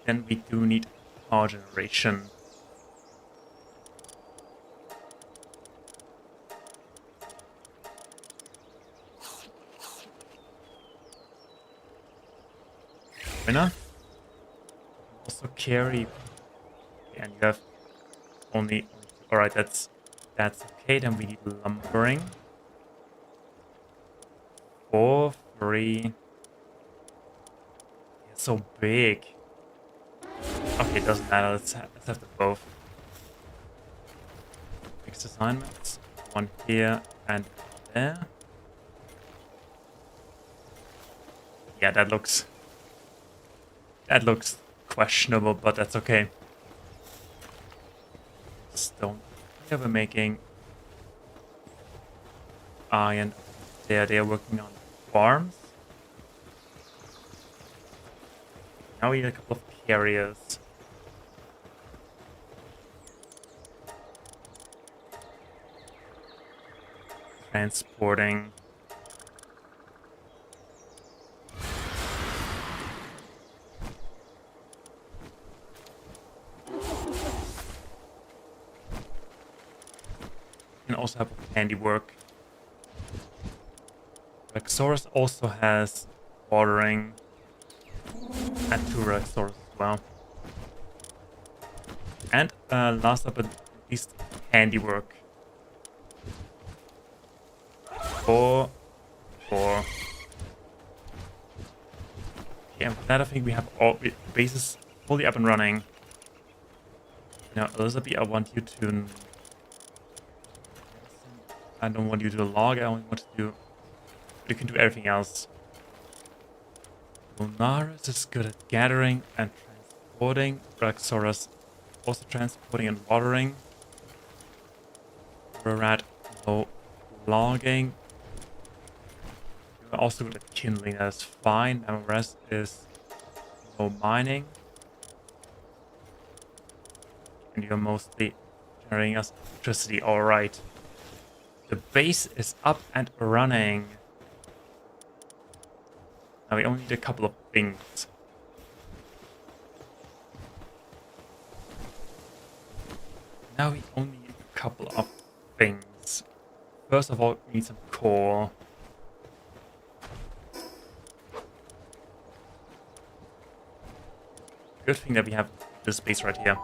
Then we do need power generation. winner. Also carry, and you have only all right. That's okay. Then we need lumbering. 4, 3. It's so big. Okay, it doesn't matter. Let's have them both. Fixed assignments. One here and there. Yeah, that looks questionable, but that's okay. Stone. Here we're making iron. They're working on farms. Now we need a couple of carriers. Transporting. And also have handiwork. Rexorus also has watering. And 2 Rexorus as well. And last but not least, handiwork. 4, 4. Okay, and with that I think we have all bases fully up and running. Now, Elizabeth, I want you to... I don't want you to log, I only want to do... You can do everything else. Lunaris is good at gathering and transporting. Braxorus also transporting and watering. Rat, no logging. You're also good at kindling, that's fine. Amaras is no mining. And you're mostly generating us electricity, alright. The base is up and running. Now we only need a couple of things. Now we only need a couple of things. First of all, we need some coal. Good thing that we have this base right here.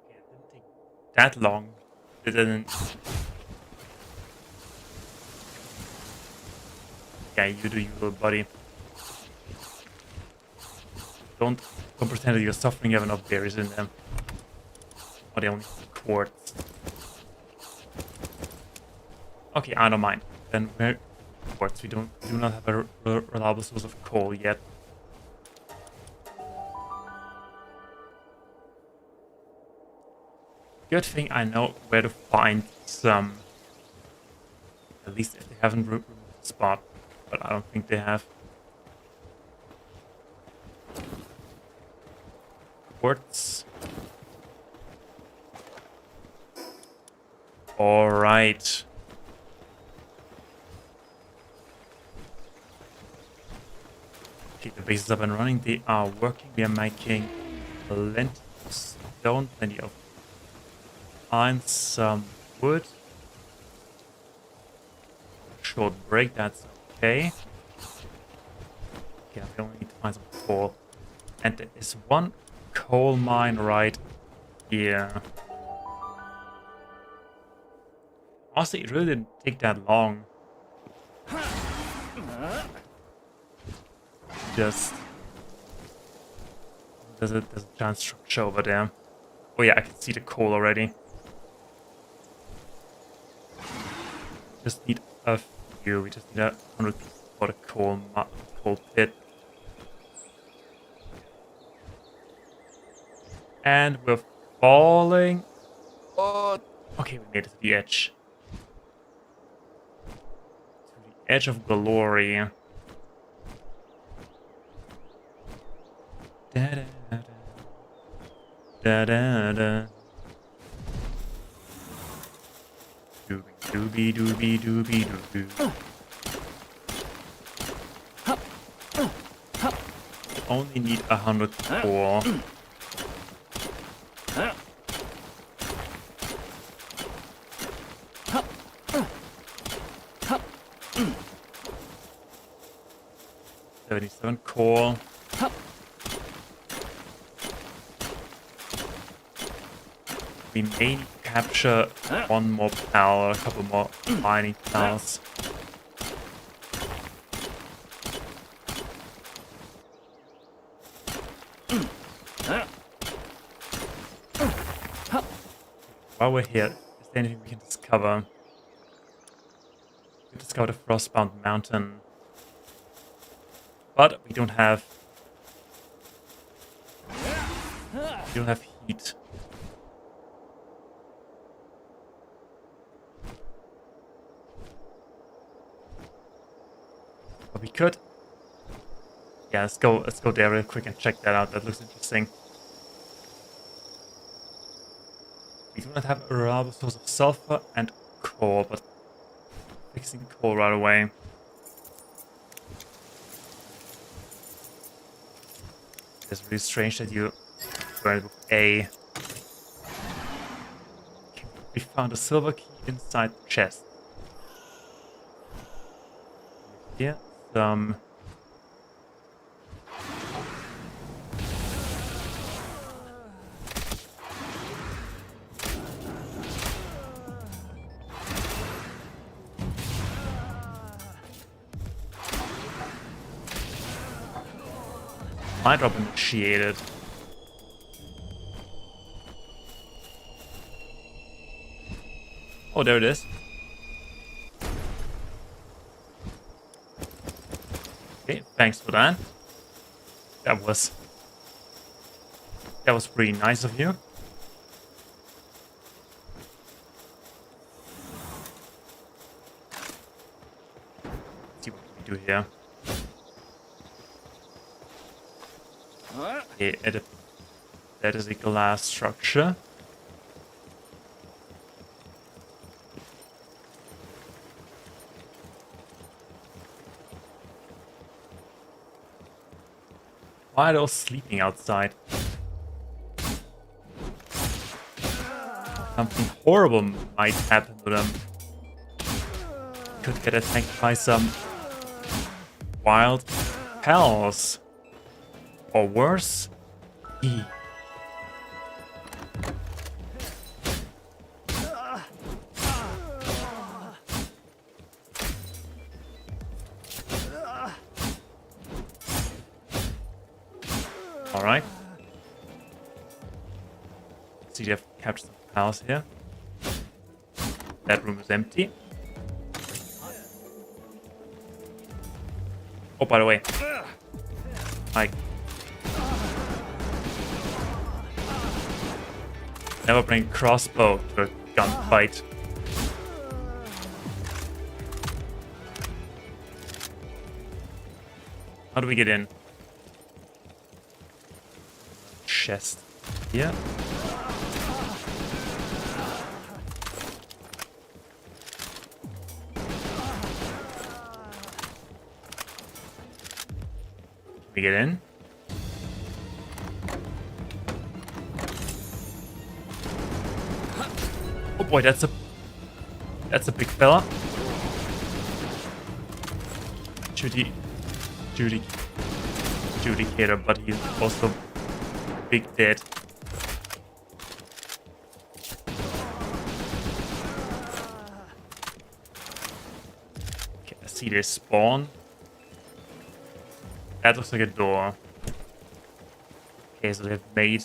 Yeah, it didn't take that long. It didn't. Yeah, you do you, little buddy. Don't pretend that you're suffering. You have enough berries in them. Oh, they only have quartz. Okay, I don't mind. Then we're quartz. We do not have a reliable source of coal yet. Good thing I know where to find some. At least if they haven't removed the spot. But I don't think they have. Quartz. Alright. Okay, the base is up and running. They are working. We are making plenty of stone, plenty of iron, some wood. Short break, that's okay. Yeah, we only need to find some coal. And there is one coal mine right here. Honestly, it really didn't take that long. Just... There's a giant structure over there. Oh yeah, I can see the coal already. Just need a few. We just need 100 pieces for the coal pit. And we're falling. Oh, okay, we made it to the edge. To the edge of glory. Da da da da da da. Doobie doobie doobie doobie. Only need 100 core. 77 core. We may capture one more pal or a couple more mining pals. While we're here, is there anything we can discover? We discovered a frostbound mountain. But we don't have heat. But we could. Yeah, let's go there real quick and check that out. That looks interesting. We do not have a reliable source of sulfur and core, but fixing core right away. It's really strange that you burn it with A. We found a silver key inside the chest. Here, some mind drop initiated. Oh, there it is. Okay, thanks for that. That was pretty nice of you. Let's see what we do here. Okay, that is a glass structure. Why are they all sleeping outside? Something horrible might happen to them. Could get attacked by some wild pals. Or worse. Alright. See, they've captured some pals here. That room is empty. Oh, by the way. Never bring crossbow to a gunfight. How do we get in? Chest here. Can we get in? Oh boy, that's a big fella. Judicator, but he's also big dead. Okay, I see they spawn. That looks like a door. Okay, so they've made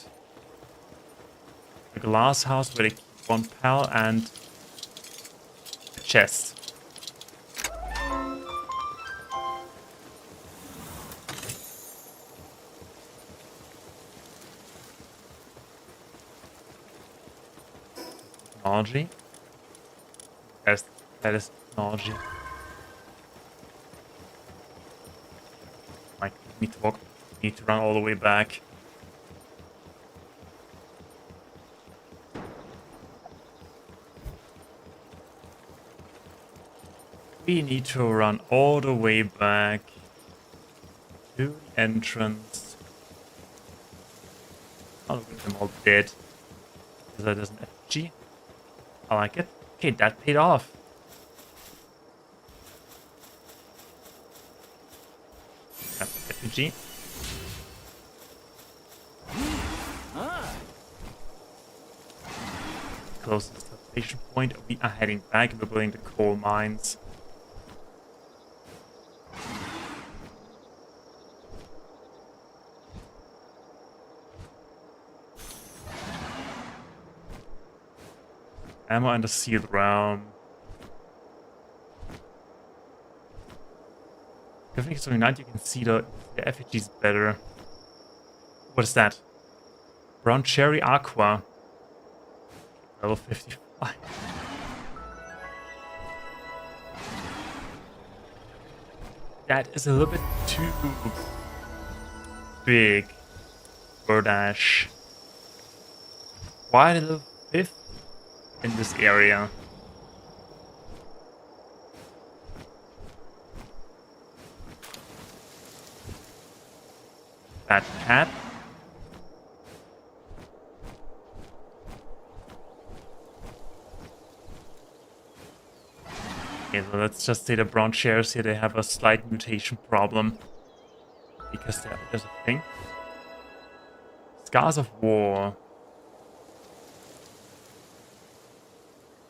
a glass house where they keep one pal and a chest. Technology. That is technology. Like, need to run all the way back. We need to run all the way back to the entrance. Oh, look at them all dead. That is an FG. I like it. Okay, that paid off. Effigy. Closest station point. We are heading back. We're building the coal mines. Ammo in the sealed realm. If it's only night, you can see the effigies better. What is that? Brown cherry aqua. Level 55. That is a little bit too big for Dash. Why level 5th in this area? That cat. Okay, so let's just say the brown chairs here, they have a slight mutation problem. Because there's a thing. Scars of War.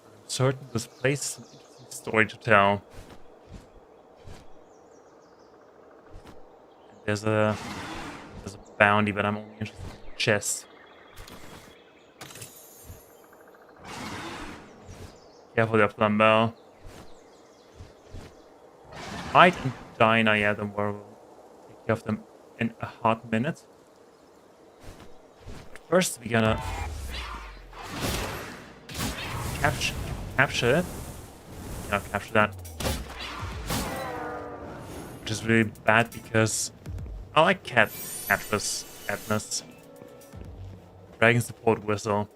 I'm certain this place is an interesting story to tell. There's a bounty, but I'm only interested in the chest. Careful there, Flambell. Light and Dinah, yeah, don't worry. We'll take care of them in a hot minute. But first, we're gonna capture it. Yeah, capture that. Which is really bad because I like Katniss. Dragon support whistle.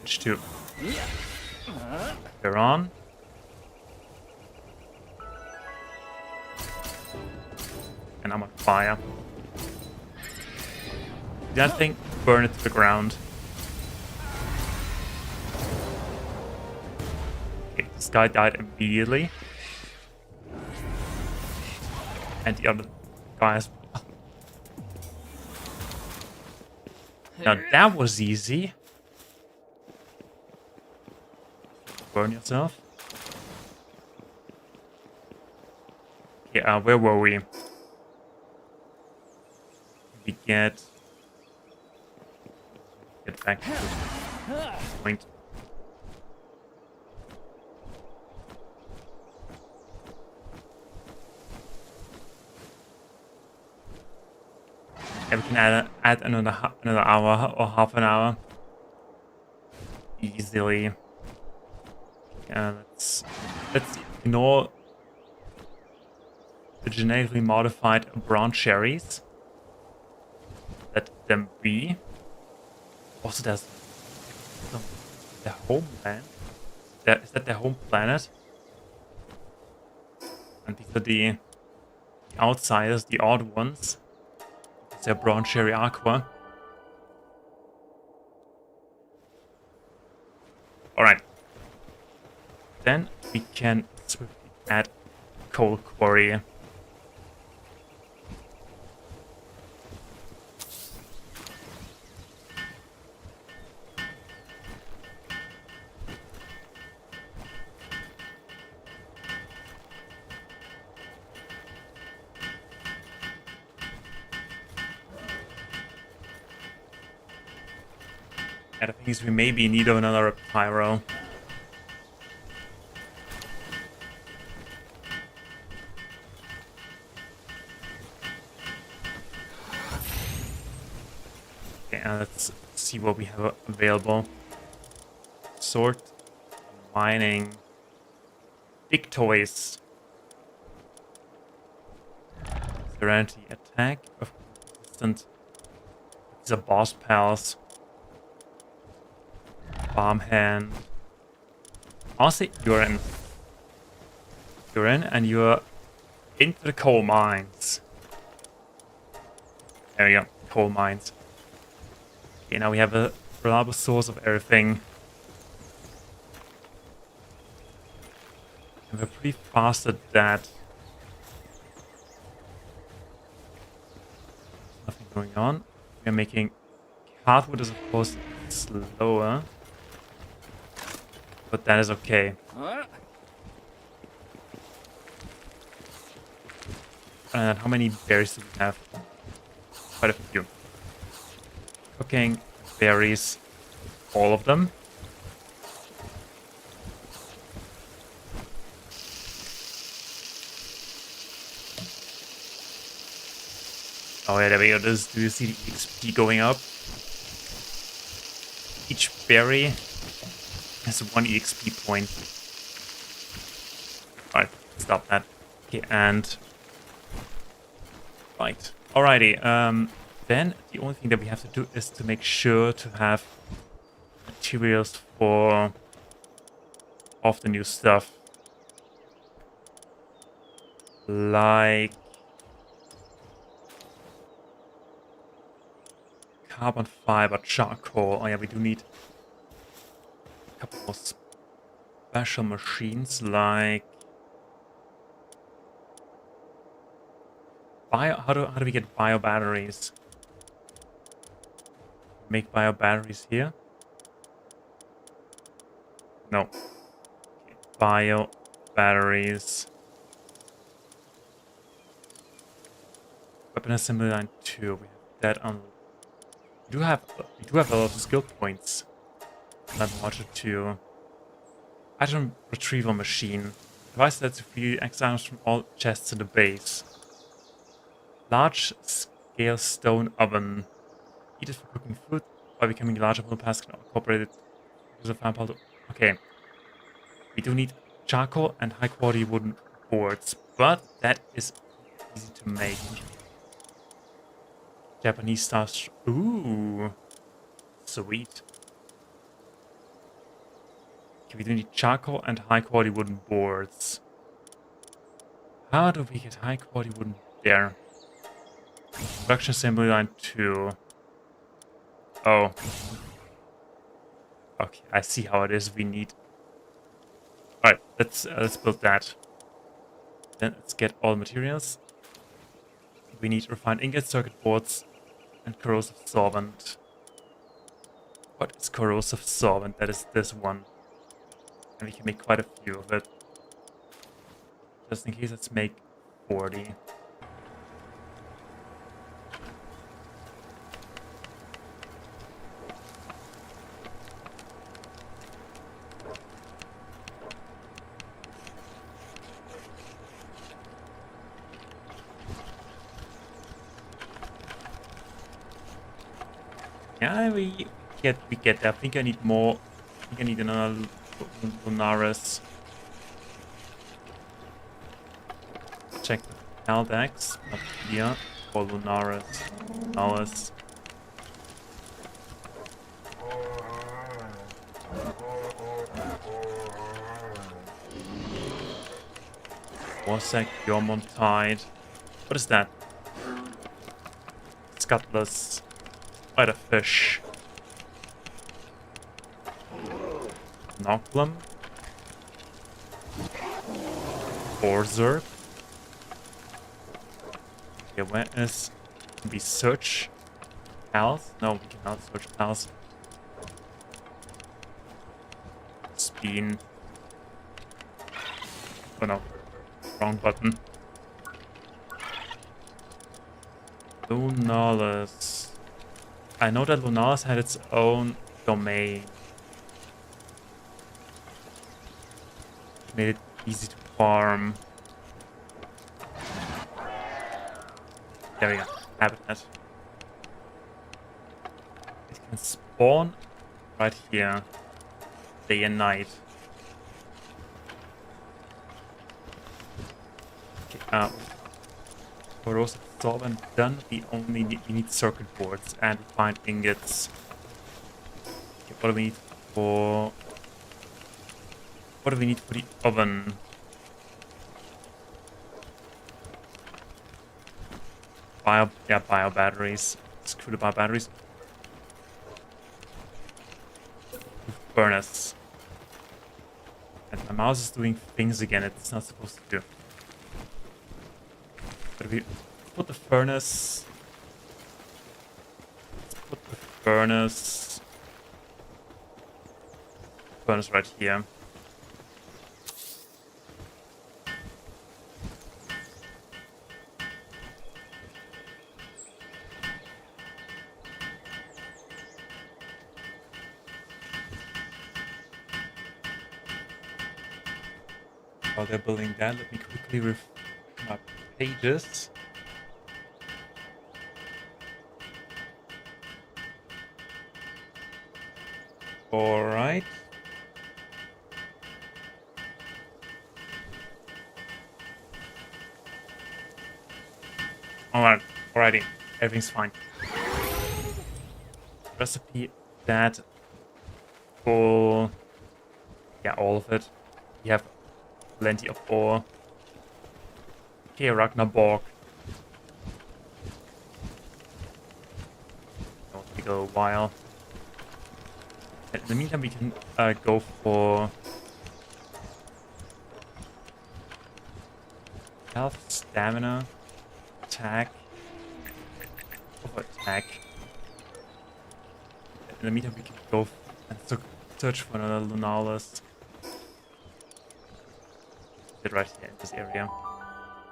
Which two? They're on. And I'm on fire. That thing, burn it to the ground. Okay, this guy died immediately. And the other guy as well. Now that was easy. Burn yourself. Okay, where were we? We get back to the point. Yeah, we can add another hour or half an hour easily. Let's ignore the genetically modified brown cherries. Let them be. Also, there's their homeland. Is that their home planet? And these are the outsiders, the odd ones. It's their brown cherry aqua. Alright. Then we can swiftly add coal quarry. And the thing is, we may be in need of another pyro. Okay, let's see what we have available. Sort, mining, big toys, serenity, attack of consistent. These are boss pals. Farmhand. Honestly, you're in. You're in, and you're into the coal mines. There we go, coal mines. Okay, now we have a reliable source of everything. And we're pretty fast at that. going on. We're making hardwood is of course slower, but that is okay. And how many berries do we have? Quite a few. Cooking berries, all of them. Oh yeah, there we go. Do you see the XP going up? Each berry has 1 EXP point. Alright, stop that. Okay, and... Right. Alrighty, then the only thing that we have to do is to make sure to have materials for all of the new stuff. Like... carbon fiber, charcoal. Oh yeah, we do need a couple more special machines, like how do we get bio batteries? Make bio batteries here? No. Okay. Bio batteries. Weapon assembly line 2. We have that on. We do have a lot of skill points. Level module 2. Item retrieval machine. Device that to free X items from all chests in the base. Large scale stone oven. Eat it for cooking food. By becoming larger, will pass can incorporate it. Use a fireball. Okay. We do need charcoal and high quality wooden boards, but that is easy to make. Japanese style. Ooh, sweet. Okay, we do need charcoal and high quality wooden boards. How do we get high quality wooden there? Production assembly line 2. Oh. Okay, I see how it is. We need. Alright, let's build that. Then let's get all materials. We need refined ingot, circuit boards, and corrosive solvent. What is corrosive solvent? That is this one. And we can make quite a few of it. Just in case, let's make 40. Yeah, we get that. I think I need more. I think I need another Lunaris. Check the Aldex up here for Lunaris. Lunaris. Warsec, Yormontide. What is that? Scutless. Quite a fish. Noglum. Borzerk. Okay, where is... Can we search pals? No, we cannot search pals. Spin. Oh no. Wrong button. Lunalis. I know that Lunaris had its own domain. Made it easy to farm. There we go. Habitat. It can spawn right here. Day and night. Okay, corrosive solvent done. We need circuit boards and refined ingots. Okay, what do we need for the oven? Bio batteries. Screw the bio batteries. Furnace. And my mouse is doing things again it's not supposed to do. But we put the furnace furnace. Furnace right here. While they're building that, let me quickly my pages. Alright. Alrighty. Everything's fine. Recipe that for all of it. We have plenty of ore. Okay, Ragnarborg. That will take a little while. In the meantime, we can go for health, stamina, attack, attack. In the meantime, we can go and search for another Lunalis. Right here in this area.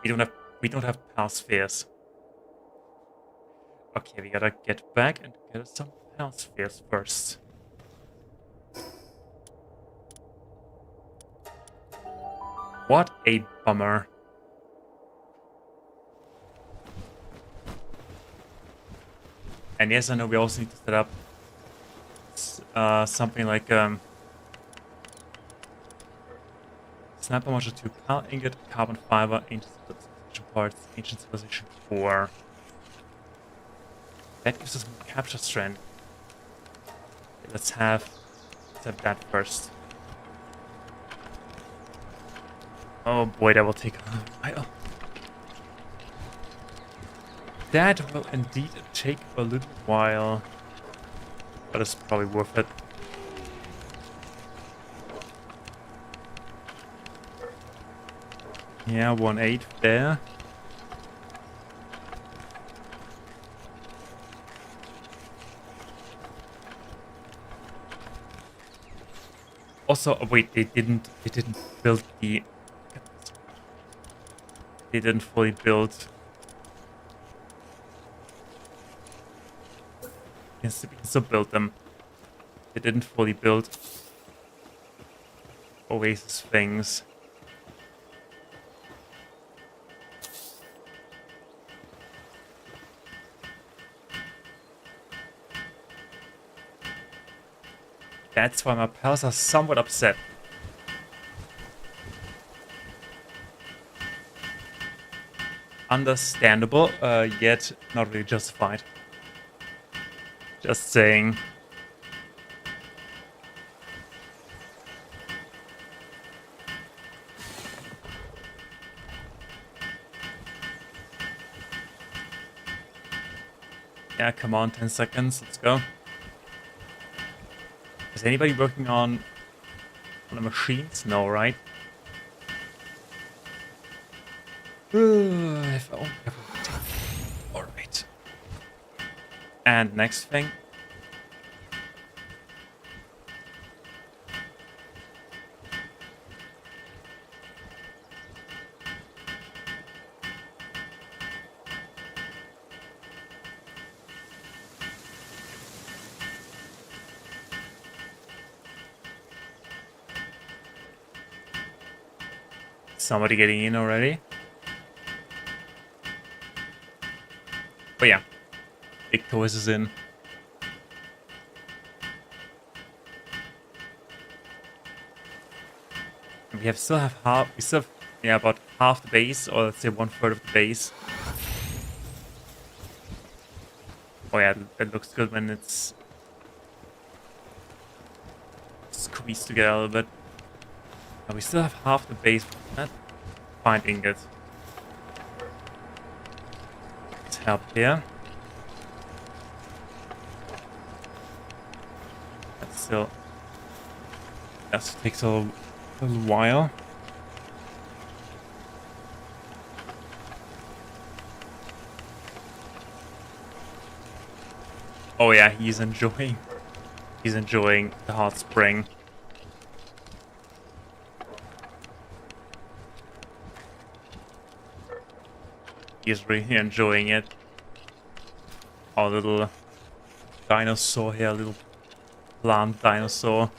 We don't have power spheres. Okay, we gotta get back and get us some power spheres first. What a bummer. And yes, I know we also need to set up something like sniper module 2, pal ingot, carbon fiber, ancient civilization parts, ancient civilization 4. That gives us more capture strength. Okay, let's have that first. Oh boy, that will take a while. That will indeed take a little while, but it's probably worth it. Yeah, 1-8 there. Also, wait, they didn't build the. They didn't fully build. We can still build them. They didn't fully build Oasis things. That's why my pals are somewhat upset. Understandable, yet not really justified. Just saying. Yeah, come on, 10 seconds, let's go. Is anybody working on the machines? No, right? If I only have a... Alright. And next thing. Somebody getting in already? But yeah, Big Toys is in. And we still have about half the base, or let's say 1/3 of the base. Oh yeah, that looks good when it's squeezed together a little bit. And we still have half the base. That fine ingot. Let's help here. That still takes a little while. Oh yeah, he's enjoying the hot spring. He's really enjoying it. Our little dinosaur here, little plant dinosaur.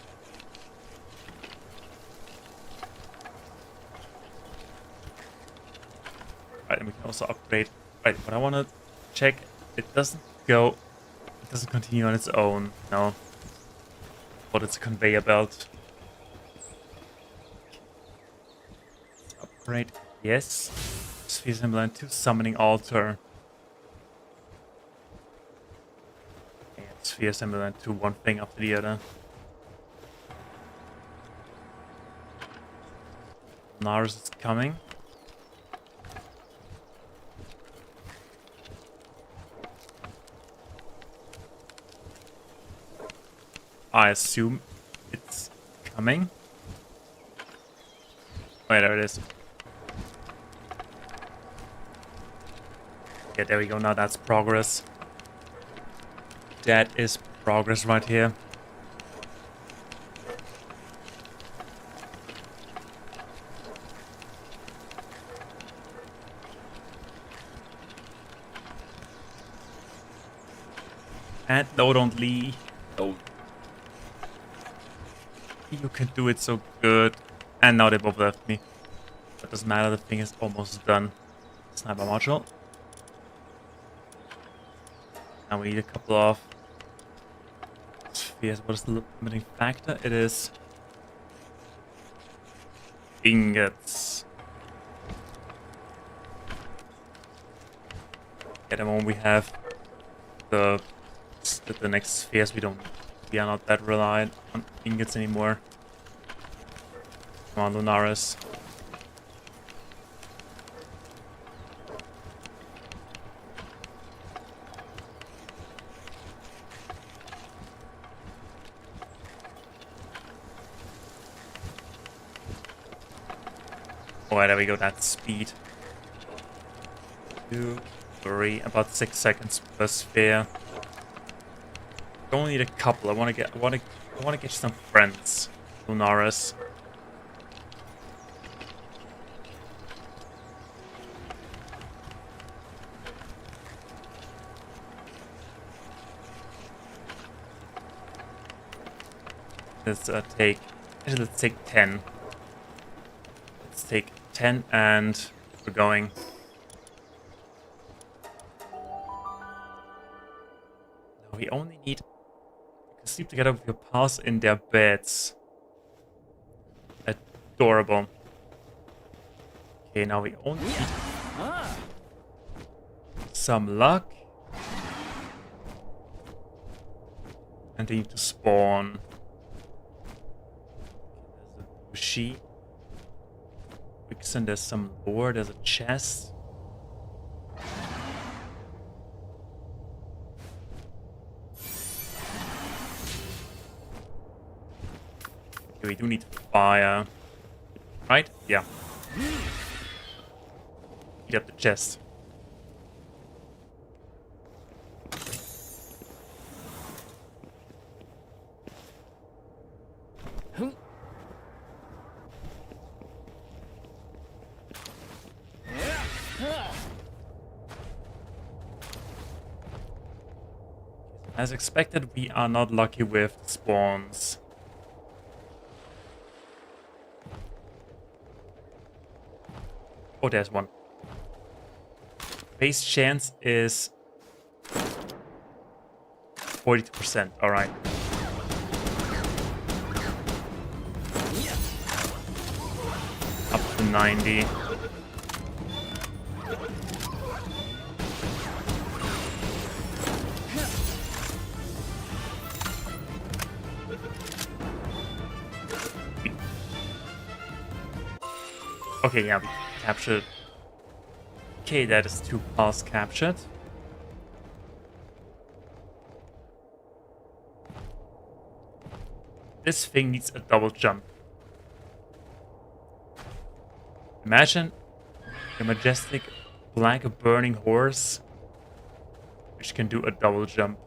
Right, and we can also upgrade. Right, but I want to check. It doesn't continue on its own. No. But it's a conveyor belt. Upgrade. Yes. Sphere symbol to summoning altar. And sphere symbol to one thing after the other. Nars is coming. I assume it's coming. Wait, there it is. Yeah, there we go. Now that's progress. That is progress right here. And no, don't leave. No. You can do it so good. And now they both left me. But doesn't matter, the thing is almost done. Sniper module. Now we need a couple of spheres. What is the limiting factor? It is ingots. At the moment we have the next spheres, we are not that reliant on ingots anymore. Come on, Lunaris. Oh, there we go, that's speed. 2, 3, about 6 seconds per sphere. Only need a couple. I want to get some friends, Lunaris. Let's take 10. Let's take 10 and we're going. Now we only need to sleep together with your pals in their beds. Adorable. Okay, now we only need some luck. And they need to spawn. There's a bushy. Vixen, there's some lore, there's a chest. Okay, we do need fire. Right? Yeah. Heat up the chest. As expected, we are not lucky with spawns. Oh, there's one. Base chance is 42%. All right. Up to 90. Okay, yeah, we captured. Okay, that is 2 pals captured. This thing needs a double jump. Imagine a majestic black burning horse which can do a double jump.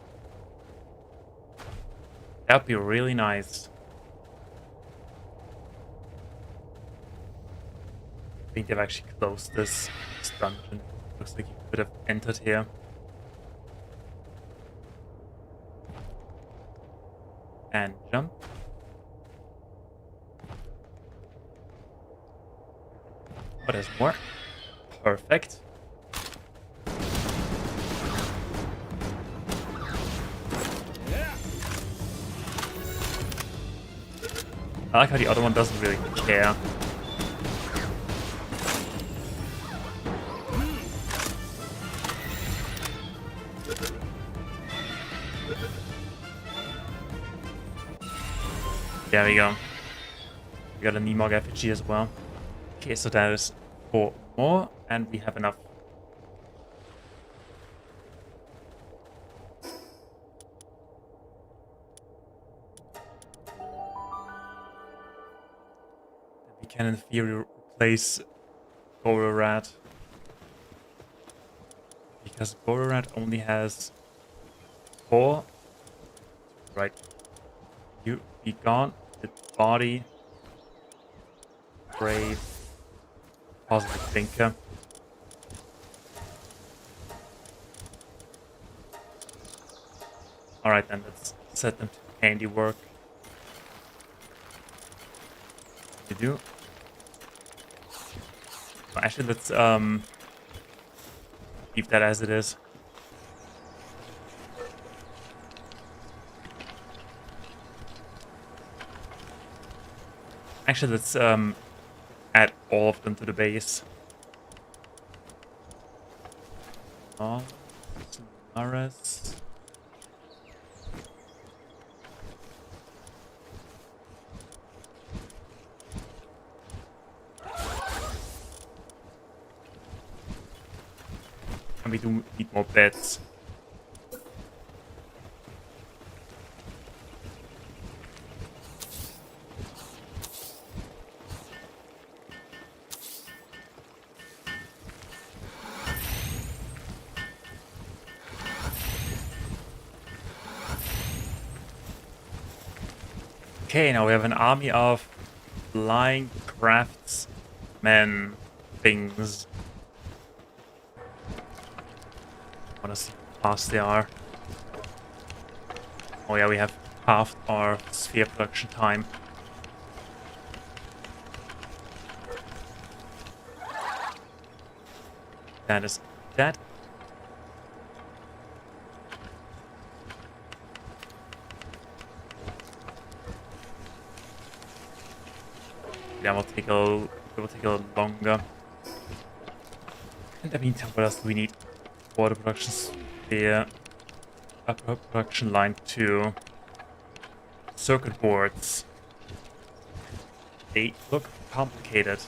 That'd be really nice. I think they've actually closed this dungeon. Looks like you could have entered here. And jump. Oh, there's more. Perfect. I like how the other one doesn't really care. There we go. We got a Nemog effigy as well. Okay, so that is 4 more, and we have enough. We can in theory replace Gororat. Because Gororat only has 4. Right. You be gone. The body. Brave. Positive thinker. Alright then, let's set them to handiwork. You do. Well, actually, let's leave that as it is. Actually, let's add all of them to the base. Oh, Solaris. And we do need more beds. Okay, now we have an army of flying craftsmen things. I wanna see how fast they are. Oh yeah, we have halved our sphere production time. That is that. Yeah, it will take a little longer. In the meantime, what else do we need? Water production sphere, upper production line 2, circuit boards. They look complicated.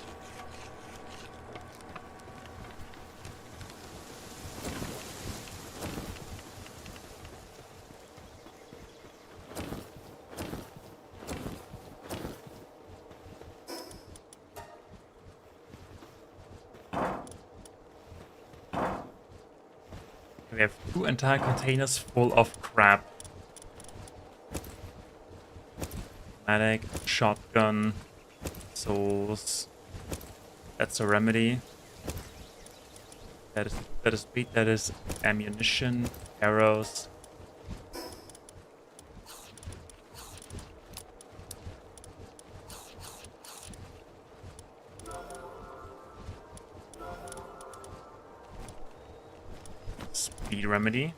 We have 2 entire containers full of crap. Medic, shotgun, souls. That's a remedy. That is beat. That is ammunition, arrows. Speed remedy.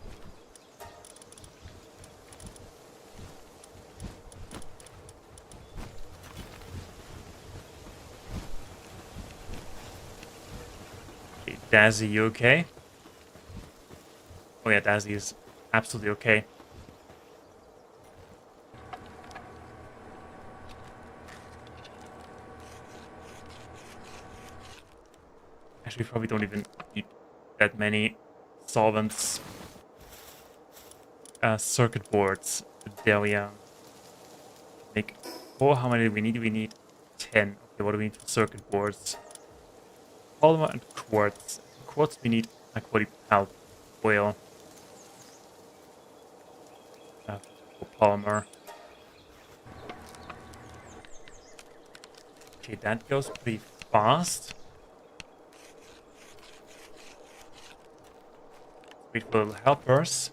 Okay, Dazzy, you okay? Oh yeah, Dazzy is absolutely okay. Actually, we probably don't even need that many solvents. Circuit boards. There we are. Make 4. How many do we need? We need 10. Okay, what do we need for circuit boards? Polymer and quartz. Quartz we need high quality pulp oil. For polymer. Okay, that goes pretty fast. Wait for the helpers.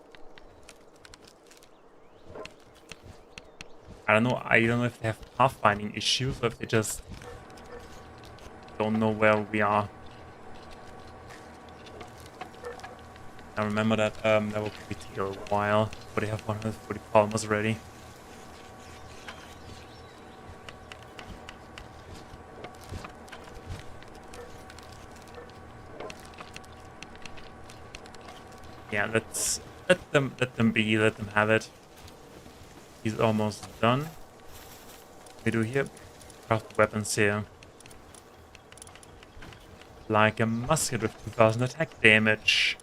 I don't know if they have pathfinding issues or if they just don't know where we are. I remember that that will probably take a while, but they have 140 Palmers ready. Yeah, let them be, let them have it. He's almost done. We do here craft weapons here. Like a musket with 2000 attack damage.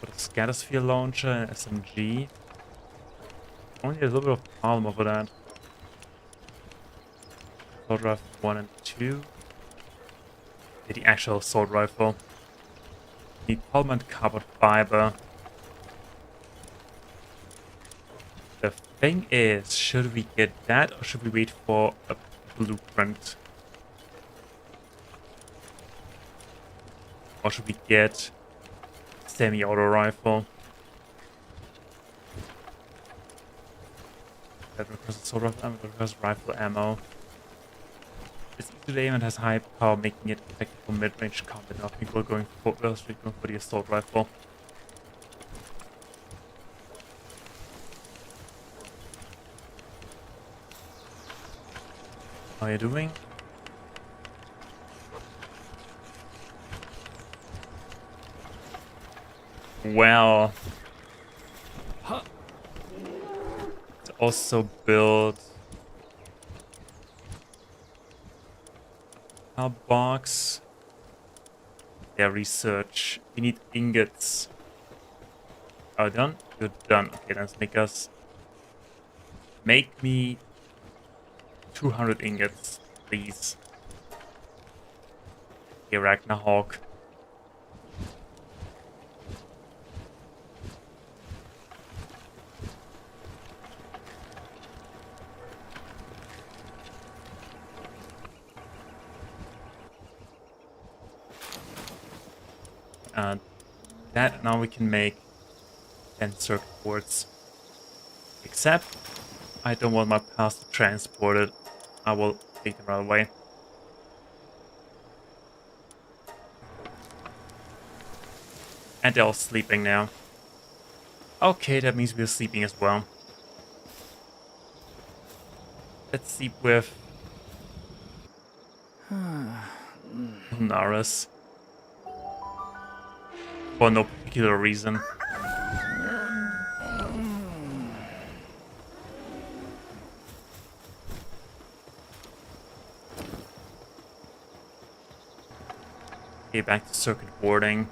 With a Scatosphere launcher and SMG. Only a little bit of Palmer for that. Assault rifle 1 and 2. Yeah, the actual assault rifle. Need Palmer and carbon fiber. The thing is, should we get that or should we wait for a blueprint? Or should we get semi-auto rifle? That requires assault rifle ammo, that requires rifle ammo. It's easy to aim and has high power, making it effective for mid-range combat. Now I think we're going for the assault rifle. How are you doing? Well, it's also build a box. Yeah, research. We need ingots. Oh, done? You're done. Okay, let's make me 200 ingots, please. Okay, Ragnarhawk. That now we can make 10 circuit boards. Except I don't want my pass to transport it. I will take them right away. And they're all sleeping now. Okay, that means we're sleeping as well. Let's sleep with Naris. For no particular reason. Okay, back to circuit boarding.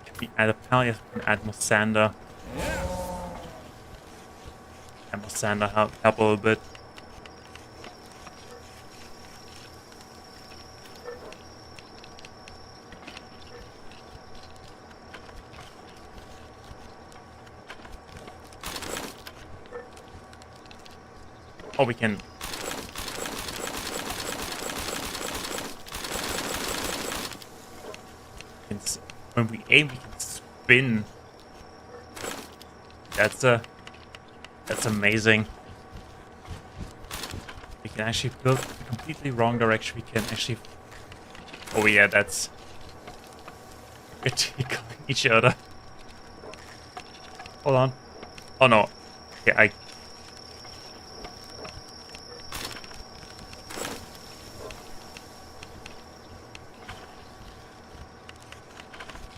Can we add a pal? Yes, we can add Mosander. And Mosander help a little bit. Oh, we can. When we aim, we can spin. That's amazing. We can actually build the completely wrong direction. We can actually. Oh yeah, that's. We're tickling each other. Hold on. Oh no. Okay, I.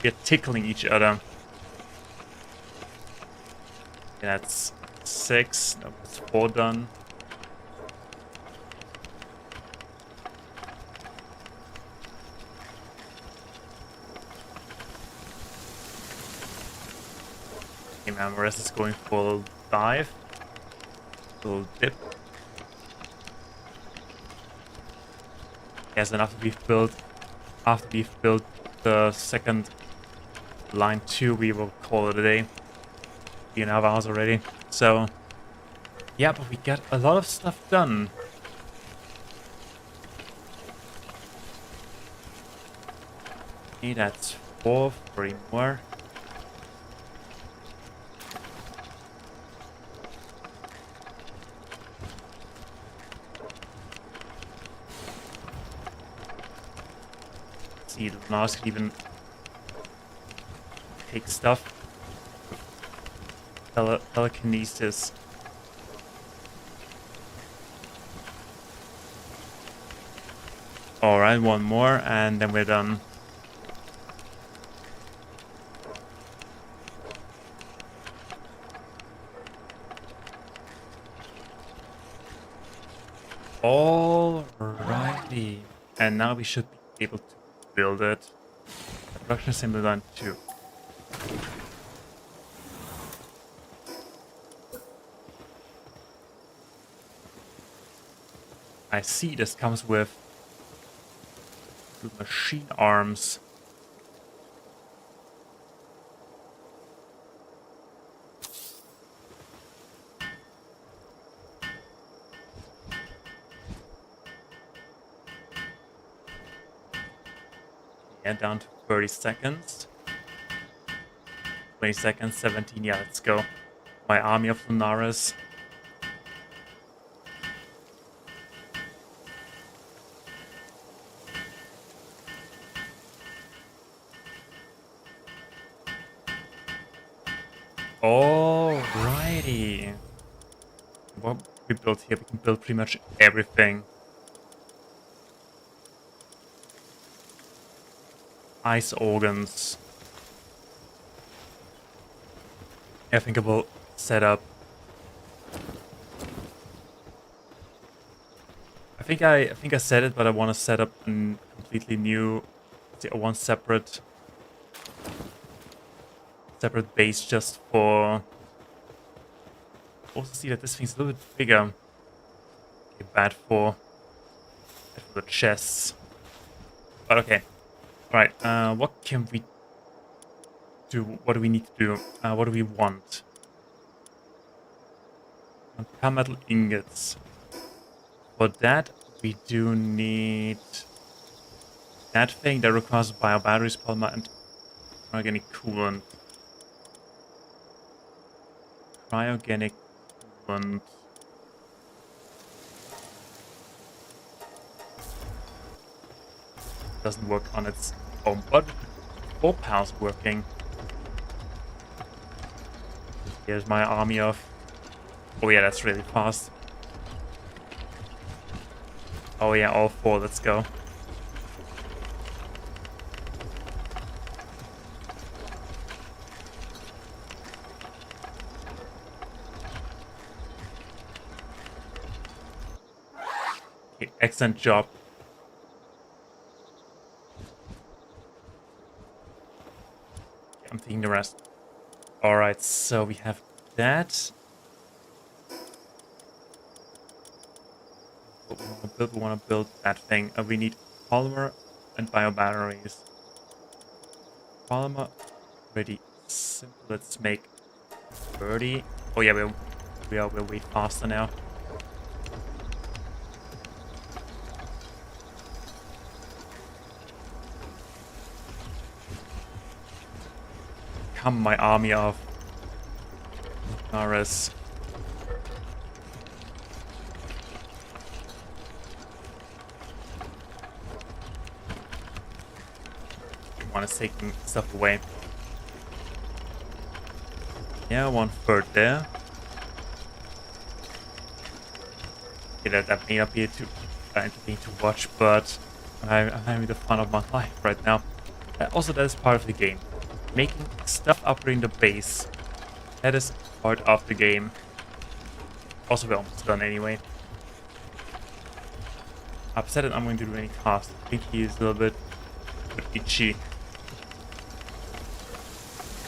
We're tickling each other. Okay, that's 6. No, that's 4 done. Okay, man, Marissa is going full dive. Full dip. Yes, and after we've built the second line 2, we will call it a day. 3.5 hours already. So, yeah, but we got a lot of stuff done. Okay, that's 4, 3 more. Let's see, the mouse can even take stuff. Telekinesis. Alright, one more, and then we're done. Alrighty. And now we should be able to build it. Production assembly line 2. I see this comes with machine arms. Yeah, down to 30 seconds. 20 seconds, 17. Yeah, let's go. My army of Lunaris. Alrighty. What we built here, we can build pretty much everything. Ice organs. I think I will set up. I think I said it, but I want to set up a completely new, one separate base just for. Also see that this thing's a little bit bigger. Okay, bad for the chests. But okay. Alright, what can we do? What do we need to do? What do we want? Metal ingots. For that, we do need that thing that requires biobatteries, polymer, and organic coolant. Cryogenic coolant. Doesn't work on its own, but 4 power's working. Here's my army of. Oh yeah, that's really fast. Oh yeah, all 4. Let's go. Okay, excellent job. Okay, I'm taking the rest. Alright, so we have that. We want to build that thing. We need polymer and biobatteries. Polymer, pretty simple. Let's make 30. Oh yeah, we're way faster now. Come, my army of Naris. One is taking stuff away. Yeah, 1/3 there. Okay, that may not be too entertaining to watch, but I'm having the fun of my life right now. Also, that is part of the game. Making stuff upgrading the base. That is part of the game. Also, we're almost done anyway. Upset that I'm going to do any cast. I think he is a little bit itchy.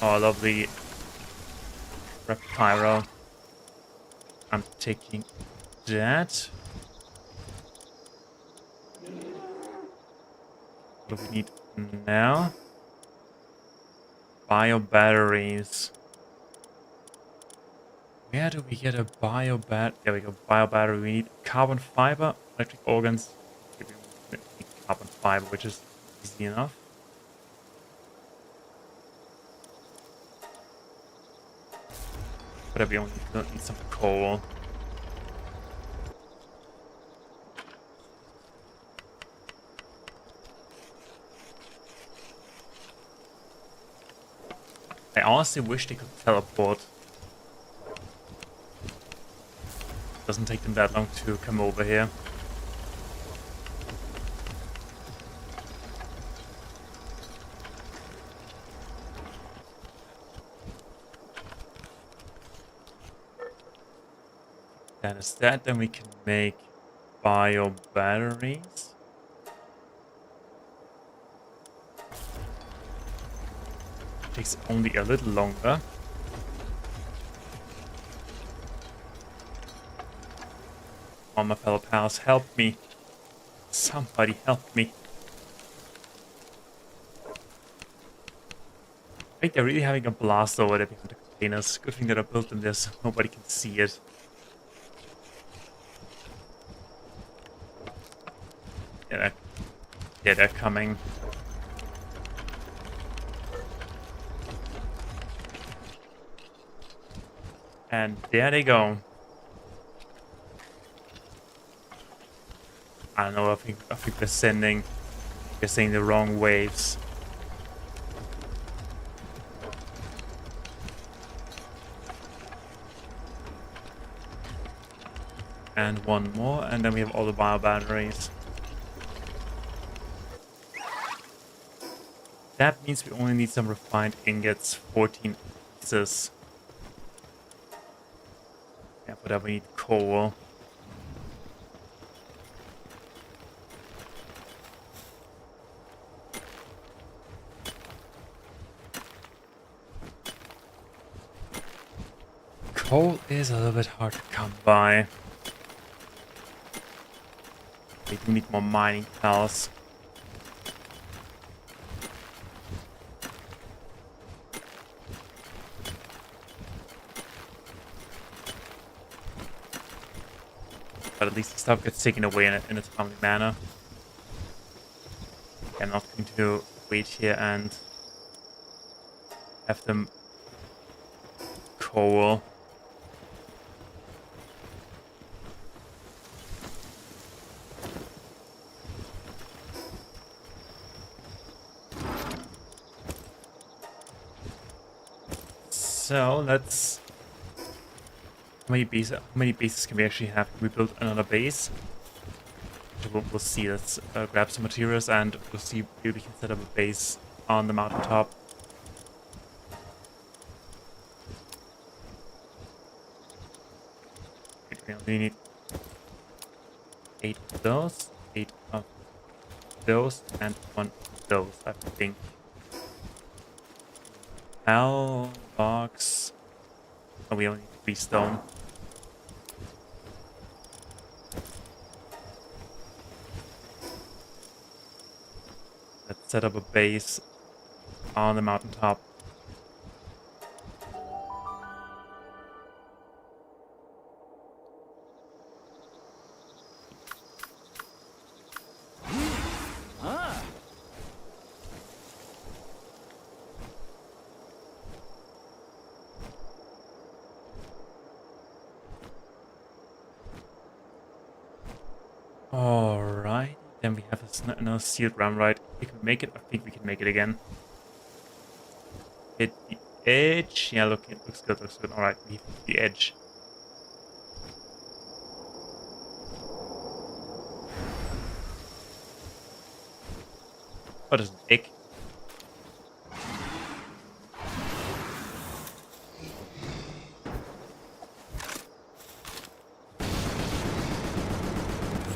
Oh, lovely Reptile. I'm taking that. What do we need now? bio batteries. Where do we get a bio bat? There we go, bio battery. We need carbon fiber, electric organs. Okay, we need carbon fiber, which is easy enough. But we only need some coal. I honestly wish they could teleport. Doesn't take them that long to come over here. That is that. Then we can make bio batteries. Takes only a little longer. Oh, my fellow pals, help me. Somebody help me. I think they're really having a blast over there behind the containers. Good thing that I built them there so nobody can see it. Yeah, they're coming. And there they go. I don't know, I think they're sending the wrong waves. And one more, and then we have all the bio batteries. That means we only need some refined ingots, 14 pieces. Yeah, for that we need coal. Coal is a little bit hard to come by. We do need more mining pals. But at least the stuff gets taken away in a timely manner. I'm not going to wait here and have them coal. So let's. How many bases can we actually have? Can we build another base? We'll see. Let's grab some materials and we'll see if we can set up a base on the mountaintop. We only need 8 of those, 8 of those, and 1 of those, I think. L box. Oh, we only need 3 stone. Let's set up a base on the mountaintop. Alright, then we have another sealed ram, right? We can make it. I think we can make it again. Hit the edge. Yeah, look, it looks good, Alright, we hit the edge. What is an egg?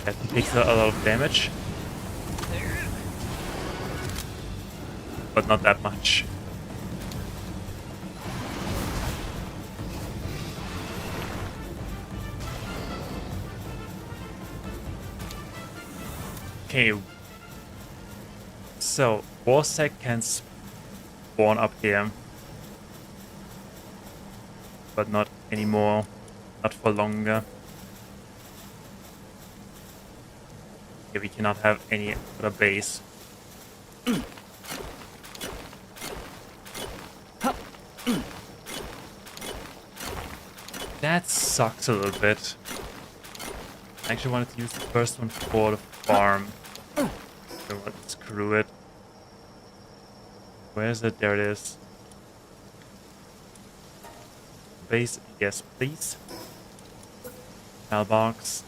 That takes a lot of damage. But not that much. Okay. So, Warsec can spawn up here. but not anymore. Not for longer. Okay, we cannot have any other base. That sucks a little bit. I actually wanted to use the first one for the farm. So let's screw it. Where is it? There it is. Base, yes, please. Mailbox.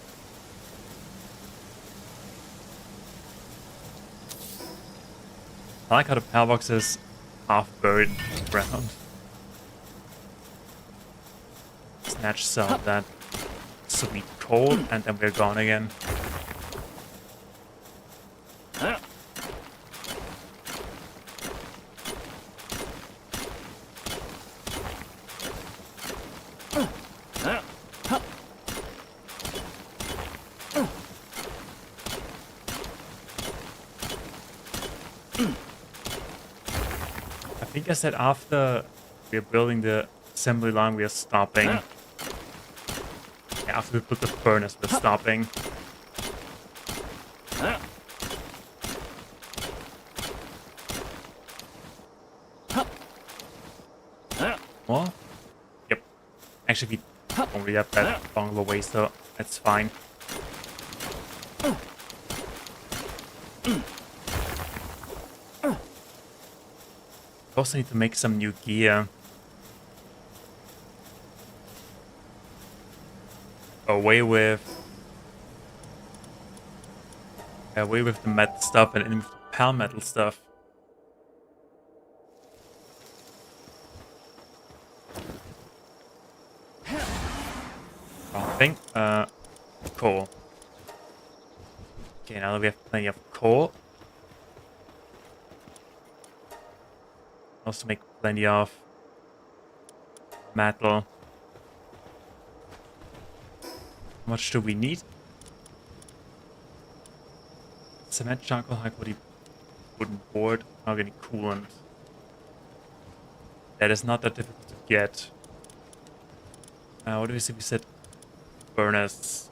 I like how the mailbox is half buried in the ground. Snatch some of that sweet coal, and then we're gone again. I think I said after we're building the assembly line, we are stopping. Yeah, after we put the furnace, we're stopping. What? Yep. Actually, we don't really have that long of a way, so that's fine. We also need to make some new gear. Away with the metal stuff and in with the pal metal stuff. Wrong thing. Coal. Okay, now that we have plenty of coal. Also make plenty of metal. How much do we need? Cement, charcoal, high quality wooden board, organic coolant. That is not that difficult to get. What do we say? We said furnace.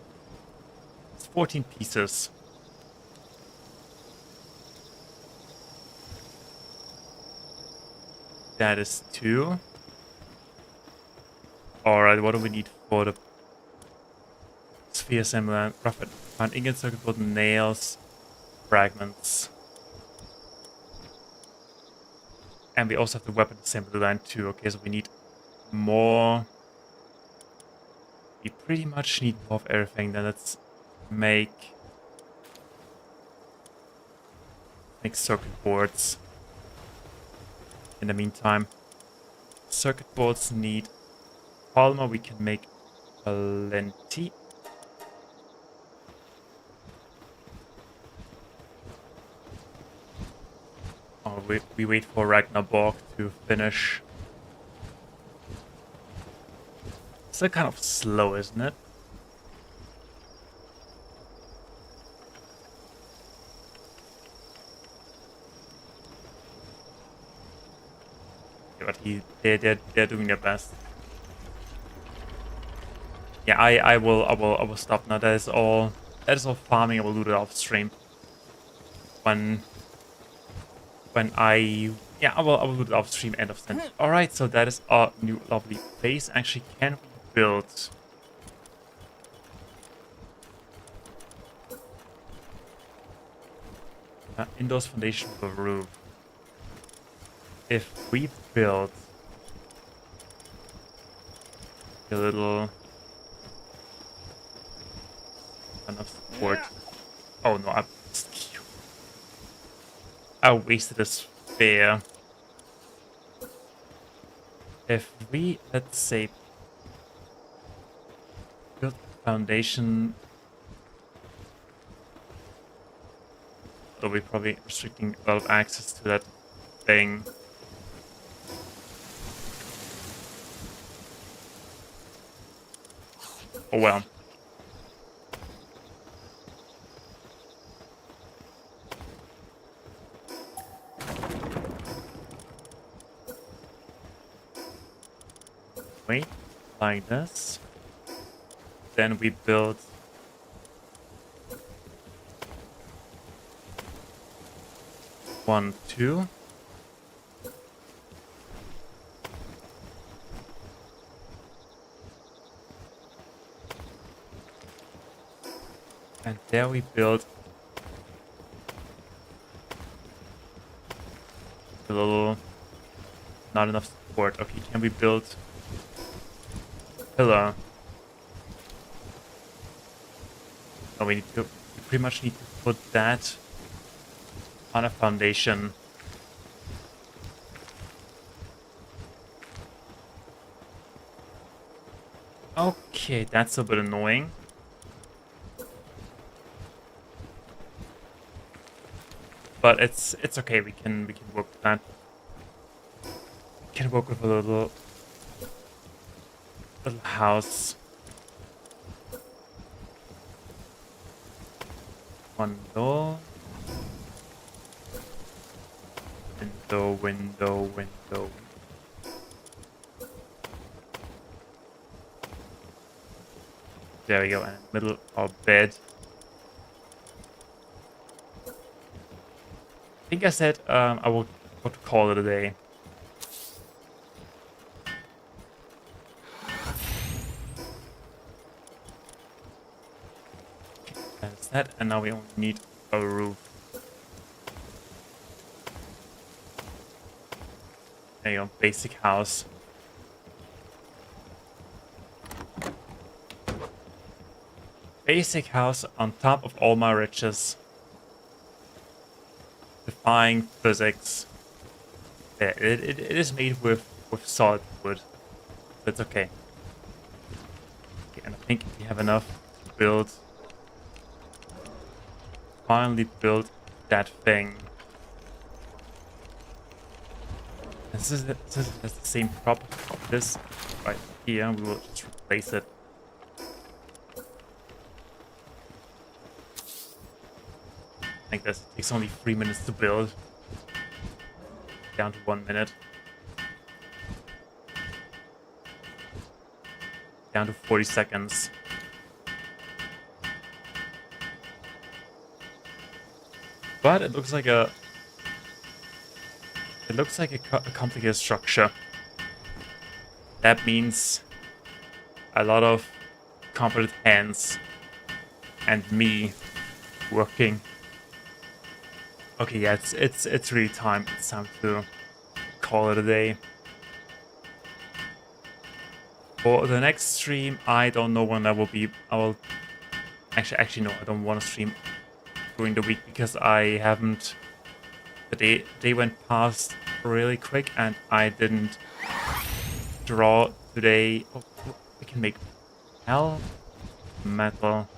It's 14 pieces. That is 2. Alright, what do we need for the sphere assembly? Rough ingot, circuit board, nails, fragments. And we also have the weapon assembly line too. Okay, so we need more. We pretty much need more of everything. Then let's make circuit boards. In the meantime, circuit boards need polymer. We can make plenty. Oh, we wait for Ragnarok to finish. Still kind of slow, isn't it? But they're doing their best. Yeah, I will stop now. That is all farming. I will do that off stream. When I will do it off stream end of sentence. Alright, so that is our new lovely base. Actually, can we build indoors foundation for roof? If we build a little enough support. Oh no, I wasted a spare. If we, let's say, build a foundation, so we're probably restricting a lot of access to that thing. Oh well. Wait. like this. Then we build one, two. And there we build a little, not enough support. Okay, can we build a pillar? No, we pretty much need to put that on a foundation. Okay, that's a bit annoying. But it's okay. We can work with that. We can work with a little house. One door. Window. There we go. And middle of bed. I think I said I will want to call it a day. Okay, that's that, and now we only need a roof. There you go, basic house. Basic house on top of all my riches. Defying physics. Yeah, it is made with solid wood. But it's okay. Okay, and I think we have enough to build. Finally build that thing. This is the same property of this right here. We will just replace it. Like this. It takes only 3 minutes to build. Down to 1 minute. Down to 40 seconds. But it looks like a complicated structure. That means a lot of competent hands and me working. Okay, yeah, it's really time. It's time to call it a day. For the next stream, I don't know when that will be. I will actually no, I don't want to stream during the week because I haven't. The day went past really quick and I didn't draw today. Oh, we can make metal.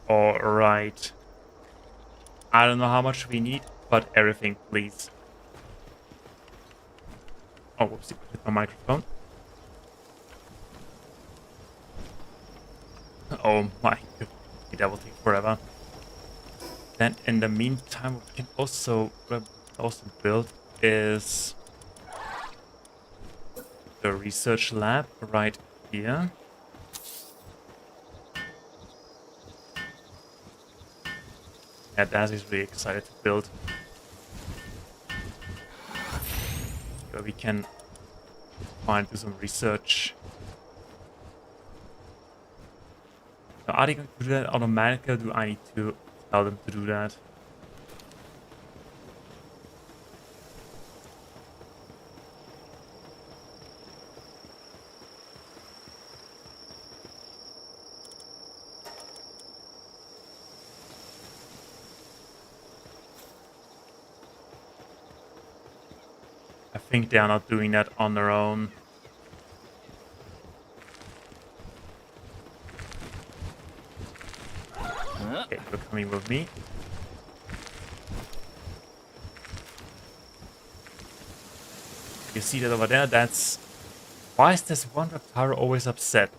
Alright. I don't know how much we need, but everything, please. Oh, whoopsie, hit my microphone. Oh my god, that will take forever. Then in the meantime, what we can also build is the research lab right here. Yeah, Daz is really excited to build. So we can do some research. Now, are they going to do that automatically, or do I need to tell them to do that? I think they are not doing that on their own. Okay, you're coming with me. You see that over there? That's... Why is this one reptile always upset?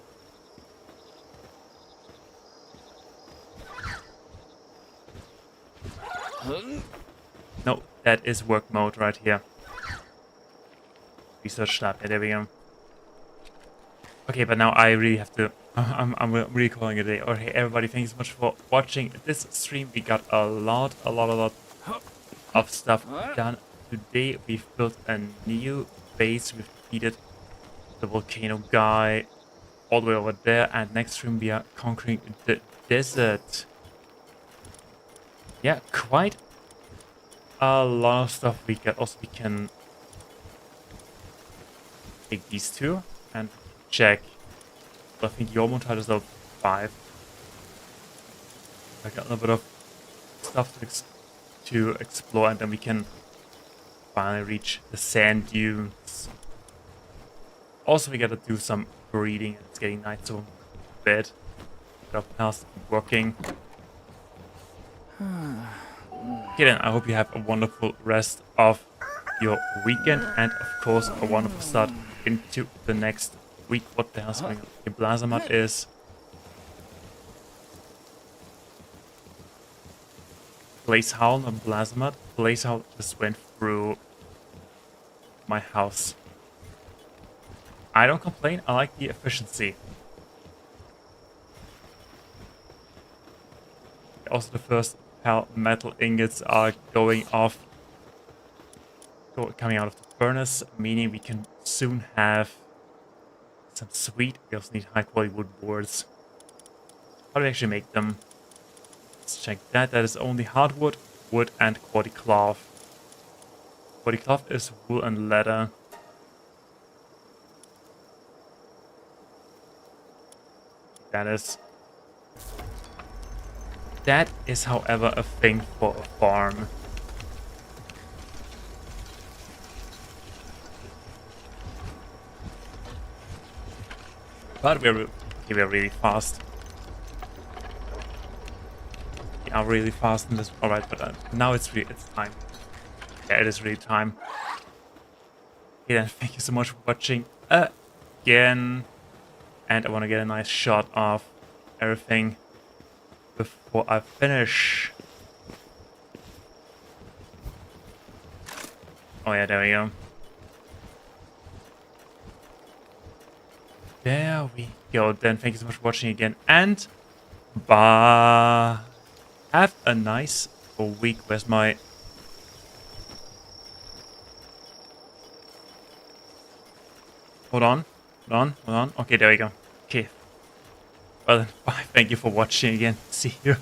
No, that is work mode right here. Research lab. Yeah, there we go. Okay, but now I really have to. I'm really calling it a day. Okay, everybody, thank you so much for watching this stream. We got a lot of stuff done today. We've built a new base. We've defeated the volcano guy all the way over there. And next stream we are conquering the desert. Yeah, quite a lot of stuff we get. Also, we can take these two and check. I think your montage is level 5. I got a little bit of stuff to explore, and then we can finally reach the sand dunes. Also, we gotta do some breeding. It's getting night, so bed. Got else working. Okay, then I hope you have a wonderful rest of your weekend, and of course a wonderful start into the next week. What the hell's going on? Okay, Blazamat is Blazehowl, not Blazamat. Blazehowl just went through my house. I don't complain, I like the efficiency. Also, the first metal ingots are going off, coming out of the furnace, meaning we can soon have some sweet. We also need high quality wood boards. How do we actually make them? Let's check that. That is only hardwood, wood, and quality cloth. Quality cloth is wool and leather. That is, however, a thing for a farm. But we're really fast. We are really fast in this. All right, but now it's time. Yeah, it is really time. Yeah, thank you so much for watching again. And I want to get a nice shot of everything before I finish. Oh yeah, there we go. There we go. Then thank you so much for watching again, and bye. Have a nice week. Where's my... Hold on. Okay, there we go. Okay. Well then, bye. Thank you for watching again. See you.